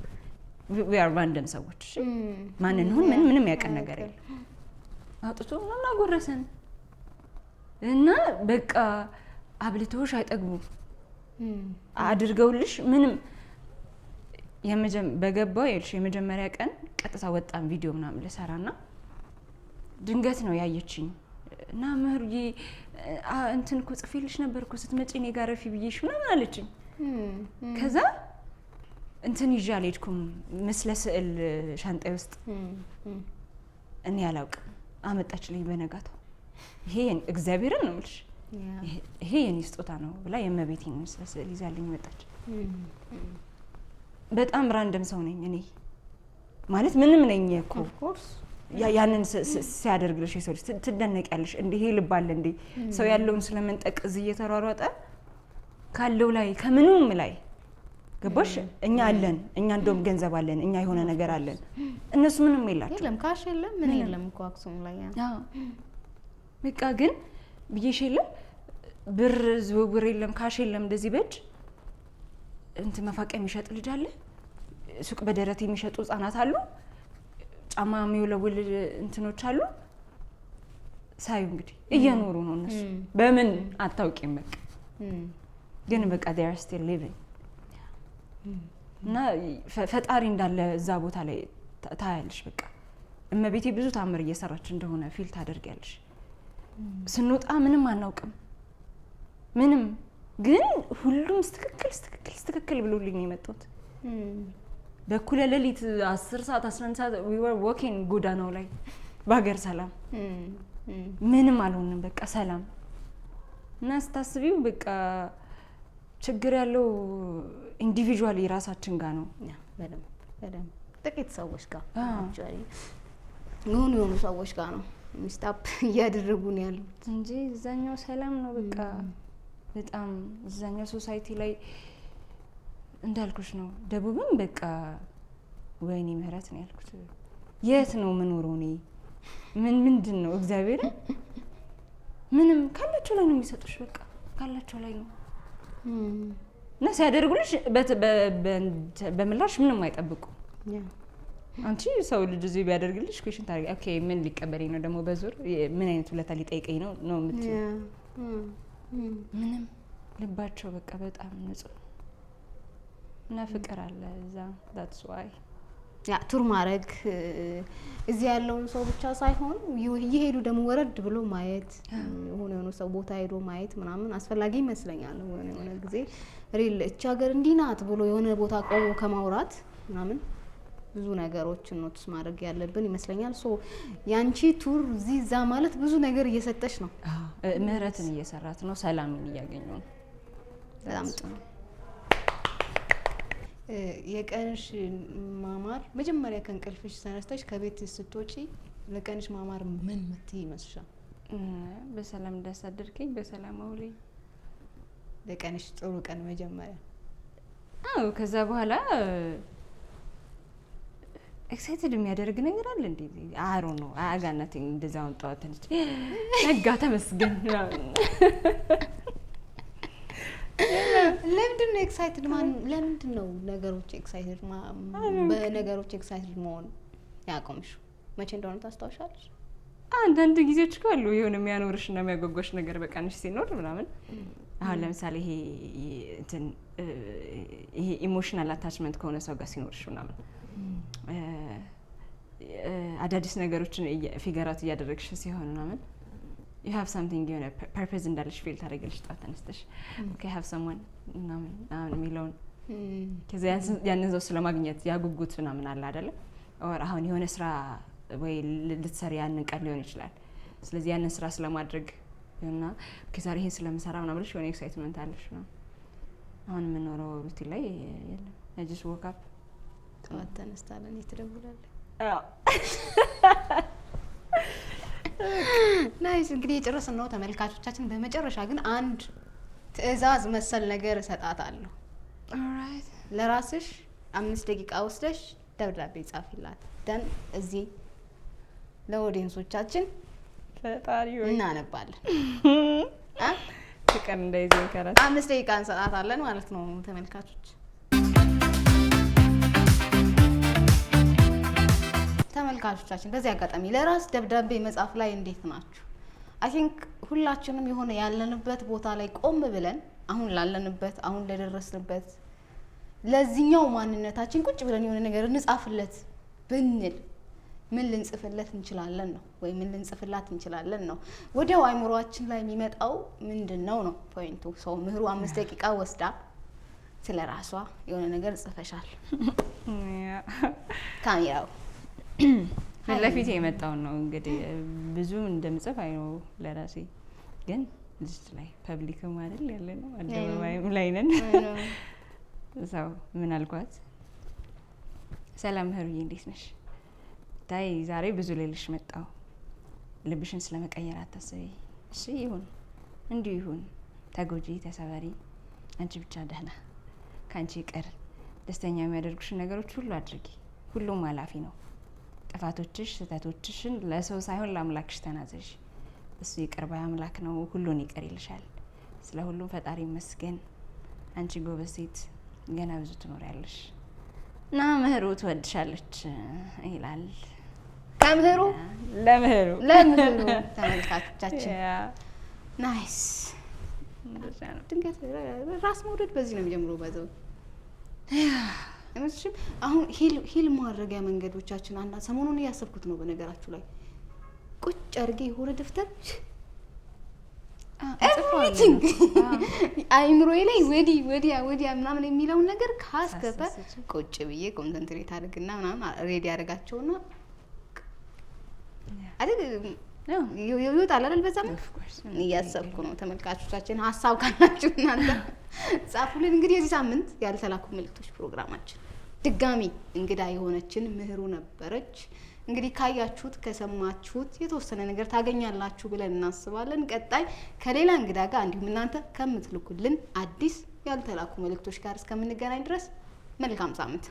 we are random ሰዎች እሺ ማንን ሆነ ምንም ያቀን ነገር የለም። አውጥቶ ምናምን አጎረሰን እና በቃ አብልቶሽ አይጠግቡ አድርገውልሽ ምንም በገባው ይልሽ የመጀመሪያ ቀን ቀጥታ ወጣን ቪዲዮ ምናምን ለሰራና ድንገት ነው ያየችኝ እና መህርዬ እንትን እኮ ጽፌልሽ ነበር እኮ ስትመጪ እኔ ጋር ረፊ ብዬሽ ምናምን አለችኝ። ከዛ እንትን ይዤ አልሄድኩም ምስለ ስዕል ሻንጣዬ ውስጥ እኔ አላውቅም አመጣችልኝ በነጋታው። ይሄ እግዚአብሔርን ነው የምልሽ ይሄ የኔ ስጦታ ነው ብላ የእመቤቴን ምስለ ስዕል ይዛልኝ መጣች። በጣም ራንደም ሰው ነኝ እኔ ማለት ምንም ነኝ እኮ ያንን ሲያደርግልሽ የሰው ልጅ ትደነቂያለሽ። እንዴ ይሄ ልብ አለ እንዴ ሰው ያለውን ስለመንጠቅ እዚህ እየተሯሯጠ ካለው ላይ ከምንም ላይ ገባሽ? እኛ አለን፣ እኛ እንደውም ገንዘብ አለን፣ እኛ የሆነ ነገር አለን። እነሱ ምንም የላቸው። የለም ካሽ የለም ምን የለም እኮ አክሱም ላይ በቃ ግን ብዬሽ የለም ብር ዝውውር የለም ካሽ የለም እንደዚህ በእጅ እንትን መፋቂያ የሚሸጥ ልጅ አለ፣ ሱቅ በደረት የሚሸጡ ህጻናት አሉ፣ ጫማ የሚወለውል እንትኖች አሉ። ሳዩ እንግዲህ እየኖሩ ነው እነሱ በምን አታውቂም። በቃ ግን በቃ they are still living እና ፈጣሪ እንዳለ እዛ ቦታ ላይ ታያለሽ። በቃ እመቤቴ ብዙ ታምር እየሰራች እንደሆነ ፊል ታደርጊያለሽ። ስንወጣ ምንም አናውቅም ምንም፣ ግን ሁሉም ስትክክል ብሎልኝ ነው የመጣሁት። በኩለ ሌሊት 10 ሰዓት 11 ሰዓት we were walking ጎዳናው ላይ በሀገር ሰላም ምንም አልሆንም። በቃ ሰላም እና ስታስቢው በቃ ችግር ያለው ኢንዲቪጁዋሊ ራሳችን ጋር ነው። በደምብ ጥቂት ሰዎች ጋር የሆኑ ሰዎች ጋር ነው ሚስታፕ እያደረጉ ነው ያሉት እንጂ እዛኛው ሰላም ነው። በቃ በጣም እዛኛው ሶሳይቲ ላይ እንዳልኩሽ ነው። ደቡብም በቃ ወይኔ ምህረት ነው ያልኩት። የት ነው የምኖረው እኔ? ምንድን ነው እግዚአብሔር ምንም ካላቸው ላይ ነው የሚሰጡሽ። በቃ ካላቸው ላይ ነው እና ሲያደርጉልሽ በምላሽ ምንም አይጠብቁ። አንቺ ሰው ልጅ እዚህ ቢያደርግልሽ ኩዌሽን ታደርጊ። ኦኬ ምን ሊቀበለኝ ነው ደግሞ በዙር ምን አይነት ውለታ ሊጠይቀኝ ነው የምትይው። ምንም ልባቸው በቃ በጣም ንጹህ እና ፍቅር አለ እዛ። that's why ቱር ማድረግ እዚህ ያለውን ሰው ብቻ ሳይሆን እየሄዱ ደግሞ ወረድ ብሎ ማየት የሆነ ሰው ቦታ ሄዶ ማየት ምናምን አስፈላጊ ይመስለኛል። የሆነ ጊዜ ሪል እቺ ሀገር እንዲህ ናት ብሎ የሆነ ቦታ ቆሞ ከማውራት ምናምን ብዙ ነገሮችን ኖትስ ማድረግ ያለብን ይመስለኛል። ሶ ያንቺ ቱር እዚህ እዛ ማለት ብዙ ነገር እየሰጠሽ ነው። ምህረትን እየሰራት ነው፣ ሰላምን እያገኙ ነው። በጣም ጥሩ። የቀንሽ ማማር መጀመሪያ ከእንቅልፍሽ ተነስተሽ ከቤት ስትወጪ ለቀንሽ ማማር ምን ምትይ ይመስልሻል? በሰላም እንዳሳደርከኝ በሰላም አውለኝ። ለቀንሽ ጥሩ ቀን መጀመሪያ። አዎ ከዛ በኋላ ኤክሳይትድ የሚያደርግ ነገር አለ እንዴ? አሮ ነው አጋናት እንደዛውን ጠዋት ተነስቼ ነጋ ተመስገን። ለምንድን ነው ኤክሳይትድ ለምንድን ነው ነገሮች ኤክሳይትድ በነገሮች ኤክሳይትድ መሆን ያቆምሽ? መቼ እንደሆነ ታስታውሻለሽ? አንዳንድ ጊዜዎች እኮ አሉ የሆነ የሚያኖርሽ እና የሚያጓጓሽ ነገር በቃንሽ ሲኖር ምናምን። አሁን ለምሳሌ ይሄ ኢሞሽናል አታችመንት ከሆነ ሰው ጋር ሲኖርሽ ምናምን አዳዲስ ነገሮችን ፊገራት እያደረግሽ ሲሆን ምናምን you have something የሆነ ፐርፐዝ እንዳለሽ ፊል ታደርጊያለሽ። ጠዋት ተነስተሽ okay have someone ምናምን የሚለውን ከዛ ያንን ሰው ስለማግኘት ያጉጉት ምናምን አለ አይደለ? ኦር አሁን የሆነ ስራ ወይ ልትሰሪ ያንን ቀን ሊሆን ይችላል። ስለዚህ ያንን ስራ ስለማድረግ እና ከዛሬ ይሄን ስለምሰራ ምናምን ብለሽ የሆነ ኤክሳይትመንት አለሽ ነው። አሁን የምኖረው ሩቲን ላይ የለም። I just woke up ጠዋት ተነስታለን ትደውላለች። ናይስ። እንግዲህ የጨረስን ነው ተመልካቾቻችን። በመጨረሻ ግን አንድ ትዕዛዝ መሰል ነገር እሰጣታለሁ። ኦልራይት ለራስሽ 5 ደቂቃ ወስደሽ ደብዳቤ ጻፊላት። ደን እዚህ ለኦዲየንሶቻችን ፈጣሪ ወይ እናነባለን። ፍቅር እንዳይዘኝ ከራስ 5 ደቂቃ እንሰጣታለን ማለት ነው ተመልካቾች። ተመልካቾቻችን በዚህ አጋጣሚ ለራስ ደብዳቤ መጻፍ ላይ እንዴት ናችሁ? አይ ቲንክ ሁላችንም የሆነ ያለንበት ቦታ ላይ ቆም ብለን አሁን ላለንበት አሁን ለደረስንበት ለዚህኛው ማንነታችን ቁጭ ብለን የሆነ ነገር እንጻፍለት ብንል ምን ልንጽፍለት እንችላለን ነው ወይ ምን ልንጽፍላት እንችላለን ነው። ወዲያው አይምሮአችን ላይ የሚመጣው ምንድነው ነው ፖይንቱ። ሰው ምህሩ 5 ደቂቃ ወስዳ ስለራሷ የሆነ ነገር ጽፈሻል። ካሜራው ለፊት የመጣውን ነው እንግዲህ ብዙ እንደምጽፍ አይኖ ለራሴ ግን ልጅ ላይ ፐብሊክም አይደል ያለ ነው አደባባይም ላይ ነን። ሰው ምን አልኳት፣ ሰላም ምህሩዬ እንዴት ነሽ? ታይ ዛሬ ብዙ ሌልሽ መጣው። ልብሽን ስለመቀየር አታስቢ እሺ? ይሁን እንዲሁ ይሁን። ተጎጂ ተሰበሪ፣ አንቺ ብቻ ደህና ካንቺ ቀር ደስተኛ የሚያደርጉሽ ነገሮች ሁሉ አድርጊ። ሁሉም ኃላፊ ነው። ጥፋቶችሽ ስህተቶችሽን ለሰው ሳይሆን ለአምላክሽ ተናዘዥ። እሱ ይቅር ባይ አምላክ ነው፣ ሁሉን ይቅር ይልሻል። ስለ ሁሉም ፈጣሪ ይመስገን። አንቺ ጎበዝ ሴት ገና ብዙ ትኖሪያለሽ እና ምህሩ ትወድሻለች ይላል። ከምህሩ ለምህሩ ተመልካቾቻችን ናይስ። ድንገት ራስ መውደድ በዚህ ነው የሚጀምረው። በዛው እሺም አሁን ሂል ማድረጊያ መንገዶቻችን አንዳንድ ሰሞኑን እያሰብኩት ነው። በነገራችሁ ላይ ቁጭ አድርጌ የሆነ ደፍተር ኤቭሪቲንግ አይምሮዬ ላይ ወዲያ ምናምን የሚለውን ነገር ካስገባ ቁጭ ብዬ ኮንሰንትሬት አድርግና ምናምን ሬዲ አደርጋቸውና አይደል ይወጣል አይደል? በዛ ነው እያሰብኩ ነው። ተመልካቾቻችን ሀሳብ ካላችሁ እናንተ ጻፉልን። እንግዲህ የዚህ ሳምንት ያልተላኩ መልእክቶች ፕሮግራማችን ድጋሚ እንግዳ የሆነችን ምህሩ ነበረች። እንግዲህ ካያችሁት ከሰማችሁት የተወሰነ ነገር ታገኛላችሁ ብለን እናስባለን። ቀጣይ ከሌላ እንግዳ ጋር እንዲሁም እናንተ ከምትልኩልን አዲስ ያልተላኩ መልእክቶች ጋር እስከምንገናኝ ድረስ መልካም ሳምንት።